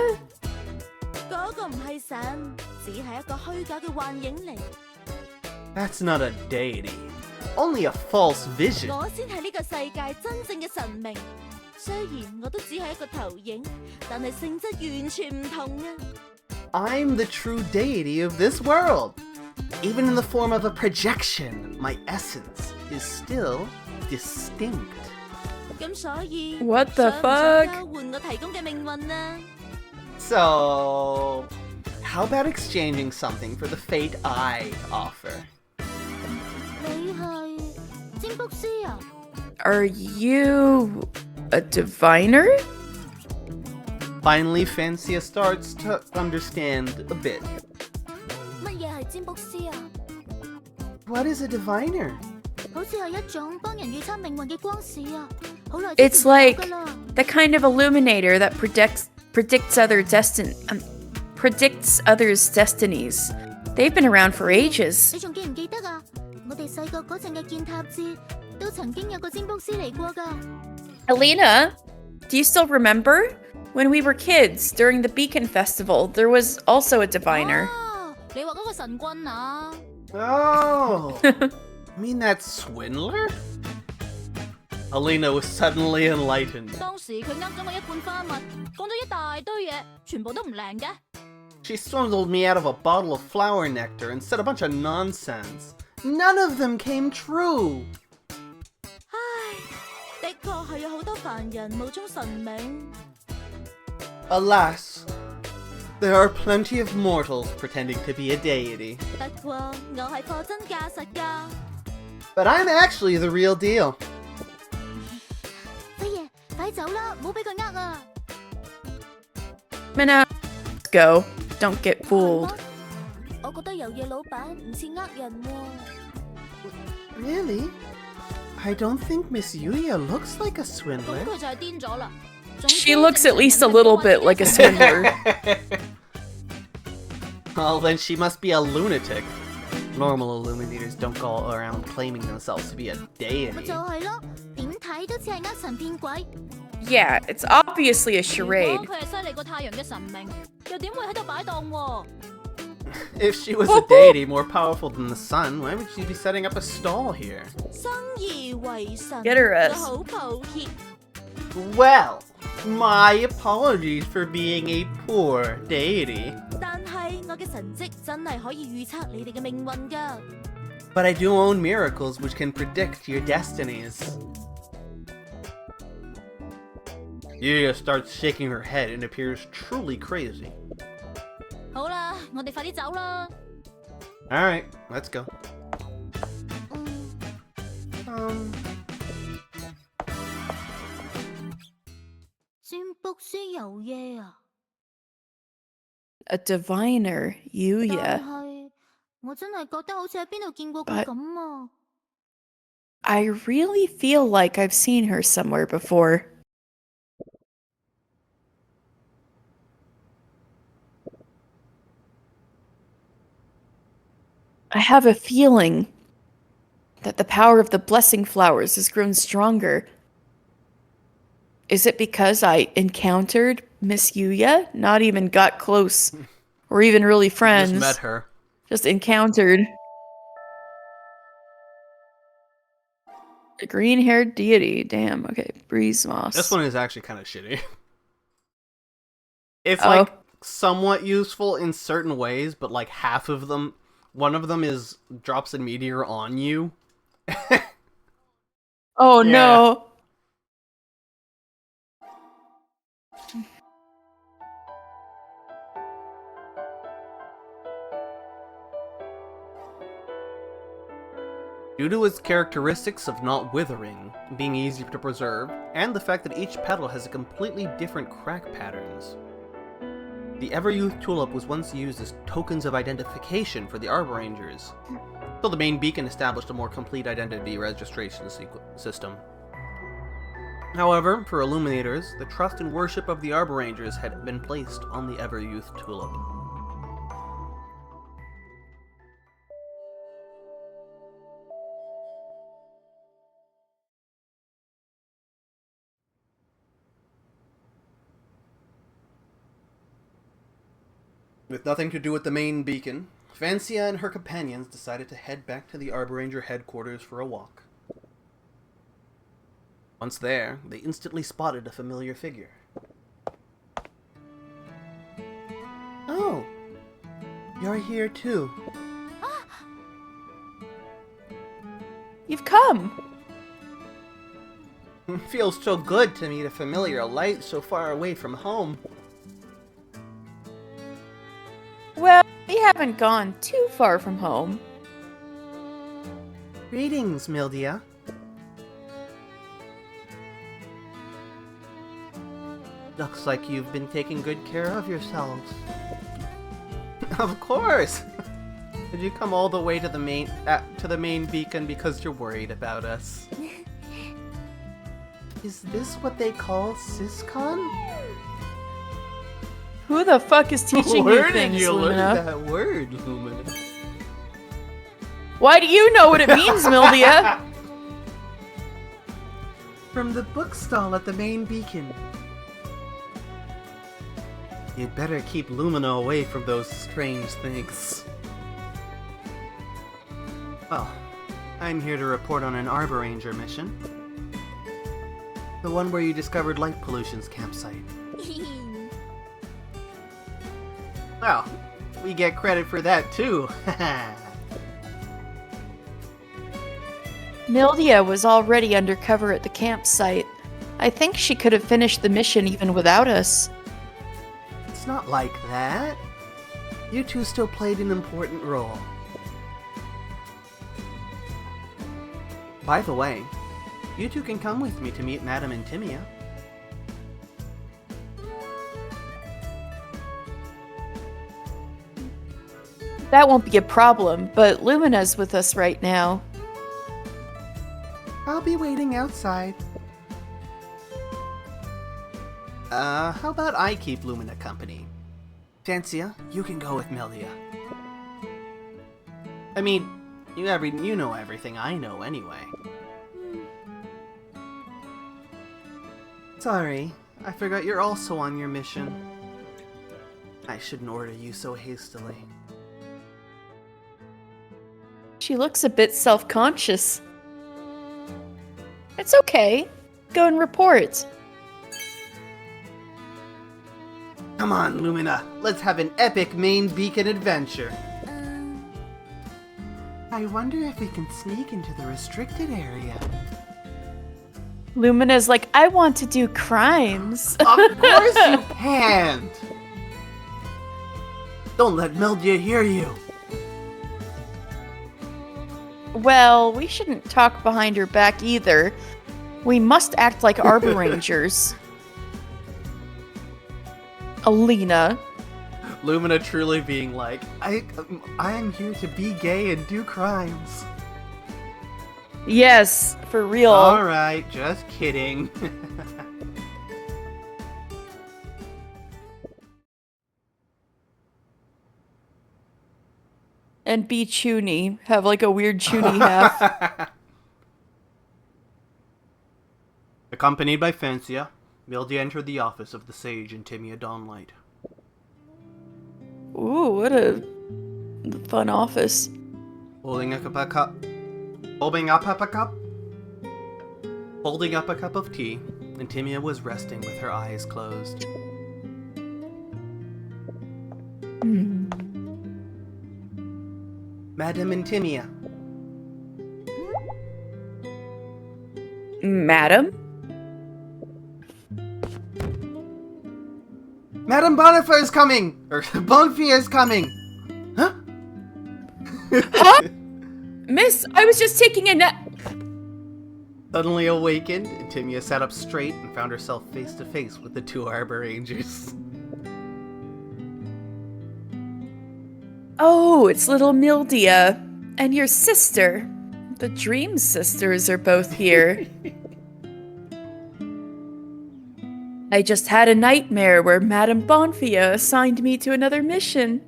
嗰個唔係神，只係一個虛假嘅幻影嚟。 That's not a deity. Only a false vision. 我先係呢個世界真正嘅神明。雖然我都只係一個投影，但係性質完全唔同啊！ I'm the true deity of this world. Even in the form of a projection, my essence is still distinct. 咁所以 What the 想唔想 fuck? 交換我提供嘅命運啊？ So, how about exchanging something for the fate I offer? 你係占卜師啊？ Are you a diviner? Finally, Fancia starts to understand a bit. 乜嘢係占卜師啊？ What is a diviner? 好似係一種幫人預測命運嘅光使啊！好耐 It's like the kind of illuminator that predicts others' destinies. They've been around for ages. 你仲記唔記得啊？我哋細個嗰陣嘅建塔節都曾經有個占卜師嚟過㗎。 Alina, do you still remember? When we were kids, during the Beacon Festival, there was also a diviner. 哦，你話嗰個神棍啊？ Oh, you mean that swindler? Alina was suddenly enlightened. 當時佢呃咗我一罐花蜜，講咗一大堆嘢，全部都唔靈嘅。 She swindled me out of a bottle of flower nectar and said a bunch of nonsense. None of them came true. 唉，的確係有好多凡人冒充神明。 Alas, there are plenty of mortals pretending to be a deity. 不過我係貨真價實㗎。 But I'm actually the real deal. 輝爺，快走啦，唔好俾佢呃啊！ Mina, let's go. Don't get fooled. 我覺得油嘢老闆唔似呃人喎。 Really? I don't think Miss Yuya looks like a 咁 swindler. 佢就係癲咗啦。 She looks at least a little bit like a swindler. Well, then she must be a lunatic. Normal illuminators don't go around claiming themselves to be a 咪 deity. 就係咯，點睇都似係呃神騙鬼。 Yeah, it's obviously a 如果 charade. 佢係犀利過太陽嘅神明，又點會喺度擺檔喎？ If she was a deity more powerful than the sun, why would she be setting up a stall here? 生而為神， Get her ass. 就好抱歉。 Well, my apologies for being a poor deity. 但係我嘅神蹟真係可以預測你哋嘅命運㗎。 But I do own miracles which can predict your destinies. Yuya starts shaking her head and appears truly crazy. 好啦，我哋快啲走啦。 Alright, let's go. 嗯，占卜師有嘢啊？ A diviner, 但 Yuya. 係我真係覺得好似喺邊度見過佢咁啊！ I really feel like I've seen her somewhere before. I have a feeling that the power of the blessing flowers has grown stronger. Is it because I encountered Miss Yuya? Not even got close or even really friends. Just met her. Just encountered. A green-haired deity. Damn, okay. Breeze moss. This one is actually kind of shitty. It's Oh. like somewhat useful in certain ways, but like half of them, one of them is drops a meteor on you. Oh Yeah. no. Due to its characteristics of not withering, being easy to preserve, and the fact that each petal has a completely different crack patterns. The Everyouth tulip was once used as tokens of identification for the Arborangers, so the main beacon established a more complete identity registration system. However, for Illuminators, the trust and worship of the Arborangers had been placed on the Everyouth tulip. With nothing to do with the main beacon, Fancia and her companions decided to head back to the Arboranger headquarters for a walk. Once there, they instantly spotted a familiar figure. Oh, you're here too. You've come. It feels so good to meet a familiar light so far away from home. Well, we haven't gone too far from home. Greetings, Mildia. Looks like you've been taking good care of yourselves. Of course! Did you come all the way to the main beacon because you're worried about us? Is this what they call SysCon? Who the fuck is teaching you Where things, did you learn Lumina? that word, Lumina? Why do you know what it means, Mildia? From the bookstall at the main beacon. You'd better keep Lumina away from those strange things. Well, I'm here to report on an Arboranger mission. The one where you discovered light pollution's campsite. Well, we get credit for that too. Mildia was already undercover at the campsite. I think she could have finished the mission even without us. It's not like that. You two still played an important role. By the way, you two can come with me to meet Madame Intimia. That won't be a problem, but Lumina's with us right now. I'll be waiting outside. How about I keep Lumina company? Fancia, you can go with Mildia. I mean, you know everything I know anyway. Sorry, I forgot you're also on your mission. I shouldn't order you so hastily. She looks a bit self-conscious. It's okay. Go and report. Come on, Lumina, let's have an epic main beacon adventure. I wonder if we can sneak into the restricted area. Lumina's like, I want to do crimes. Of course you can't! Don't let Mildia hear you. Well, we shouldn't talk behind her back either. We must act like Arborangers. Alina. Lumina truly being like, I am here to be gay and do crimes. Yes, for real. Alright, just kidding. And be Chuny. Have like a weird Chuny half. Accompanied by Fancia, Mildia entered the office of the sage Intimia Dawnlight. Ooh, what a fun office. Holding up a cup of tea, Intimia was resting with her eyes closed. Madame Intimia. Madam? Madame Boniface is coming! Or Bonfia is coming! Huh? Huh? Miss, I was just taking a nap. Suddenly awakened, Intimia sat up straight and found herself face to face with the two Arborangers. Oh, it's little Mildia. And your sister. The Dream Sisters are both here. I just had a nightmare where Madame Bonfia assigned me to another mission.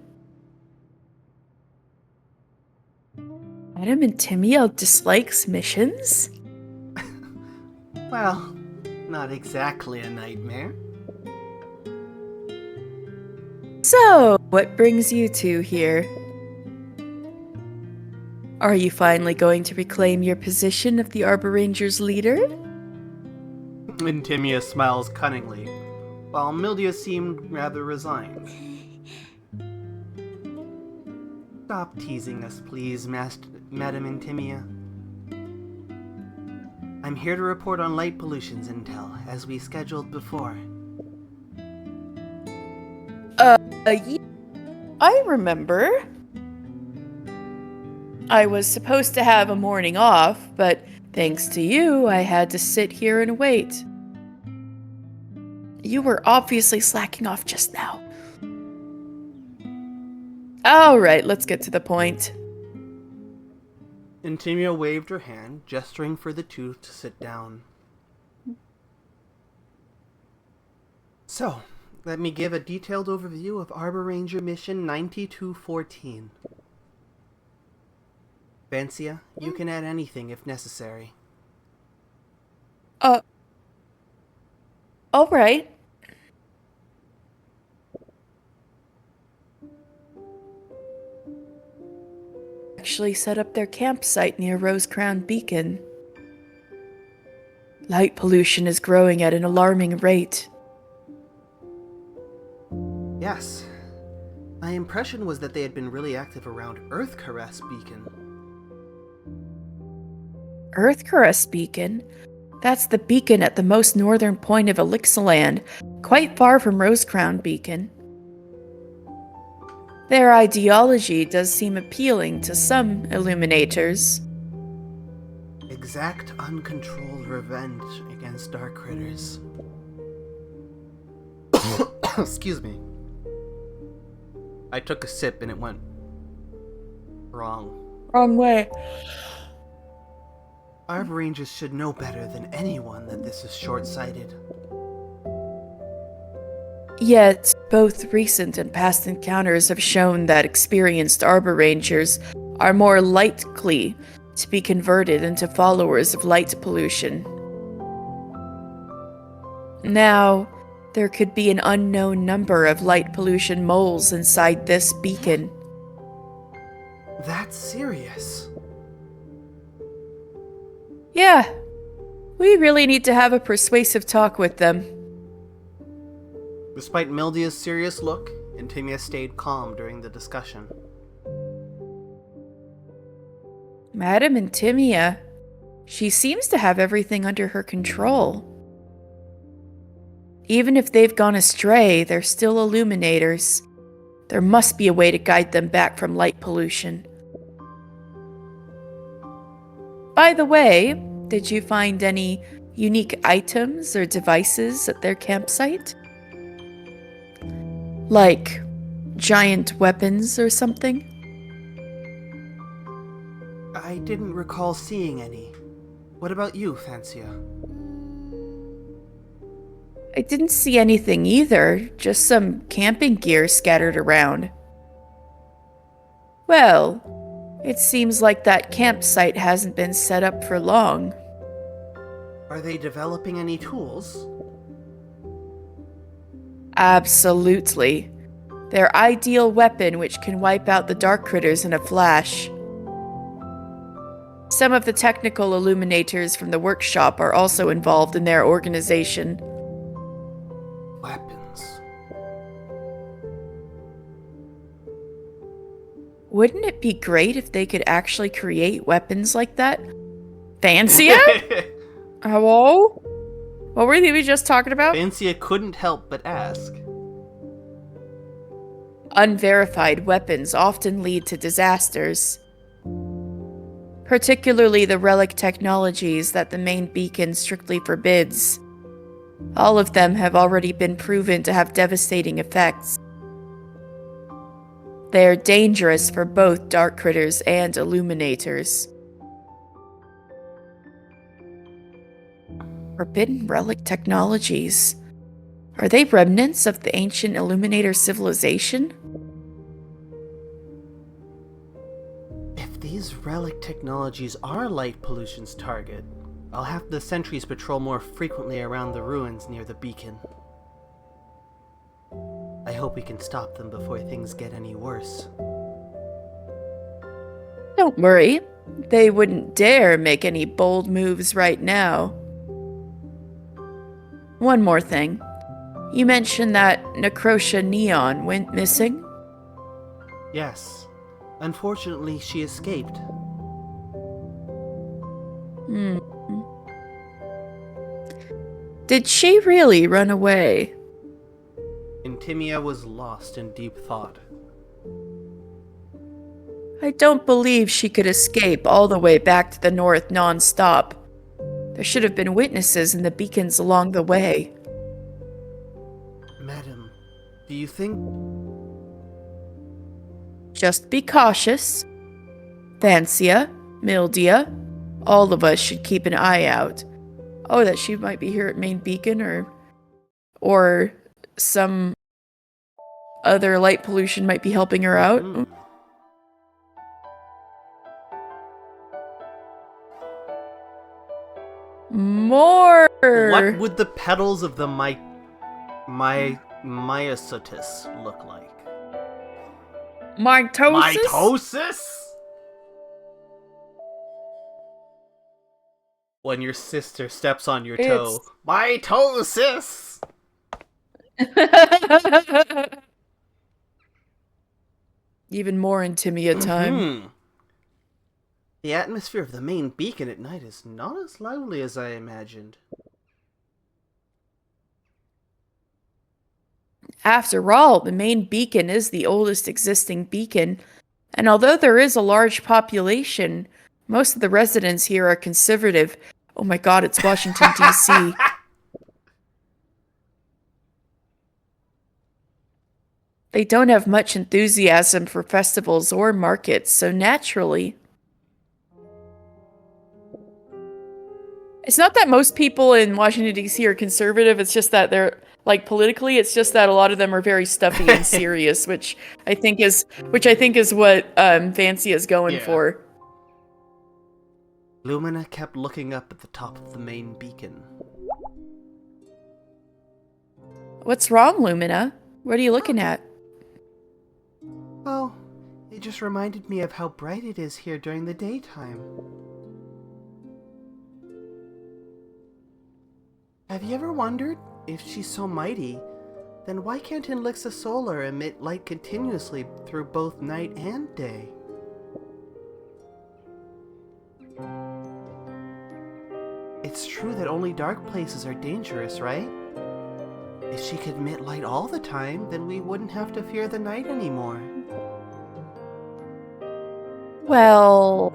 Madame Intimia dislikes missions? Well, not exactly a nightmare. So, what brings you two here? Are you finally going to reclaim your position of the Arborangers leader? Intimia smiles cunningly, while Mildia seemed rather resigned. Stop teasing us, please, Madame Intimia. I'm here to report on light pollution's intel, as we scheduled before. Yeah, I remember. I was supposed to have a morning off, but thanks to you, I had to sit here and wait. You were obviously slacking off just now. Alright, let's get to the point. Intimia waved her hand, gesturing for the two to sit down. So, let me give a detailed overview of Arboranger Mission 9214. Vancia, you can add anything if necessary. Alright. Actually set up their campsite near Rose Crown Beacon. Light pollution is growing at an alarming rate. Yes. My impression was that they had been really active around Earth Caress Beacon. Earth Caress Beacon? That's the beacon at the most northern point of Elixirland, quite far from Rosecrown Beacon. Their ideology does seem appealing to some illuminators. Exact uncontrolled revenge against dark critters. Excuse me. I took a sip and it went wrong. Wrong way. Arborangers should know better than anyone that this is short-sighted. Yet, both recent and past encounters have shown that experienced Arborangers are more likely to be converted into followers of light pollution. Now, there could be an unknown number of light pollution moles inside this beacon. That's serious. Yeah, we really need to have a persuasive talk with them. Despite Mildia's serious look, Intimia stayed calm during the discussion. Madam Intimia, she seems to have everything under her control. Even if they've gone astray, they're still illuminators. There must be a way to guide them back from light pollution. By the way, did you find any unique items or devices at their campsite? Like giant weapons or something? I didn't recall seeing any. What about you, Vancia? I didn't see anything either, just some camping gear scattered around. Well, it seems like that campsite hasn't been set up for long. Are they developing any tools? Absolutely. Their ideal weapon which can wipe out the dark critters in a flash. Some of the technical illuminators from the workshop are also involved in their organization. Weapons. Wouldn't it be great if they could actually create weapons like that? Vancia? Hello? What were we just talking about? Vancia couldn't help but ask. Unverified weapons often lead to disasters. Particularly the relic technologies that the main beacon strictly forbids. All of them have already been proven to have devastating effects. They are dangerous for both dark critters and illuminators. Forbidden relic technologies. Are they remnants of the ancient Illuminator civilization? If these relic technologies are light pollution's target, I'll have the sentries patrol more frequently around the ruins near the beacon. I hope we can stop them before things get any worse. Don't worry. They wouldn't dare make any bold moves right now. One more thing. You mentioned that Necrotia Neon went missing? Yes. Unfortunately, she escaped. Did she really run away? Intimia was lost in deep thought. I don't believe she could escape all the way back to the north non-stop. There should have been witnesses in the beacons along the way. Madam, do you think... Just be cautious. Vancia, Mildia, all of us should keep an eye out. Oh, that she might be here at Main Beacon, or some other light pollution might be helping her out. Mhm. More! What would the petals of the myosotis look like? Mitosis? Mitosis? When your sister steps on your toe. Mitosis! Even more Intimia time. Mhm. The atmosphere of the main beacon at night is not as lively as I imagined. After all, the main beacon is the oldest existing beacon, and although there is a large population, most of the residents here are conservative. Oh my god, it's Washington, D.C. They don't have much enthusiasm for festivals or markets, so naturally... It's not that most people in Washington, D.C. are conservative, it's just that they're, like, politically, it's just that a lot of them are very stuffy and serious, which I think is what Fancy is going for. Lumina kept looking up at the top of the main beacon. What's wrong, Lumina? What are you looking at? Oh, it just reminded me of how bright it is here during the daytime. Have you ever wondered, if she's so mighty, then why can't Inlixa Solar emit light continuously through both night and day? It's true that only dark places are dangerous, right? If she could emit light all the time, then we wouldn't have to fear the night anymore. Well...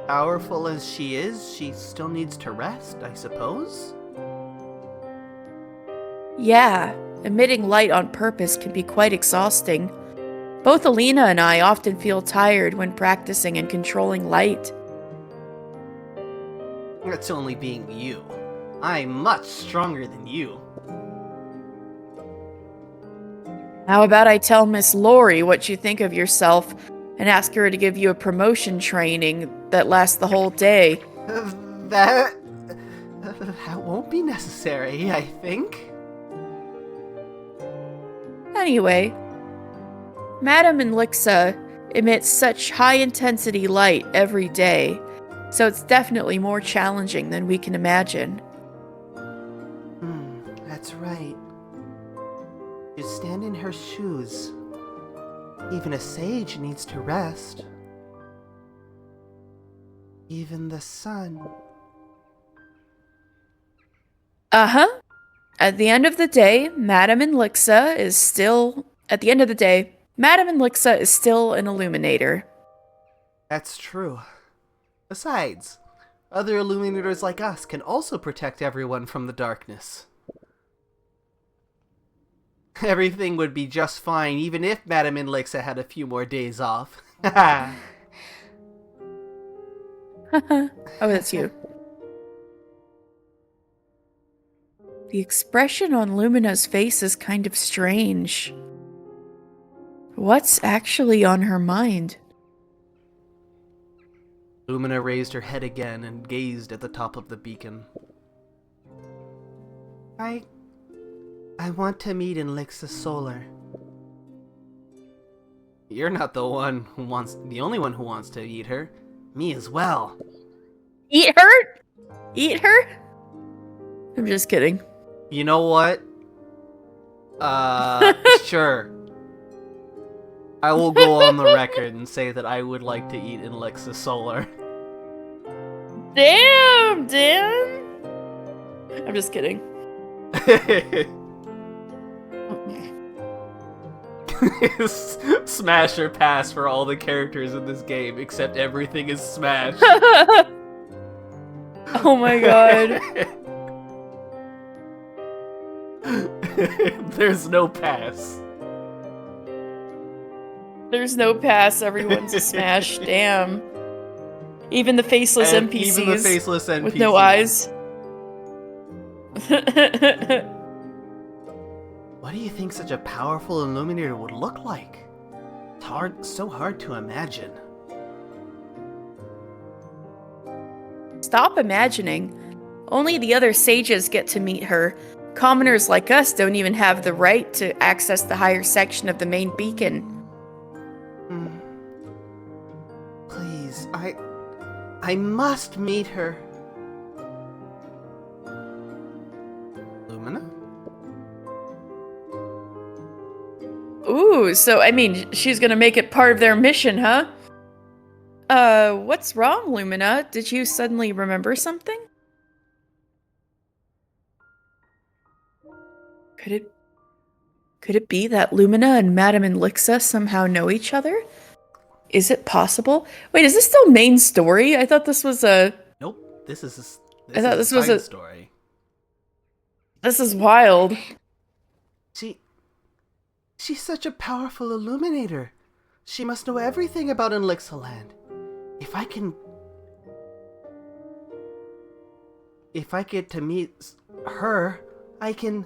Powerful as she is, she still needs to rest, I suppose? Yeah, emitting light on purpose can be quite exhausting. Both Alina and I often feel tired when practicing and controlling light. That's only being you. I'm much stronger than you. How about I tell Miss Lori what you think of yourself and ask her to give you a promotion training that lasts the whole day? That won't be necessary, I think. Anyway, Madame Inlixa emits such high-intensity light every day, so it's definitely more challenging than we can imagine. That's right. You stand in her shoes. Even a sage needs to rest. Even the sun. Uh-huh. At the end of the day, Madame Inlixa is still an illuminator. That's true. Besides, other illuminators like us can also protect everyone from the darkness. Everything would be just fine even if Madame Inlixa had a few more days off. Oh, that's you. The expression on Lumina's face is kind of strange. What's actually on her mind? Lumina raised her head again and gazed at the top of the beacon. I want to meet Inlixa Solar. You're not the only one who wants to eat her. Me as well. Eat her? Eat her? I'm just kidding. You know what? Sure. I will go on the record and say that I would like to eat Inlixa Solar. Damn, Dan! I'm just kidding. Smash or pass for all the characters in this game, except everything is Smash. Oh my god. There's no pass. There's no pass, everyone's a Smash, damn. Even the faceless And NPCs. even the faceless NPCs. With no eyes. What do you think such a powerful illuminator would look like? It's so hard to imagine. Stop imagining. Only the other sages get to meet her. Commoners like us don't even have the right to access the higher section of the main beacon. Please, I must meet her. Lumina? Ooh, so, I mean, she's gonna make it part of their mission, huh? What's wrong, Lumina? Did you suddenly remember something? Could it be that Lumina and Madame Elixa somehow know each other? Is it possible? Wait, is this still main story? I thought this was a... Nope, this is I thought this was side a story. This is wild. She's such a powerful illuminator. She must know everything about Elixirland. If I get to meet her, I can...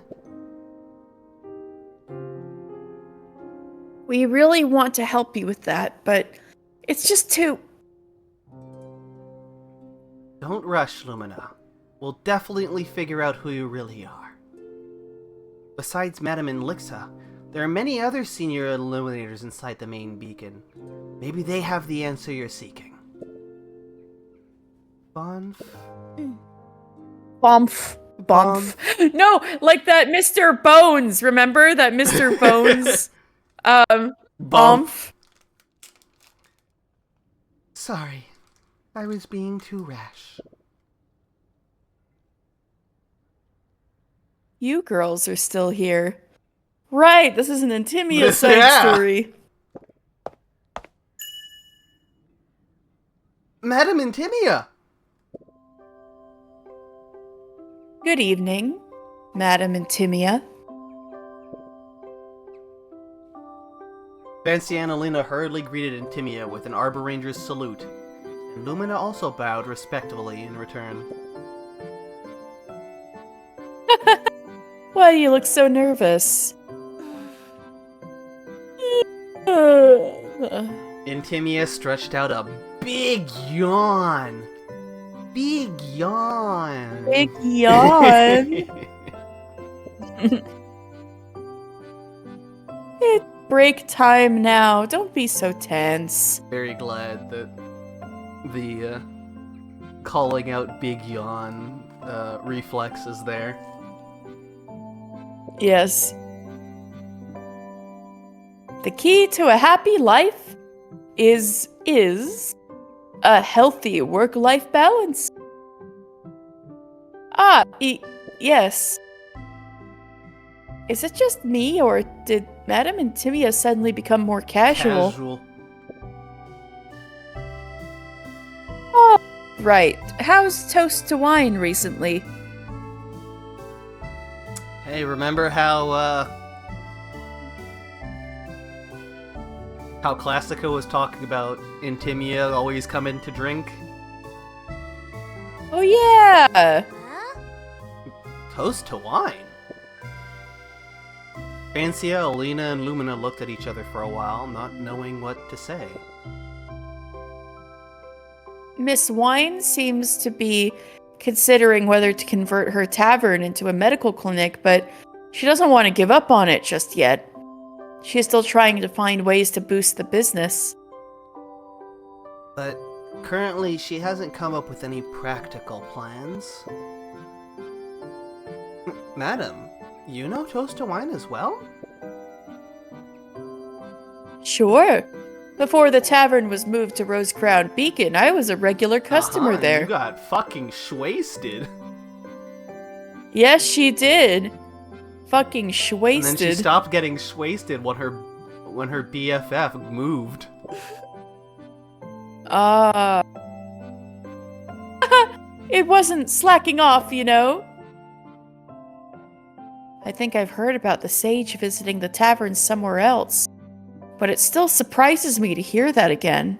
We really want to help you with that, but it's just too... Don't rush, Lumina. We'll definitely figure out who you really are. Besides Madame Elixa, there are many other senior illuminators inside the main beacon. Maybe they have the answer you're seeking. Bonf? Bomph. Bomph. No, like that Mr. Bones, remember? That Mr. Bones... Bomph. Sorry, I was being too rash. You girls are still here. Right, this is an Intimia side Yeah. story. Madame Intimia! Good evening, Madame Intimia. Fancy Annalena hurriedly greeted Intimia with an Arborangers salute, and Lumina also bowed respectfully in return. Why do you look so nervous? Intimia stretched out a big yawn. Big yawn. Big yawn. It's break time now. Don't be so tense. Very glad that the calling out big yawn reflex is there. Yes. The key to a happy life is a healthy work-life balance. Yes. Is it just me, or did Madame Intimia suddenly become more casual? Oh, right. How's Toast to Wine recently? Hey, remember how Classica was talking about Intimia always coming to drink? Oh yeah! Huh? Toast to wine? Fancia, Alina, and Lumina looked at each other for a while, not knowing what to say. Miss Wine seems to be considering whether to convert her tavern into a medical clinic, but she doesn't want to give up on it just yet. She is still trying to find ways to boost the business. But currently, she hasn't come up with any practical plans. Madam, you know Toast to Wine as well? Sure. Before the tavern was moved to Rosecrown Beacon, I was a regular customer there. You got fucking schwasted. Yes, she did. Fucking And then she shwasted. stopped getting shwasted when her BFF moved. It wasn't slacking off, you know. I think I've heard about the sage visiting the tavern somewhere else, but it still surprises me to hear that again.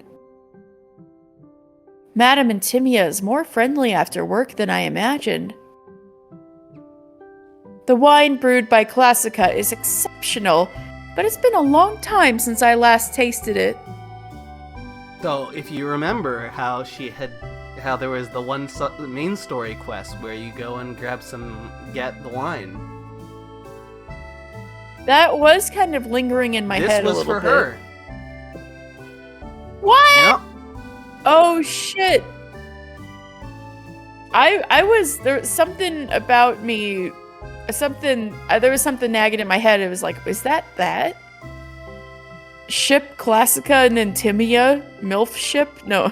Madame Intimia is more friendly after work than I imagined. The wine brewed by Classica is exceptional, but it's been a long time since I last tasted it. So, if you remember how there was the one main story quest where you go and get the wine. That was kind of lingering in my head a little bit. This was for her. What? Yep. Oh shit. There was something about me, there was something nagging in my head. It was like, is that? Ship Classica and Intimia? MILF ship? No.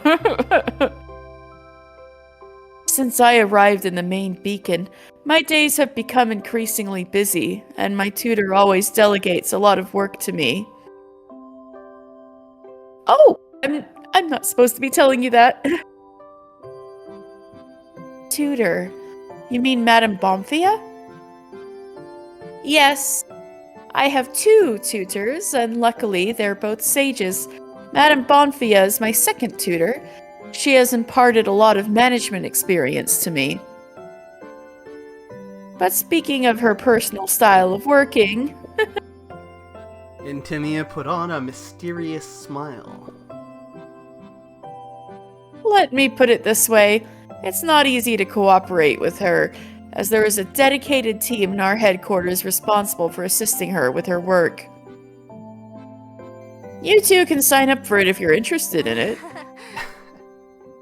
Since I arrived in the main beacon, my days have become increasingly busy, and my tutor always delegates a lot of work to me. Oh, I'm not supposed to be telling you that. Tutor? You mean Madame Bomphia? Yes. I have 2 tutors, and luckily they're both sages. Madame Bonfia is my second tutor. She has imparted a lot of management experience to me. But speaking of her personal style of working... Intimia put on a mysterious smile. Let me put it this way. It's not easy to cooperate with her, as there is a dedicated team in our headquarters responsible for assisting her with her work. You two can sign up for it if you're interested in it.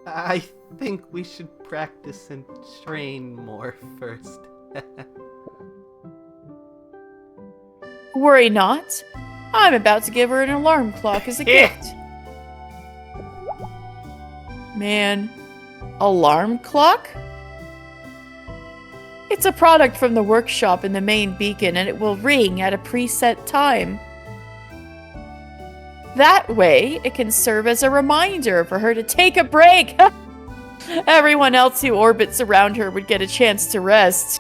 I think we should practice and train more first. Worry not. I'm about to give her an alarm clock as a gift. Man, alarm clock? It's a product from the workshop in the main beacon, and it will ring at a preset time. That way, it can serve as a reminder for her to take a break. Everyone else who orbits around her would get a chance to rest.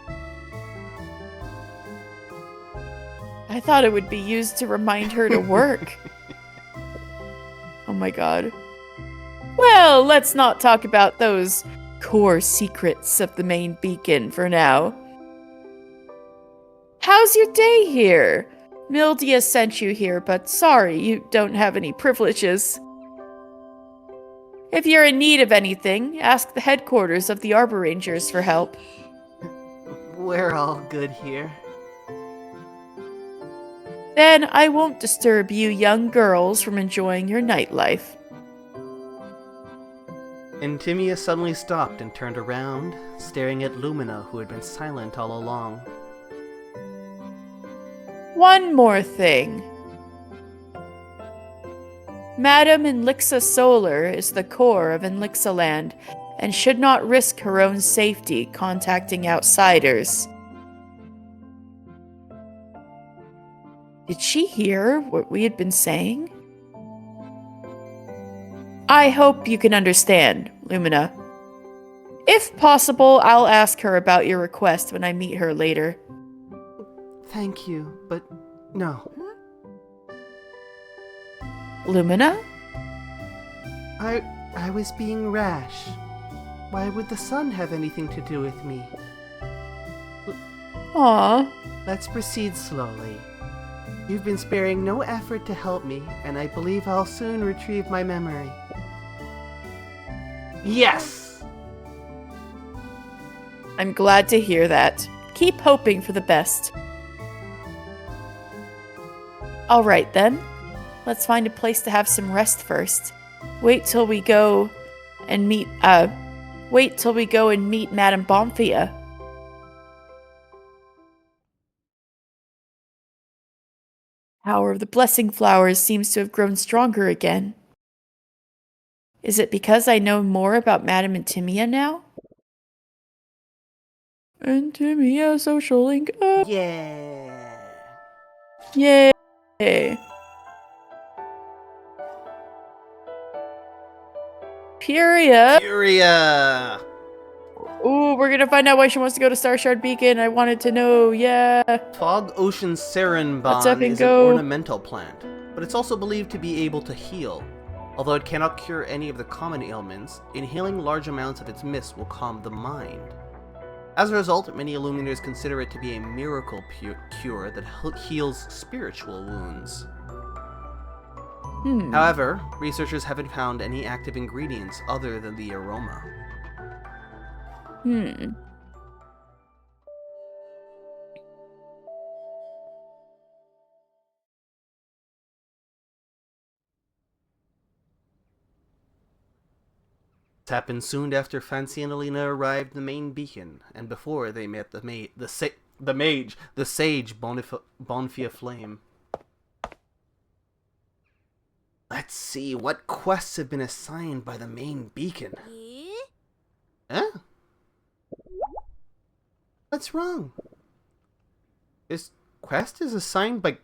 I thought it would be used to remind her to work. Oh my god. Well, let's not talk about those core secrets of the main beacon for now. How's your day here? Mildia sent you here, but sorry, you don't have any privileges. If you're in need of anything, ask the headquarters of the Arborangers for help. We're all good here. Then I won't disturb you young girls from enjoying your nightlife. Intimia suddenly stopped and turned around, staring at Lumina, who had been silent all along. One more thing. Madame Inlixa Solar is the core of Inlixaland and should not risk her own safety contacting outsiders. Did she hear what we had been saying? I hope you can understand, Lumina. If possible, I'll ask her about your request when I meet her later. Thank you, but no. Lumina? I was being rash. Why would the sun have anything to do with me? Aw. Let's proceed slowly. You've been sparing no effort to help me, and I believe I'll soon retrieve my memory. Yes! I'm glad to hear that. Keep hoping for the best. Alright then. Let's find a place to have some rest first. Wait till we go and meet Madame Bomphia. Power of the Blessing Flowers seems to have grown stronger again. Is it because I know more about Madame Intimia now? And Timmy, a social link up. Yeah. Yay. Furia. Furia. Ooh, we're gonna find out why she wants to go to Star Shard Beacon. I wanted to know, yeah. Fog Ocean Let's up Sarenban and is an go. ornamental plant, but it's also believed to be able to heal. Although it cannot cure any of the common ailments, inhaling large amounts of its mist will calm the mind. As a result, many Illuminators consider it to be a miracle cure that heals spiritual wounds. However, researchers haven't found any active ingredients other than the aroma. This happened soon after Fancy and Alina arrived at the main beacon, and before they met the sage Bonfia Flame. Let's see, what quests have been assigned by the main beacon? 咦？ Huh? What's wrong? This quest is assigned by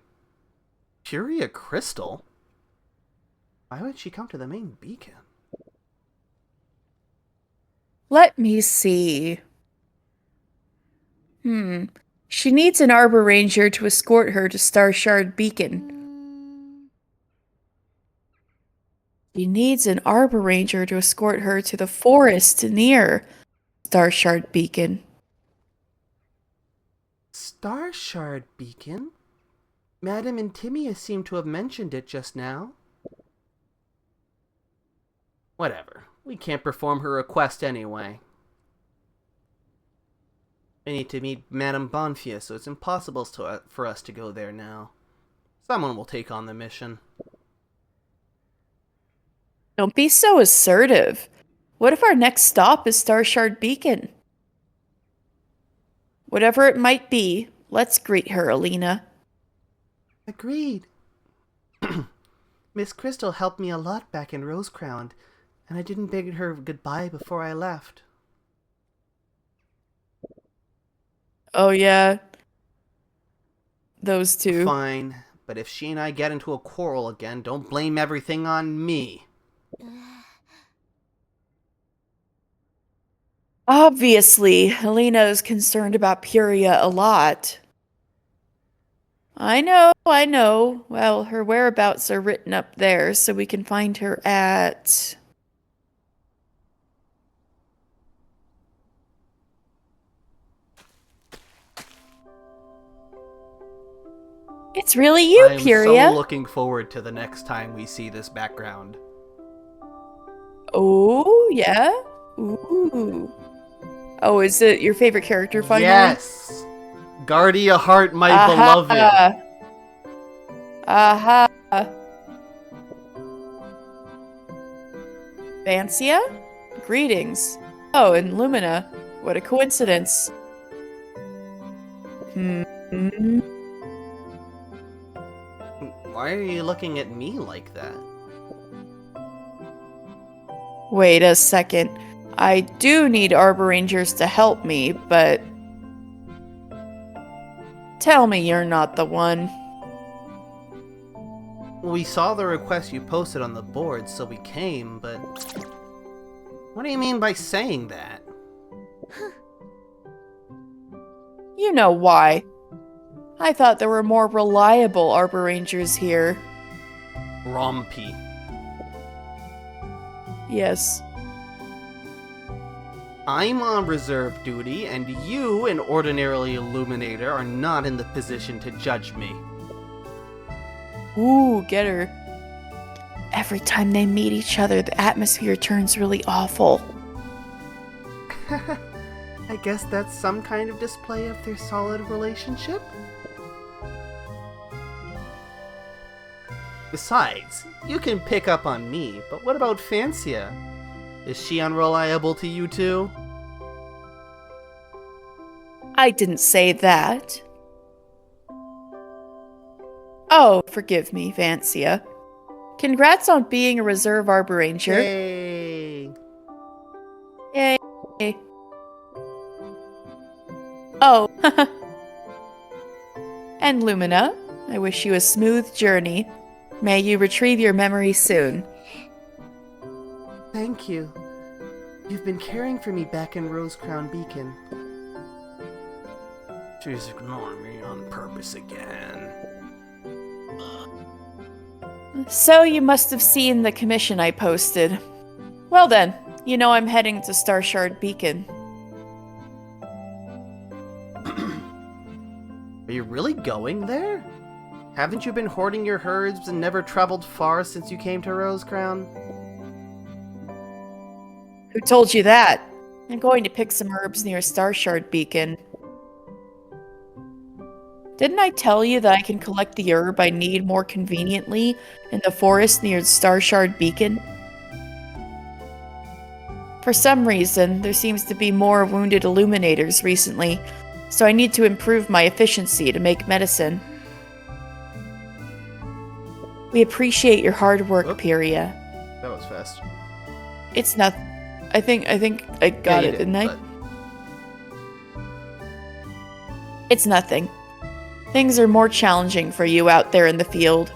Furia Crystal? Why would she come to the main beacon? Let me see. She needs an Arboranger to escort her to Star Shard Beacon. 嗯， She needs an Arboranger to escort her to the forest near Star Shard Beacon. Star Shard Beacon? Madame and Timia seem to have mentioned it just now. Whatever. We can't perform her request anyway. I need to meet Madame Bonfia, so it's impossible for us to go there now. Someone will take on the mission. Don't be so assertive. What if our next stop is Star Shard Beacon? Whatever it might be, let's greet her, Alina. Agreed. Miss Crystal helped me a lot back in Rosecrown, and I didn't bid her goodbye before I left. Oh, yeah. Those two. Fine, but if she and I get into a quarrel again, don't blame everything on me. Obviously, Alina is concerned about Puria a lot. I know. Well, her whereabouts are written up there, so we can find her at... It's really you, I'm Puria. so looking forward to the next time we see this background. Oh, yeah? Ooh. Oh, is it your favorite character finally? Yes! Guardia Heart, my beloved! Aha! Vancia? Greetings. Oh, and Lumina. What a coincidence. Why are you looking at me like that? Wait a second. I do need Arborangers to help me, but... Tell me you're not the one. We saw the request you posted on the board, so we came, but... What do you mean by saying that? You know why. I thought there were more reliable Arborangers here. Rompy. Yes. I'm on reserve duty, and you, an ordinarily Illuminator, are not in the position to judge me. Ooh, get her. Every time they meet each other, the atmosphere turns really awful. I guess that's some kind of display of their solid relationship? Besides, you can pick up on me, but what about Fancia? Is she unreliable to you too? I didn't say that. Oh, forgive me, Vancia. Congrats on being a reserve Arboranger. Yay! Yay. Oh. And Lumina, I wish you a smooth journey. May you retrieve your memory soon. Thank you. You've been caring for me back in Rosecrown Beacon. She's ignoring me on purpose again. So you must have seen the commission I posted. Well then, you know I'm heading to Starshard Beacon. Are you really going there? Haven't you been hoarding your herds and never traveled far since you came to Rosecrown? Who told you that? I'm going to pick some herbs near Starshard Beacon. Didn't I tell you that I can collect the herb I need more conveniently in the forest near Starshard Beacon? For some reason, there seems to be more wounded illuminators recently, so I need to improve my efficiency to make medicine. We appreciate your hard work, Pyria. That was fast. It's not. I think I got it, didn't I? But... It's nothing. Things are more challenging for you out there in the field.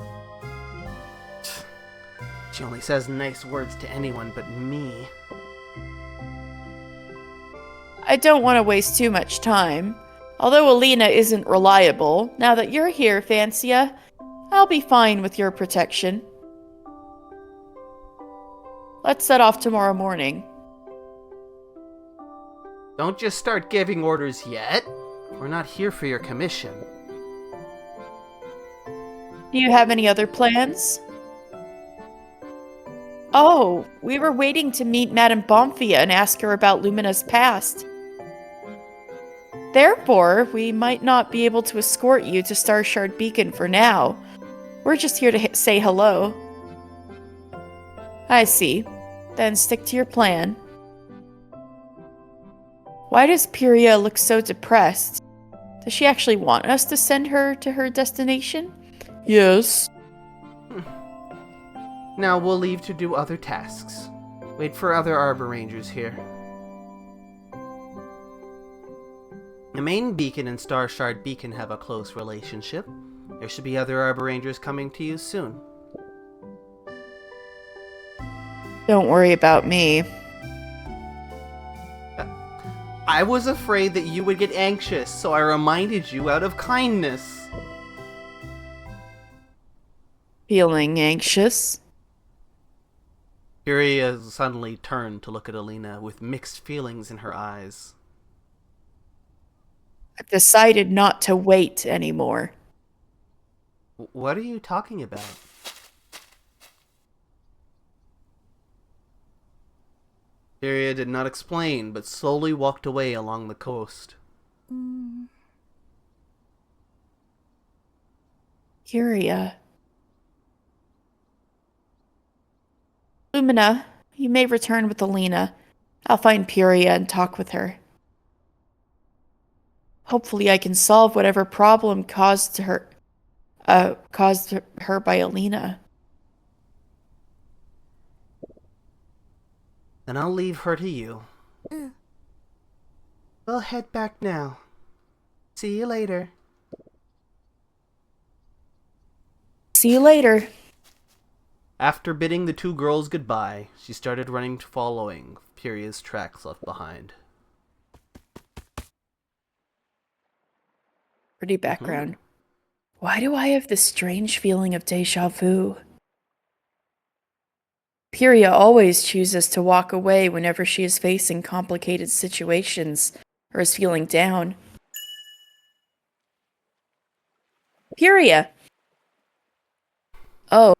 She only says nice words to anyone but me. I don't want to waste too much time. Although Alina isn't reliable, now that you're here, Fancia, I'll be fine with your protection. Let's set off tomorrow morning. Don't just start giving orders yet. We're not here for your commission. Do you have any other plans? Oh, we were waiting to meet Madame Bonfia and ask her about Lumina's past. Therefore, we might not be able to escort you to Starshard Beacon for now. We're just here to say hello. I see. Then stick to your plan. Why does Pyria look so depressed? Does she actually want us to send her to her destination? Yes. Now we'll leave to do other tasks. Wait for other Arborangers here. The main beacon and Starshard Beacon have a close relationship. There should be other Arborangers coming to you soon. Don't worry about me. I was afraid that you would get anxious, so I reminded you out of kindness. Feeling anxious? Pyria suddenly turned to look at Alina with mixed feelings in her eyes. I've decided not to wait anymore. What are you talking about? Pyria did not explain, but slowly walked away along the coast. Pyria. Lumina, you may return with Alina. I'll find Pyria and talk with her. Hopefully I can solve whatever problem caused her by Alina. Then I'll leave her to you. We'll head back now. See you later. See you later. After bidding the two girls goodbye, she started running, following Pyria's tracks left behind. Pretty background. Why do I have this strange feeling of déjà vu? Pyria always chooses to walk away whenever she is facing complicated situations or is feeling down. Pyria! Oh,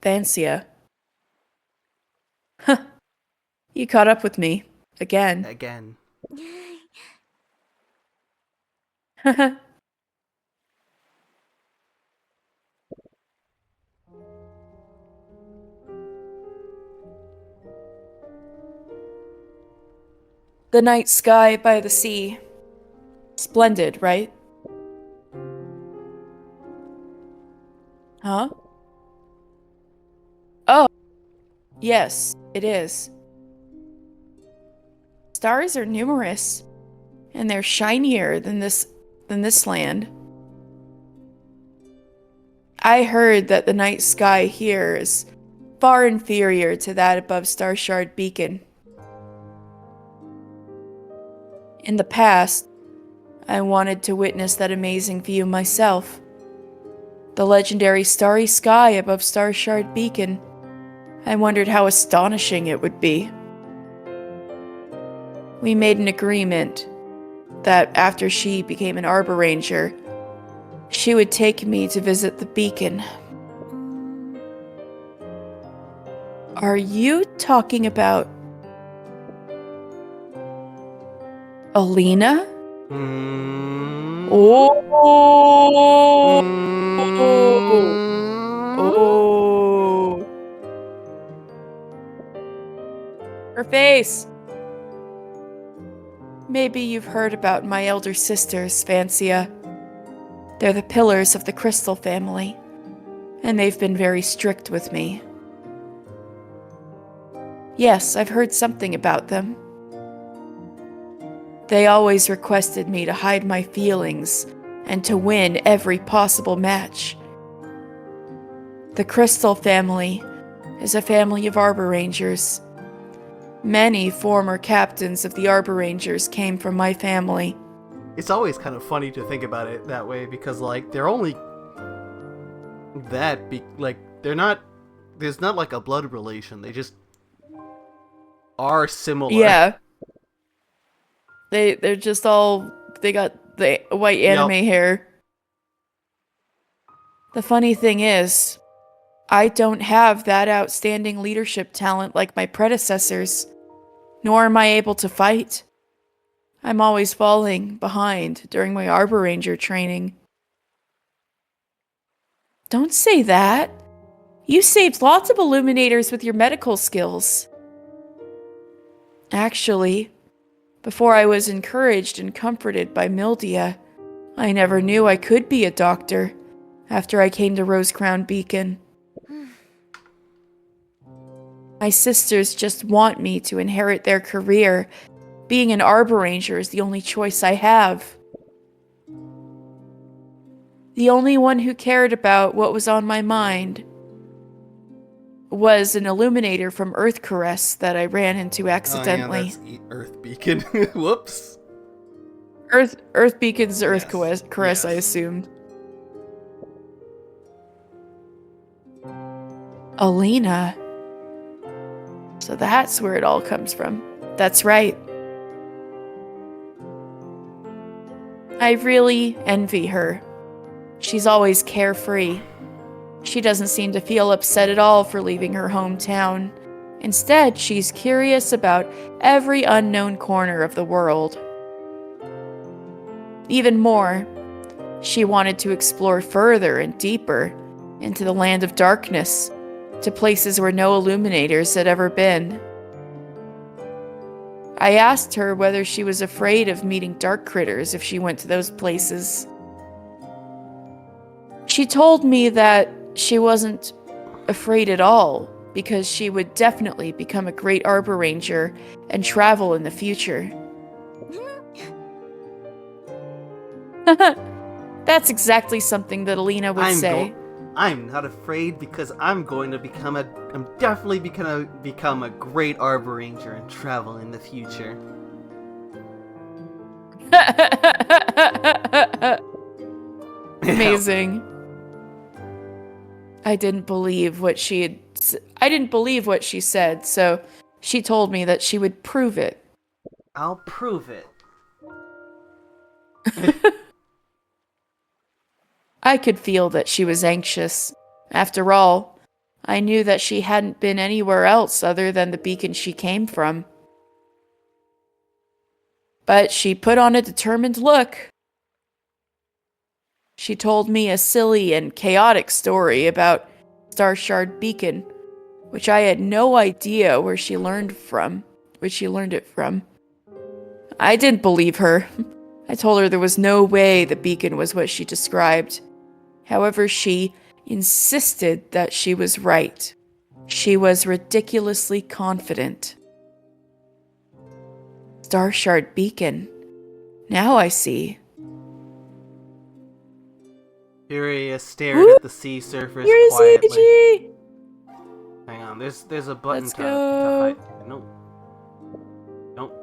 Fancia. Huh. You caught up with me. Again. Again. The night sky by the sea. Splendid, right? Huh? Oh, yes, it is. Stars are numerous. and they're shinier than this land. I heard that the night sky here is far inferior to that above Starshard Beacon. In the past, I wanted to witness that amazing view myself. The legendary starry sky above Starshard Beacon. I wondered how astonishing it would be. We made an agreement that after she became an Arboranger, she would take me to visit the beacon. Are you talking about Alina? Oh. Oh. Her face. Maybe you've heard about my elder sisters, Vancia. They're the pillars of the Crystal family, and they've been very strict with me. Yes, I've heard something about them. They always requested me to hide my feelings and to win every possible match. The Crystal family is a family of Arborangers. Many former captains of the Arborangers came from my family. It's always kind of funny to think about it that way, because, like, they're only they're not, there's not like a blood relation, they just are similar. Yeah. They're just all, they got the white anime hair. The funny thing is, I don't have that outstanding leadership talent like my predecessors, nor am I able to fight. I'm always falling behind during my Arboranger training. Don't say that. You saved lots of Illuminators with your medical skills. Actually, before I was encouraged and comforted by Mildia, I never knew I could be a doctor after I came to Rosecrown Beacon. My sisters just want me to inherit their career. Being an Arboranger is the only choice I have. The only one who cared about what was on my mind was an Illuminator from Earth Caress that I ran into accidentally. Oh, yeah, that's Earth Beacon. Whoops. Earth Beacon's Earth Yes. Caress, Yes. I assumed. Alina. So that's where it all comes from. That's right. I really envy her. She's always carefree. She doesn't seem to feel upset at all for leaving her hometown. Instead, she's curious about every unknown corner of the world. Even more, she wanted to explore further and deeper into the land of darkness, to places where no Illuminators had ever been. I asked her whether she was afraid of meeting dark critters if she went to those places. She told me that she wasn't afraid at all, because she would definitely become a great Arboranger and travel in the future. That's exactly something that Alina would say. I'm not afraid, because I'm definitely gonna become a great Arboranger and travel in the future. Amazing. I didn't believe what she said, so she told me that she would prove it. I'll prove it. I could feel that she was anxious. After all, I knew that she hadn't been anywhere else other than the beacon she came from. But she put on a determined look. She told me a silly and chaotic story about Starshard Beacon, which I had no idea where she learned it from. I didn't believe her. I told her there was no way the beacon was what she described. However, she insisted that she was right. She was ridiculously confident. Starshard Beacon. Now I see. Furia stared at the sea surface Here's quietly. Luigi! Hang on, there's a button Let's to go. hide. Nope. Nope.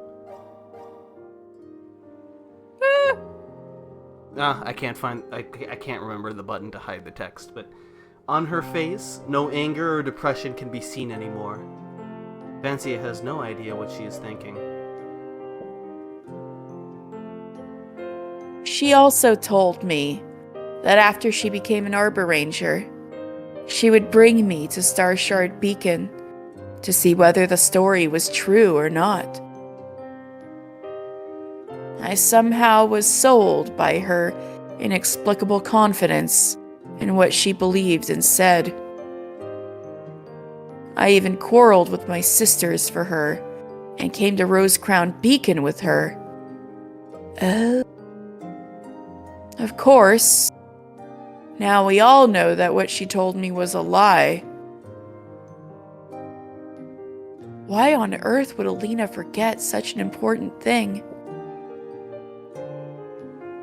I can't find. I can't remember the button to hide the text, but on her face, no anger or depression can be seen anymore. Vancia has no idea what she is thinking. She also told me that after she became an Arboranger, she would bring me to Starshard Beacon to see whether the story was true or not. I somehow was sold by her inexplicable confidence in what she believed and said. I even quarreled with my sisters for her and came to Rosecrown Beacon with her. Of course, now we all know that what she told me was a lie. Why on earth would Alina forget such an important thing?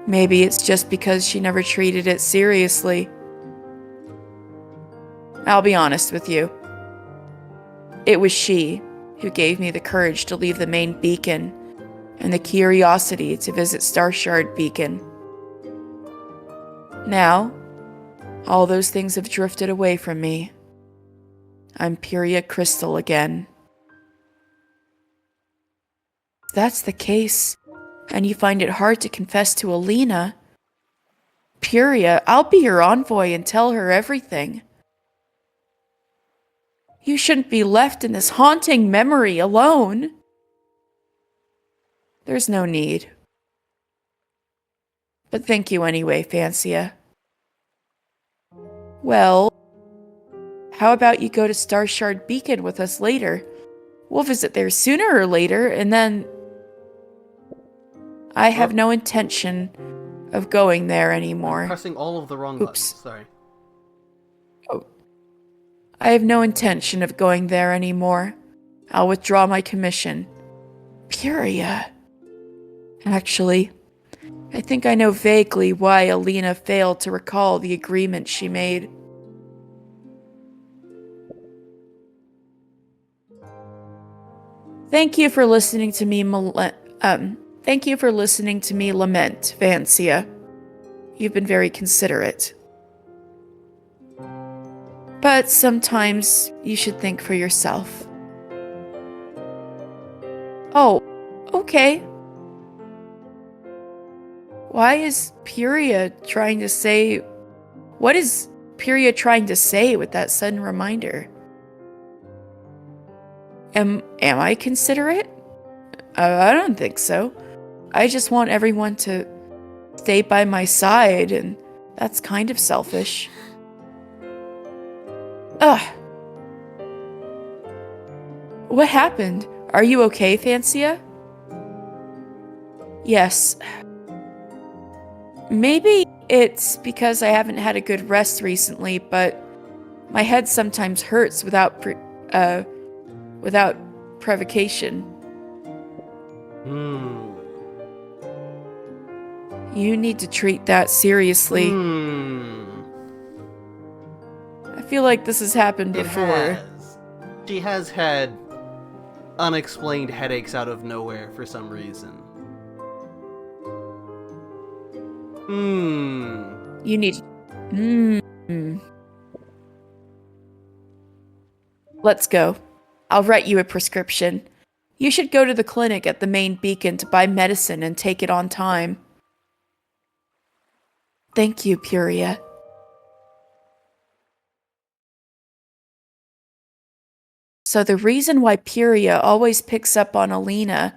Maybe it's just because she never treated it seriously. I'll be honest with you. It was she who gave me the courage to leave the main beacon and the curiosity to visit Starshard Beacon. Now, all those things have drifted away from me. I'm Puria Crystal again. If that's the case, and you find it hard to confess to Alina, Puria, I'll be your envoy and tell her everything. You shouldn't be left in this haunting memory alone. There's no need. But thank you anyway, Vancia. Well, how about you go to Starshard Beacon with us later? We'll visit there sooner or later, and then... I have no intention of going there anymore. Pressing all of the wrong buttons. Sorry. Oh. I have no intention of going there anymore. I'll withdraw my commission. Puria. Actually, I think I know vaguely why Alina failed to recall the agreement she made. Thank you for listening to me Thank you for listening to me lament, Vancia. You've been very considerate. But sometimes you should think for yourself. Oh, okay. Why is Puria trying to say... What is Puria trying to say with that sudden reminder? Am I considerate? I don't think so. I just want everyone to stay by my side, and that's kind of selfish. Ugh. What happened? Are you okay, Vancia? Yes. Maybe it's because I haven't had a good rest recently, but my head sometimes hurts without provocation. You need to treat that seriously. I feel like this has happened before. She has had unexplained headaches out of nowhere for some reason. You need... Let's go. I'll write you a prescription. You should go to the clinic at the main beacon to buy medicine and take it on time. Thank you, Puria. So the reason why Puria always picks on Alina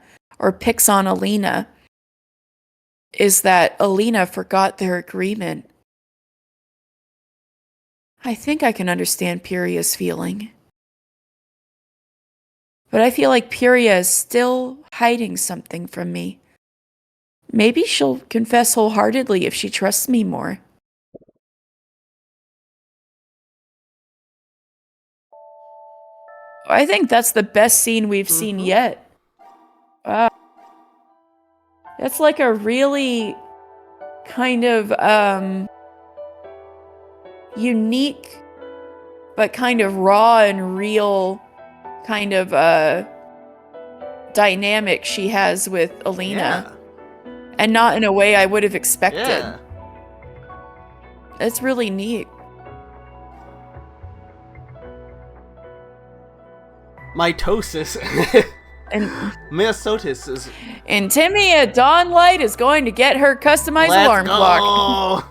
is that Alina forgot their agreement. I think I can understand Puria's feeling. But I feel like Puria is still hiding something from me. Maybe she'll confess wholeheartedly if she trusts me more. I think that's the best scene we've seen yet. That's like a really kind of unique but kind of raw and real kind of dynamic she has with Alina. And not in a way I would have expected. Yeah. It's really neat. Mitosis. And Meiosotis is... And Timmy at Dawnlight is going to get her customized alarm clock.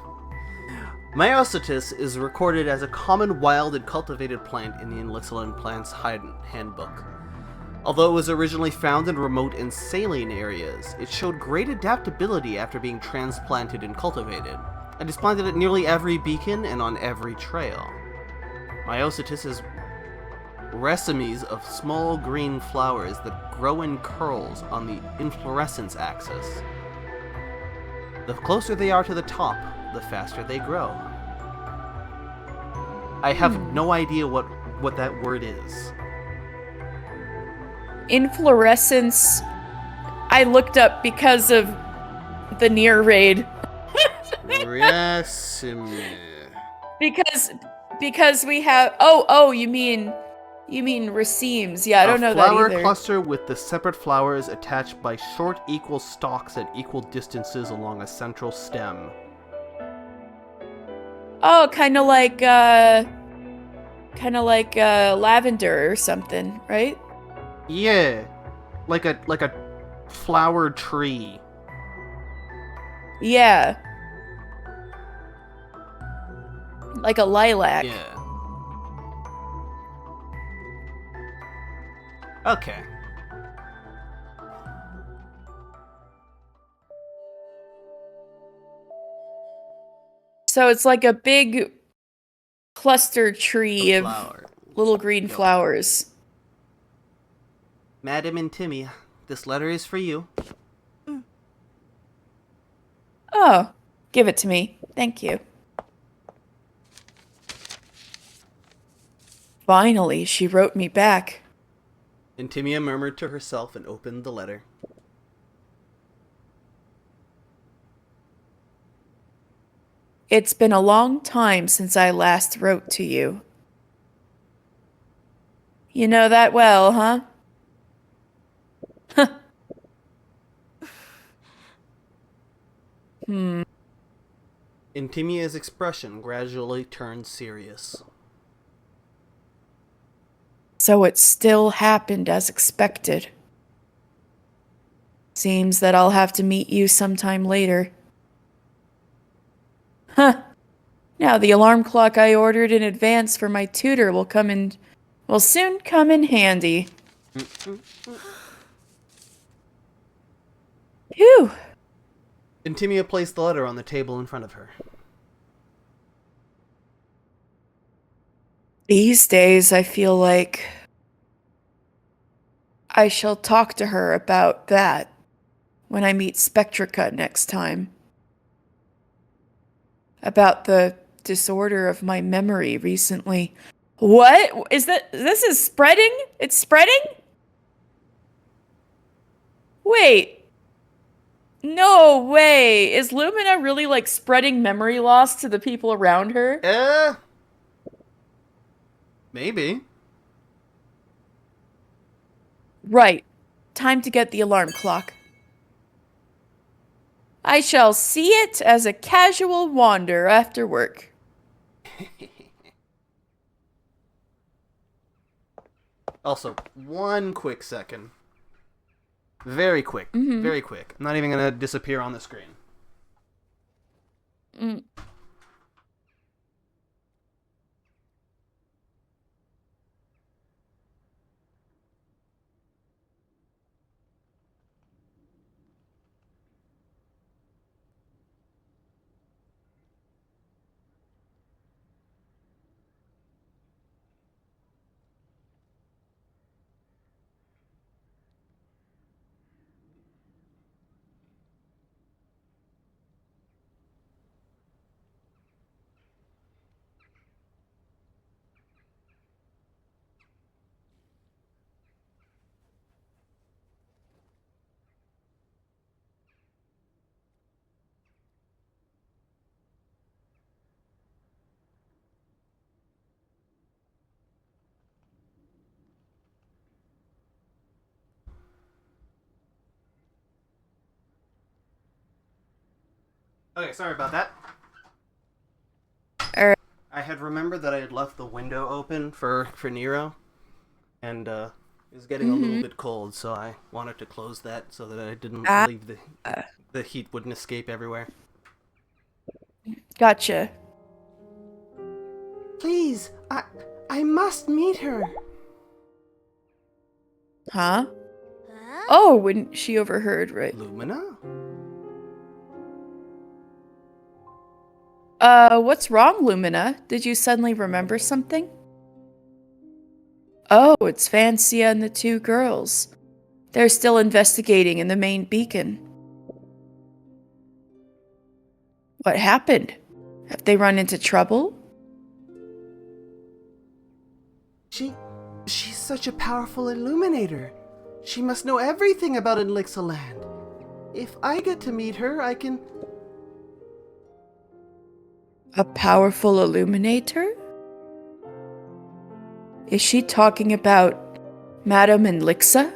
Meiosotis is recorded as a common wild and cultivated plant in the Elixirland Plants Handbook. Although it was originally found in remote and saline areas, it showed great adaptability after being transplanted and cultivated, and is planted at nearly every beacon and on every trail. Meiosotis is racemes of small green flowers that grow in curls on the inflorescence axis. The closer they are to the top, the faster they grow. I have no idea what that word is. Inflorescence, I looked up because of the near raid. Raceme. Because we have you mean racemes. Yeah, I don't know that either. A flower cluster with the separate flowers attached by short equal stalks at equal distances along a central stem. Oh, kind of like lavender or something, right? Yeah, like a flower tree. Yeah. Like a lilac. Yeah. Okay. So it's like a big cluster tree of Flower. little green flowers. Madam and Timmy, this letter is for you. Oh, give it to me. Thank you. Finally, she wrote me back. Intimia murmured to herself and opened the letter. It's been a long time since I last wrote to you. You know that well, huh? Intimia's expression gradually turned serious. So it still happened as expected. Seems that I'll have to meet you sometime later. Huh. Now the alarm clock I ordered in advance for my tutor will soon come in handy. Phew. Intimia placed the letter on the table in front of her. These days, I feel like I shall talk to her about that when I meet Spectrica next time. About the disorder of my memory recently. What? This is spreading? It's spreading? Wait. No way. Is Lumina really like spreading memory loss to the people around her? Maybe. Right. Time to get the alarm clock. I shall see it as a casual wander after work. Also, one quick second. Very quick. Very quick. I'm not even going to disappear on the screen. Okay, sorry about that. Alright. I had remembered that I had left the window open for Nero, and it was getting a little bit cold, so I wanted to close that so that I didn't leave the heat wouldn't escape everywhere. Gotcha. Please, I must meet her. Huh? Huh? Oh, when she overheard, right? Lumina? What's wrong, Lumina? Did you suddenly remember something? Oh, it's Fancia and the two girls. They're still investigating in the main beacon. What happened? Have they run into trouble? She's such a powerful illuminator. She must know everything about Elixirland. If I get to meet her, I can... A powerful illuminator? Is she talking about Madame Elixa?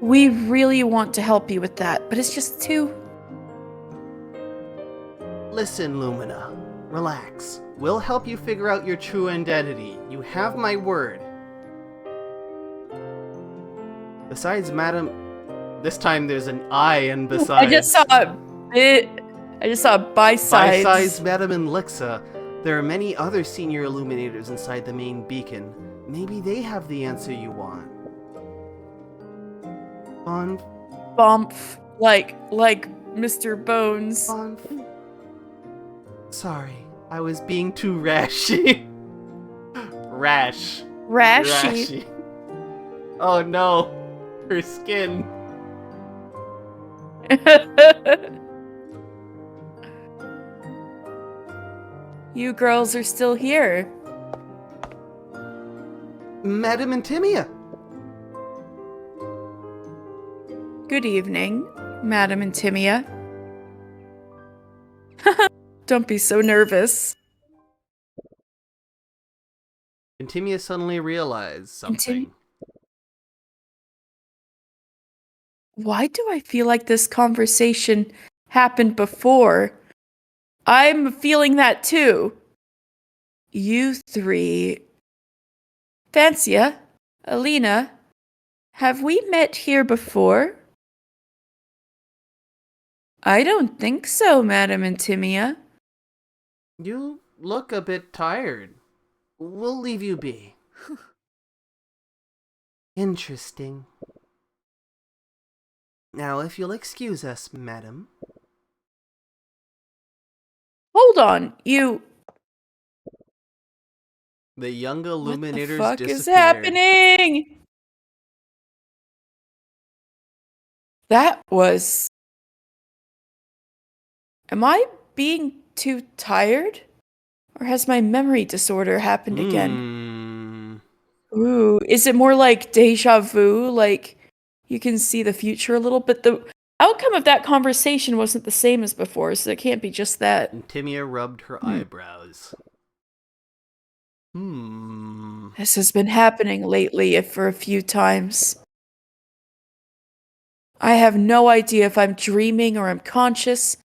We really want to help you with that, but it's just too... Listen, Lumina. Relax. We'll help you figure out your true identity. You have my word. Besides Madame... This time there's an I and besides... I just saw besides. Besides Madame Elixa, there are many other senior illuminators inside the main beacon. Maybe they have the answer you want. Bump, like Mr. Bones. Sorry, I was being too rashy. Rashy. Rashy. Oh no, her skin. You girls are still here. Madame Intimia. Good evening, Madame Intimia. Don't be so nervous. Intimia suddenly realized something. Why do I feel like this conversation happened before? I'm feeling that too. You three... Fancia, Alina, have we met here before? I don't think so, Madame Intimia. You look a bit tired. We'll leave you be. Interesting. Now, if you'll excuse us, madam. Hold on, you... The young illuminators What the fuck disappeared. is happening? That was... Am I being too tired? Or has my memory disorder happened again? Ooh, is it more like deja vu? Like, you can see the future a little? But the outcome of that conversation wasn't the same as before, so it can't be just that. Timia rubbed her eyebrows. This has been happening lately for a few times. I have no idea if I'm dreaming or I'm conscious,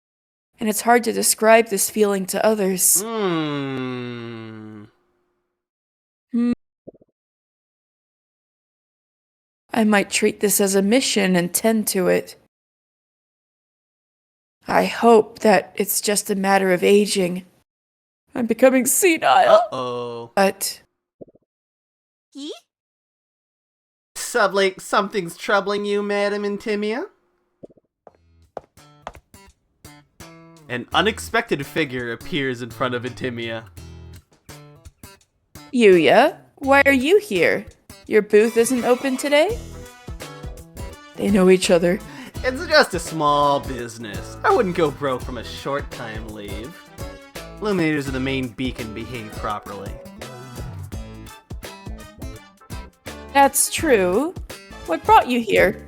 and it's hard to describe this feeling to others. I might treat this as a mission and tend to it. I hope that it's just a matter of aging. I'm becoming senile. Uh-oh. But... Something's troubling you, Madam Intimia? An unexpected figure appears in front of Intimia. Yuya, why are you here? Your booth isn't open today? They know each other. It's just a small business. I wouldn't go broke from a short time leave. Illuminators of the main beacon behave properly. That's true. What brought you here?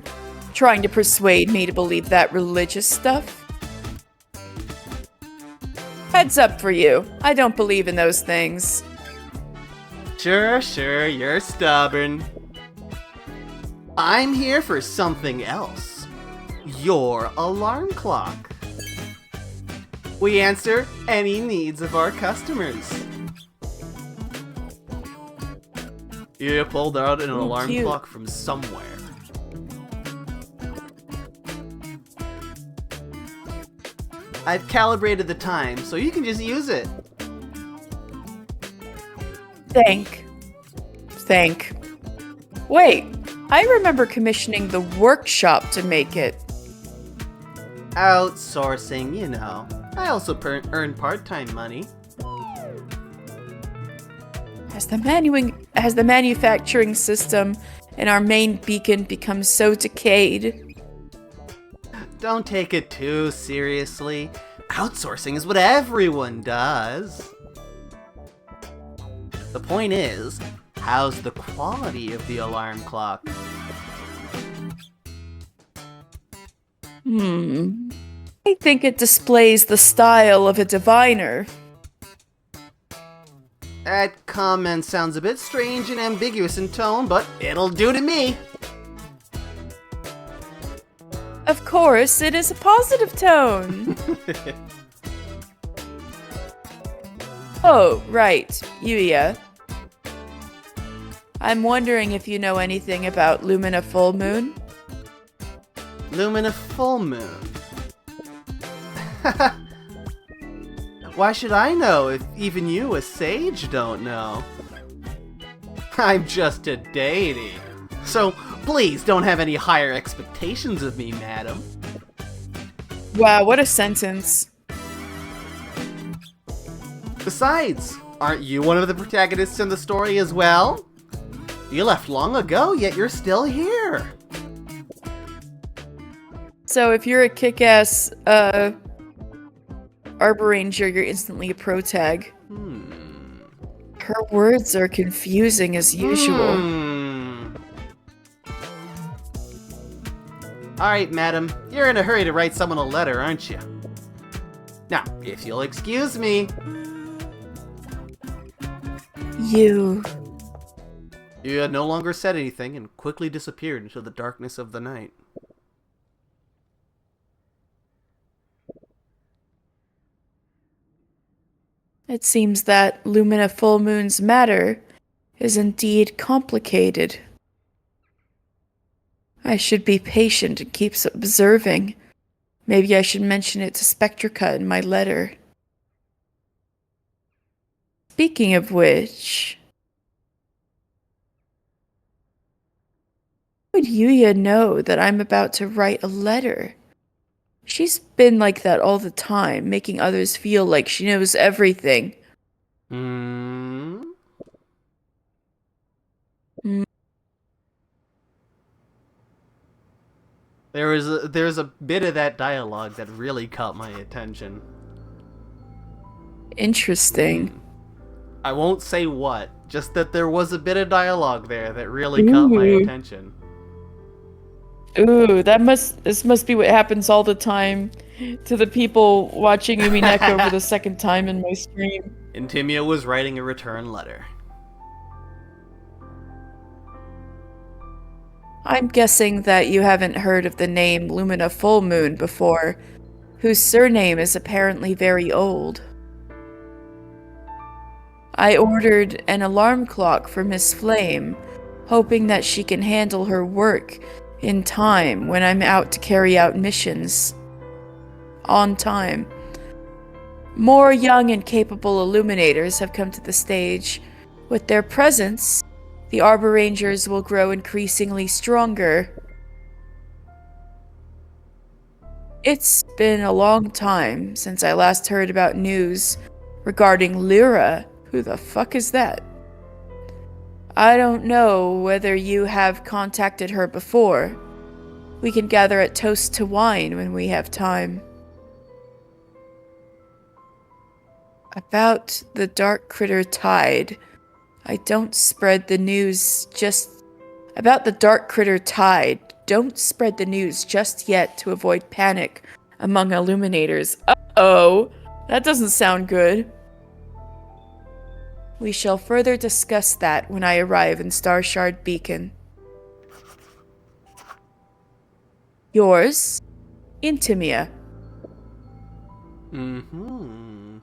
Trying to persuade me to believe that religious stuff? Heads up for you. I don't believe in those things. Sure, you're stubborn. I'm here for something else. your alarm clock. We answer any needs of our customers. You pulled out an alarm cute. clock from somewhere. I've calibrated the time, so you can just use it. Thank. Wait, I remember commissioning the workshop to make it. Outsourcing, you know. I also earn part-time money. Has the manufacturing system in our main beacon become so decayed? Don't take it too seriously. Outsourcing is what everyone does. The point is, how's the quality of the alarm clock? I think it displays the style of a diviner. That comment sounds a bit strange and ambiguous in tone, but it'll do to me. Of course, it is a positive tone. Oh, right, Yuya. I'm wondering if you know anything about Lumina Full Moon? Lumina Full Moon. Why should I know if even you, a sage, don't know? I'm just a deity. So please don't have any higher expectations of me, madam. Wow, what a sentence. Besides, aren't you one of the protagonists in the story as well? You left long ago, yet you're still here. So if you're a kick-ass, Arboranger, you're instantly a protag. Her words are confusing as usual. Alright, madam. You're in a hurry to write someone a letter, aren't you? Now, if you'll excuse me... You had no longer said anything and quickly disappeared into the darkness of the night. It seems that Lumina Full Moon's matter is indeed complicated. I should be patient and keep observing. Maybe I should mention it to Spectrica in my letter. Speaking of which... how would Yuya know that I'm about to write a letter? She's been like that all the time, making others feel like she knows everything. There's a bit of that dialogue that really caught my attention. Interesting. I won't say what, just that there was a bit of dialogue there that really caught my attention. Ooh, this must be what happens all the time to the people watching Umineko for the second time in my stream. Intimia was writing a return letter. I'm guessing that you haven't heard of the name Lumina Full Moon before, whose surname is apparently very old. I ordered an alarm clock for Miss Flame, hoping that she can handle her work in time when I'm out to carry out missions. On time. More young and capable illuminators have come to the stage. With their presence, the Arborangers will grow increasingly stronger. It's been a long time since I last heard about news regarding Lyra. Who the fuck is that? I don't know whether you have contacted her before. We can gather at Toast to Wine when we have time. About the Dark Critter Tide. I don't spread the news just... About the Dark Critter Tide. Don't spread the news just yet to avoid panic among illuminators. Uh-oh! That doesn't sound good. We shall further discuss that when I arrive in Starshard Beacon. Yours, Intimia. Mm-hmm.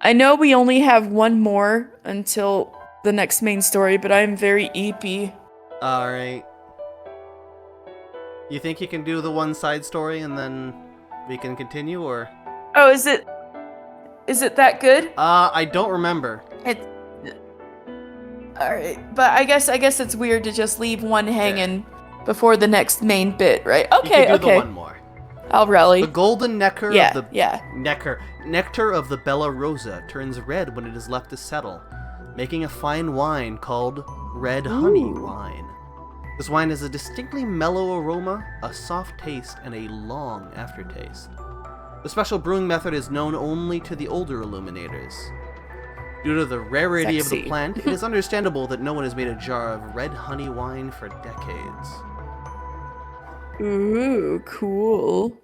I know we only have one more until the next main story, but I'm very eepy. Alright. You think you can do the one side story and then we can continue, or? Oh, is it that good? I don't remember. Alright, but I guess it's weird to just leave one hanging before the next main bit, right? Okay, You can do okay. the one more. I'll rally. The golden nectar Yeah, of the yeah. nectar of the Bella Rosa turns red when it is left to settle, making a fine wine called red honey Ooh. wine. This wine has a distinctly mellow aroma, a soft taste, and a long aftertaste. The special brewing method is known only to the older illuminators. Due to the rarity of the Sexy. plant, it is understandable that no one has made a jar of red honey wine for decades. Ooh, cool.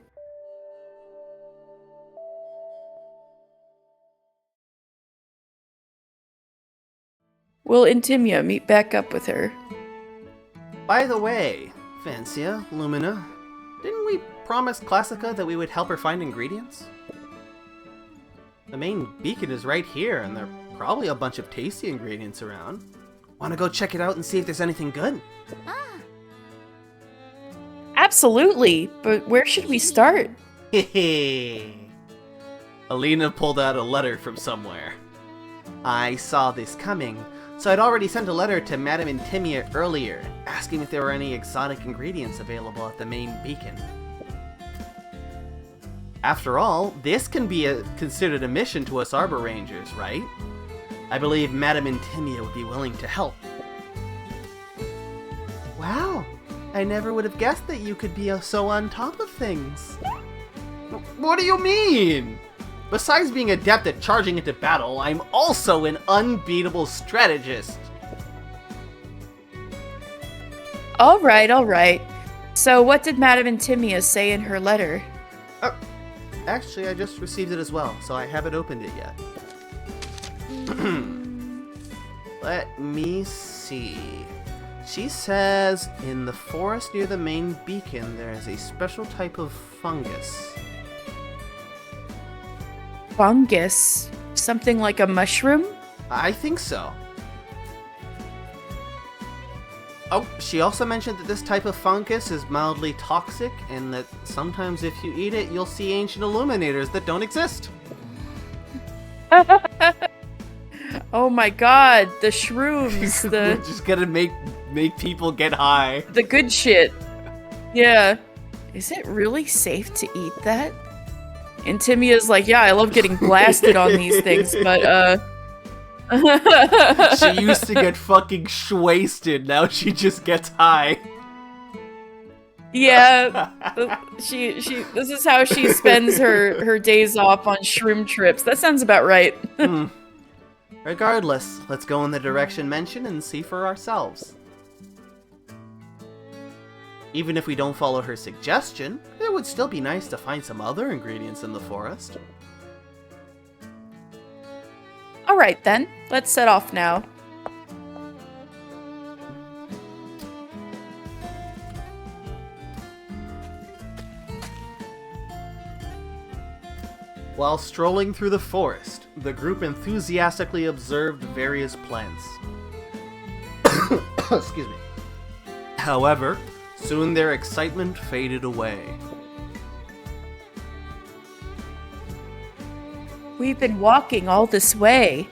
Will Intimia meet back up with her? By the way, Fancia, Lumina, didn't we promise Classica that we would help her find ingredients? The main beacon is right here, and there are probably a bunch of tasty ingredients around. Wanna go check it out and see if there's anything good? Absolutely, but where should we start? Hehe. Alina pulled out a letter from somewhere. I saw this coming, so I'd already sent a letter to Madame Intimia earlier, asking if there were any exotic ingredients available at the main beacon. After all, this can be considered a mission to us Arborangers, right? I believe Madame Intimia would be willing to help. Wow, I never would have guessed that you could be so on top of things. What do you mean? Besides being adept at charging into battle, I'm also an unbeatable strategist. All right. So what did Madame Intimia say in her letter? Actually, I just received it as well, so I haven't opened it yet. Let me see. She says, in the forest near the main beacon, there is a special type of fungus. Fungus? Something like a mushroom? I think so. Oh, she also mentioned that this type of fungus is mildly toxic, and that sometimes if you eat it, you'll see ancient illuminators that don't exist. Oh my god, the shrooms, We're just gonna make people get high. the good shit. Yeah. Is it really safe to eat that? Intimia's like, yeah, I love getting blasted on these things, but She used to get fucking wasted, now she just gets high. yeah, she this is how she spends her days off on shroom trips. That sounds about right. Regardless, let's go in the direction mentioned and see for ourselves. Even if we don't follow her suggestion, it would still be nice to find some other ingredients in the forest. All right then, let's set off now. While strolling through the forest, the group enthusiastically observed various plants. Excuse me. However, soon their excitement faded away. We've been walking all this way,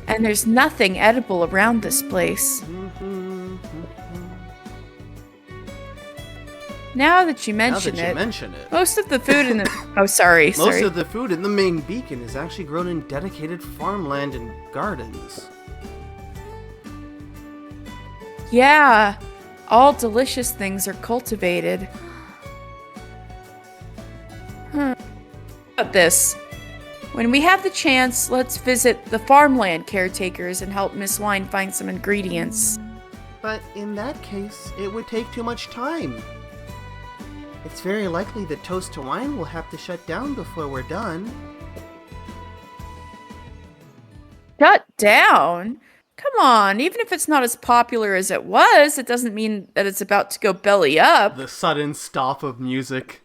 and there's nothing edible around this place. Now that you mention it, most of the food in the... Oh, sorry. Most of the food in the main beacon is actually grown in dedicated farmland and gardens. Yeah, all delicious things are cultivated. How about this? When we have the chance, let's visit the farmland caretakers and help Miss Wine find some ingredients. But in that case, it would take too much time. It's very likely that Toast to Wine will have to shut down before we're done. Shut down? Come on, even if it's not as popular as it was, it doesn't mean that it's about to go belly up. The sudden stop of music.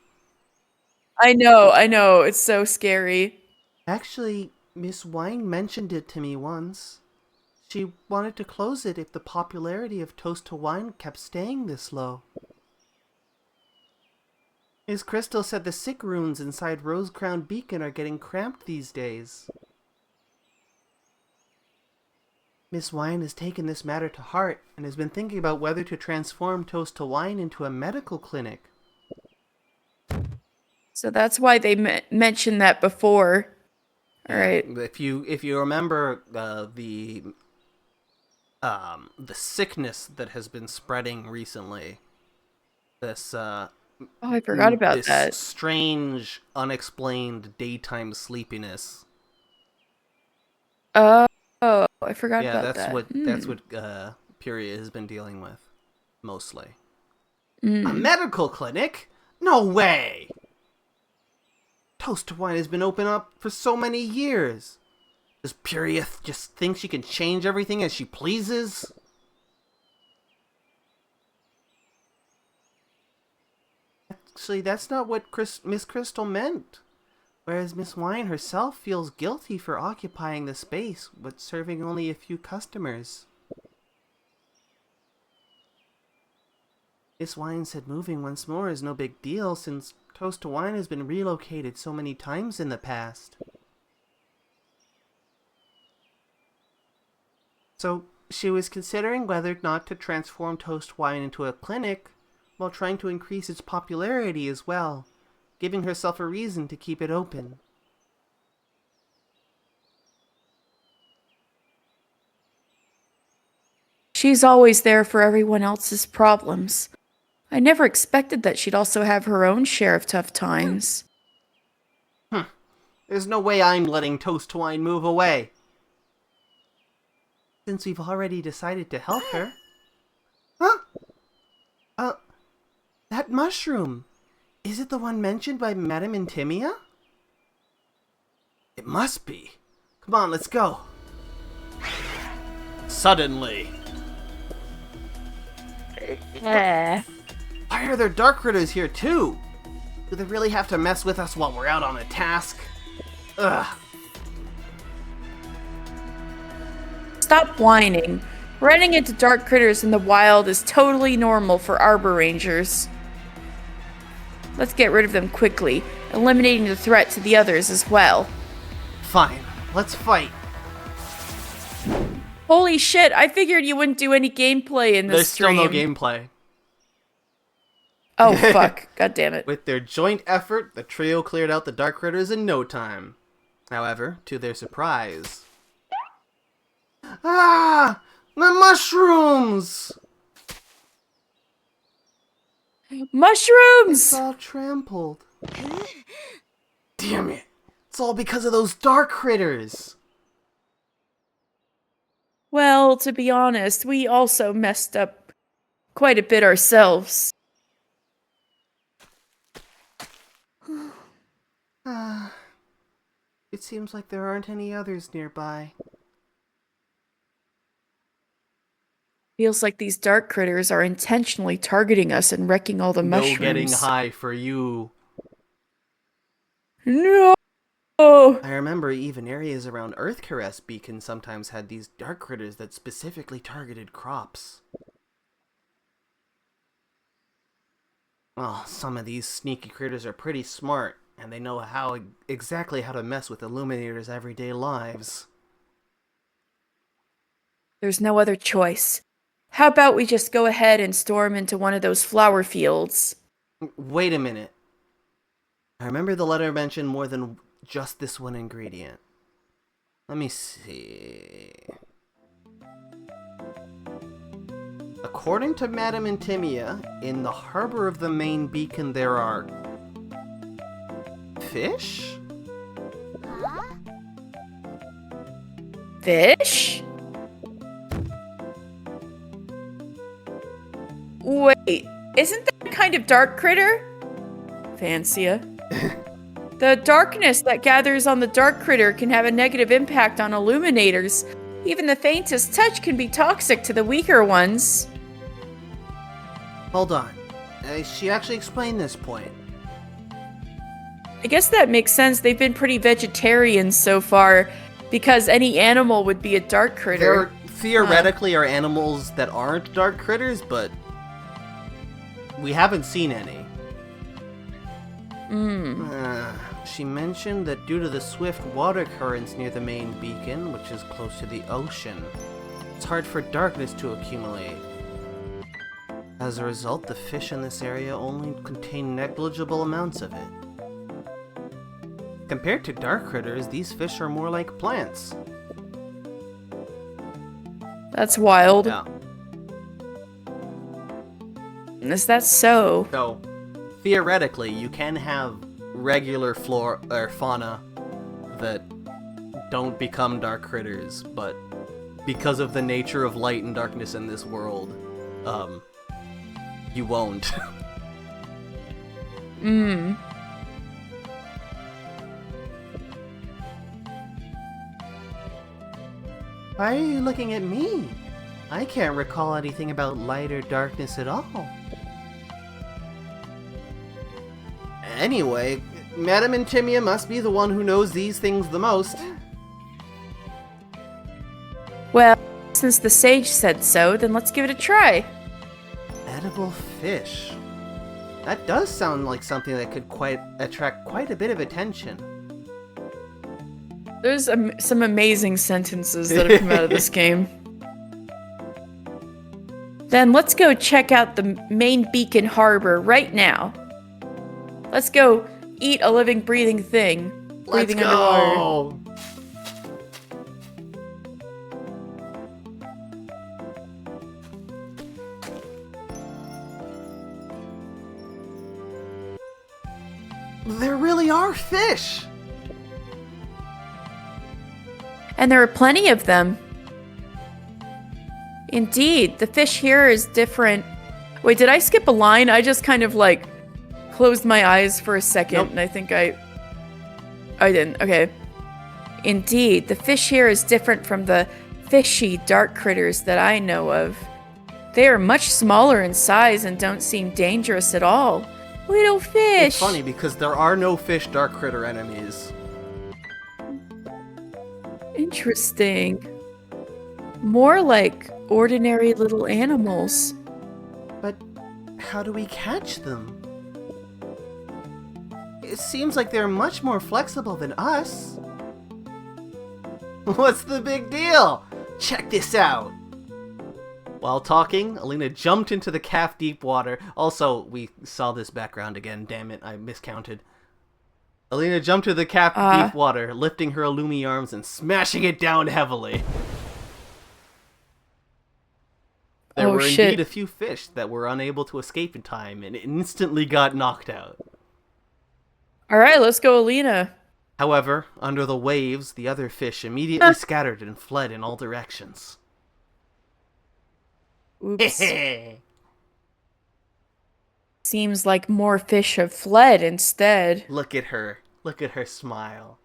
I know, it's so scary. Actually, Miss Wine mentioned it to me once. She wanted to close it if the popularity of Toast to Wine kept staying this low. Miss Crystal said the sick runes inside Rose Crown Beacon are getting cramped these days. Miss Wine has taken this matter to heart and has been thinking about whether to transform Toast to Wine into a medical clinic. So that's why they mentioned that before. All right. If you remember the sickness that has been spreading recently, this Oh, I forgot about this that. strange, unexplained daytime sleepiness. Oh, I forgot about that. That's what Period has been dealing with, mostly. A Mm. medical clinic? No way! Toast to Wine has been open up for so many years. Does Period just think she can change everything as she pleases? Actually, that's not what Miss Crystal meant. Whereas Miss Wine herself feels guilty for occupying the space, but serving only a few customers. Miss Wine said moving once more is no big deal since Toast to Wine has been relocated so many times in the past. So she was considering whether or not to transform Toast Wine into a clinic while trying to increase its popularity as well, giving herself a reason to keep it open. She's always there for everyone else's problems. I never expected that she'd also have her own share of tough times. There's no way I'm letting Toast to Wine move away. Since we've already decided to help her. Huh? That mushroom. Is it the one mentioned by Madame Intimia? It must be. Come on, let's go. Suddenly. Why are there dark critters here too? Do they really have to mess with us while we're out on a task? Ugh. Stop whining. Running into dark critters in the wild is totally normal for Arborangers. Let's get rid of them quickly, eliminating the threat to the others as well. Fine, let's fight. Holy shit, I figured you wouldn't do any gameplay in this There's stream. still no gameplay. Oh fuck, god damn it. With their joint effort, the trio cleared out the dark critters in no time. However, to their surprise... Ah! The mushrooms! Mushrooms! It's all trampled. Damn it. It's all because of those dark critters. Well, to be honest, we also messed up quite a bit ourselves. It seems like there aren't any others nearby. Feels like these dark critters are intentionally targeting us and wrecking all the mushrooms. No getting high for you. No! I remember even areas around Earth Caress Beacon sometimes had these dark critters that specifically targeted crops. Well, some of these sneaky critters are pretty smart, and they know exactly how to mess with Illuminators' everyday lives. There's no other choice. How about we just go ahead and storm into one of those flower fields? Wait a minute. I remember the letter mentioned more than just this one ingredient. Let me see. According to Madame Intimia, in the harbor of the main beacon there are... fish? Huh? Fish? Wait, isn't that a kind of dark critter? Fancia. The darkness that gathers on the dark critter can have a negative impact on illuminators, Even the faintest touch can be toxic to the weaker ones. Hold on. She actually explained this point. I guess that makes sense. They've been pretty vegetarian so far, because any animal would be a dark critter. There theoretically are animals that aren't dark critters, but we haven't seen any. She mentioned that due to the swift water currents near the main beacon, which is close to the ocean, it's hard for darkness to accumulate. As a result, the fish in this area only contain negligible amounts of it. Compared to dark critters, these fish are more like plants. That's wild. Yeah. Is that so? So, theoretically, you can have regular flora or fauna that don't become dark critters, but because of the nature of light and darkness in this world, you won't. Why are you looking at me? I can't recall anything about light or darkness at all. Anyway, Madame Intimia must be the one who knows these things the most. Well, since the sage said so, then let's give it a try. Edible fish. That does sound like something that could attract quite a bit of attention. There's some amazing sentences that have come out of this game. Then let's go check out the main beacon harbor right now. Let's go eat a living, breathing thing. Let's Breathing go! underwater. There really are fish! And there are plenty of them. Indeed, the fish here is different. Wait, did I skip a line? I just kind of like closed my eyes for a second, Nope. and I think I didn't. Okay. Indeed, the fish here is different from the fishy dark critters that I know of. They are much smaller in size and don't seem dangerous at all. Little fish. It's funny because there are no fish dark critter enemies. Interesting. More like ordinary little animals. But how do we catch them? It seems like they're much more flexible than us. What's the big deal? Check this out. While talking, Alina jumped into the calf-deep water. Also, we saw this background again. Damn it, I miscounted. Alina jumped to the calf-deep water, lifting her Illumi arms and smashing it down heavily. There were indeed a few fish that were unable to escape in time and instantly got knocked out. Alright, let's go, Alina. However, under the waves, the other fish immediately scattered and fled in all directions. Oops. Seems like more fish have fled instead. Look at her. Look at her smile.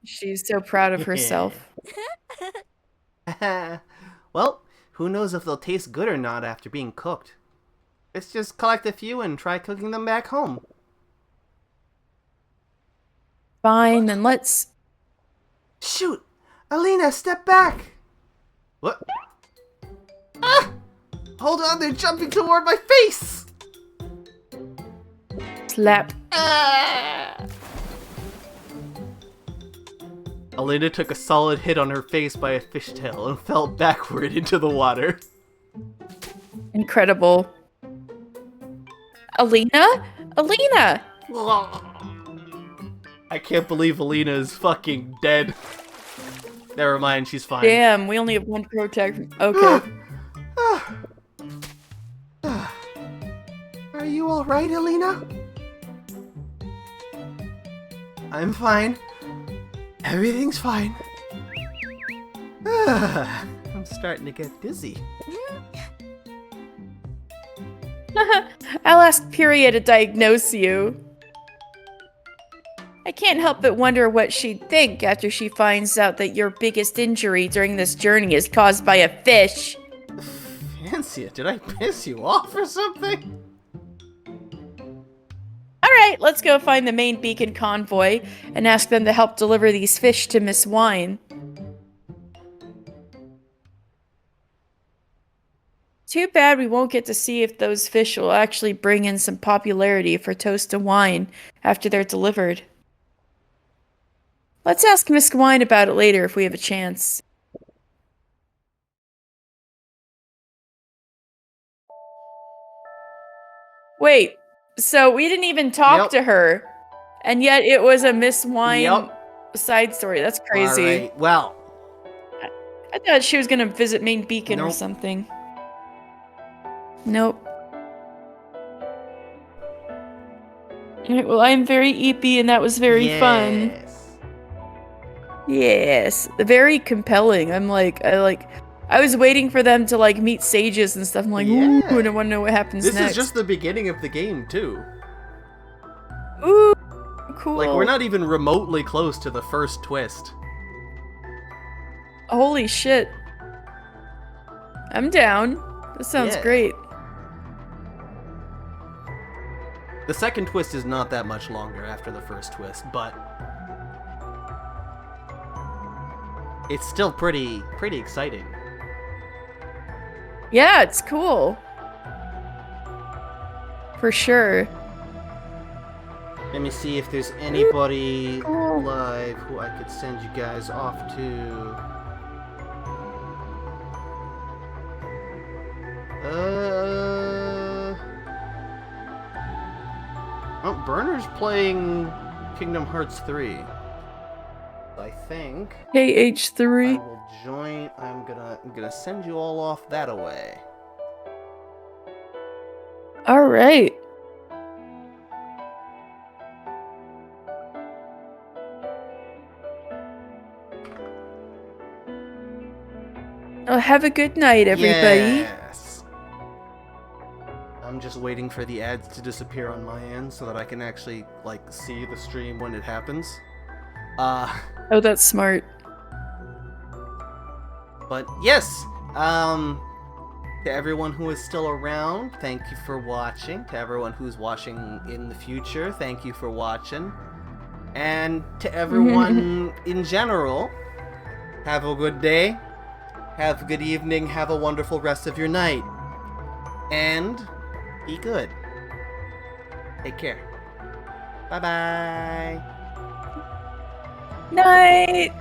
She's so proud of herself. Well, who knows if they'll taste good or not after being cooked. Let's just collect a few and try cooking them back home. Fine, then let's... Shoot! Alina, step back! What? Ah! Hold on, they're jumping toward my face! Slap. Ah! Alina took a solid hit on her face by a fishtail and fell backward into the water. Incredible. Alina? Alina! I can't believe Alina is fucking dead. Never mind, she's fine. Damn, we only have one protect. Okay. Are you alright, Alina? I'm fine. Everything's fine. I'm starting to get dizzy. I'll ask Pyria to diagnose you. I can't help but wonder what she'd think after she finds out that your biggest injury during this journey is caused by a fish. Fancy it. Did I piss you off or something? Alright, let's go find the main beacon convoy and ask them to help deliver these fish to Miss Wine. Too bad we won't get to see if those fish will actually bring in some popularity for Toast to Wine after they're delivered. Let's ask Miss Wine about it later if we have a chance. Wait, so we didn't even talk to her, and yet it was a Miss Wine side story. That's crazy. Alright, well. I thought she was gonna visit Main Beacon or something. Nope. Alright, well, I'm very eepy, and that was very fun. Yes, very compelling. I was waiting for them to like meet sages and stuff. I'm like, ooh, and I want to know what happens next. This is just the beginning of the game too. Ooh, cool. Like, we're not even remotely close to the first twist. Holy shit. I'm down. This sounds great. The second twist is not that much longer after the first twist, but it's still pretty exciting. Yeah, it's cool. For sure. Let me see if there's anybody live who I could send you guys off to. Oh, Burner's playing Kingdom Hearts 3. I think. KH3. I will join. I'm gonna send you all off that away. All right. Oh, have a good night, everybody. Yes. I'm just waiting for the ads to disappear on my end so that I can actually like see the stream when it happens. Oh, that's smart. But yes, to everyone who is still around, thank you for watching. To everyone who's watching in the future, thank you for watching. And to everyone in general, have a good day, have a good evening, have a wonderful rest of your night. And be good. Take care. Bye-bye. Night.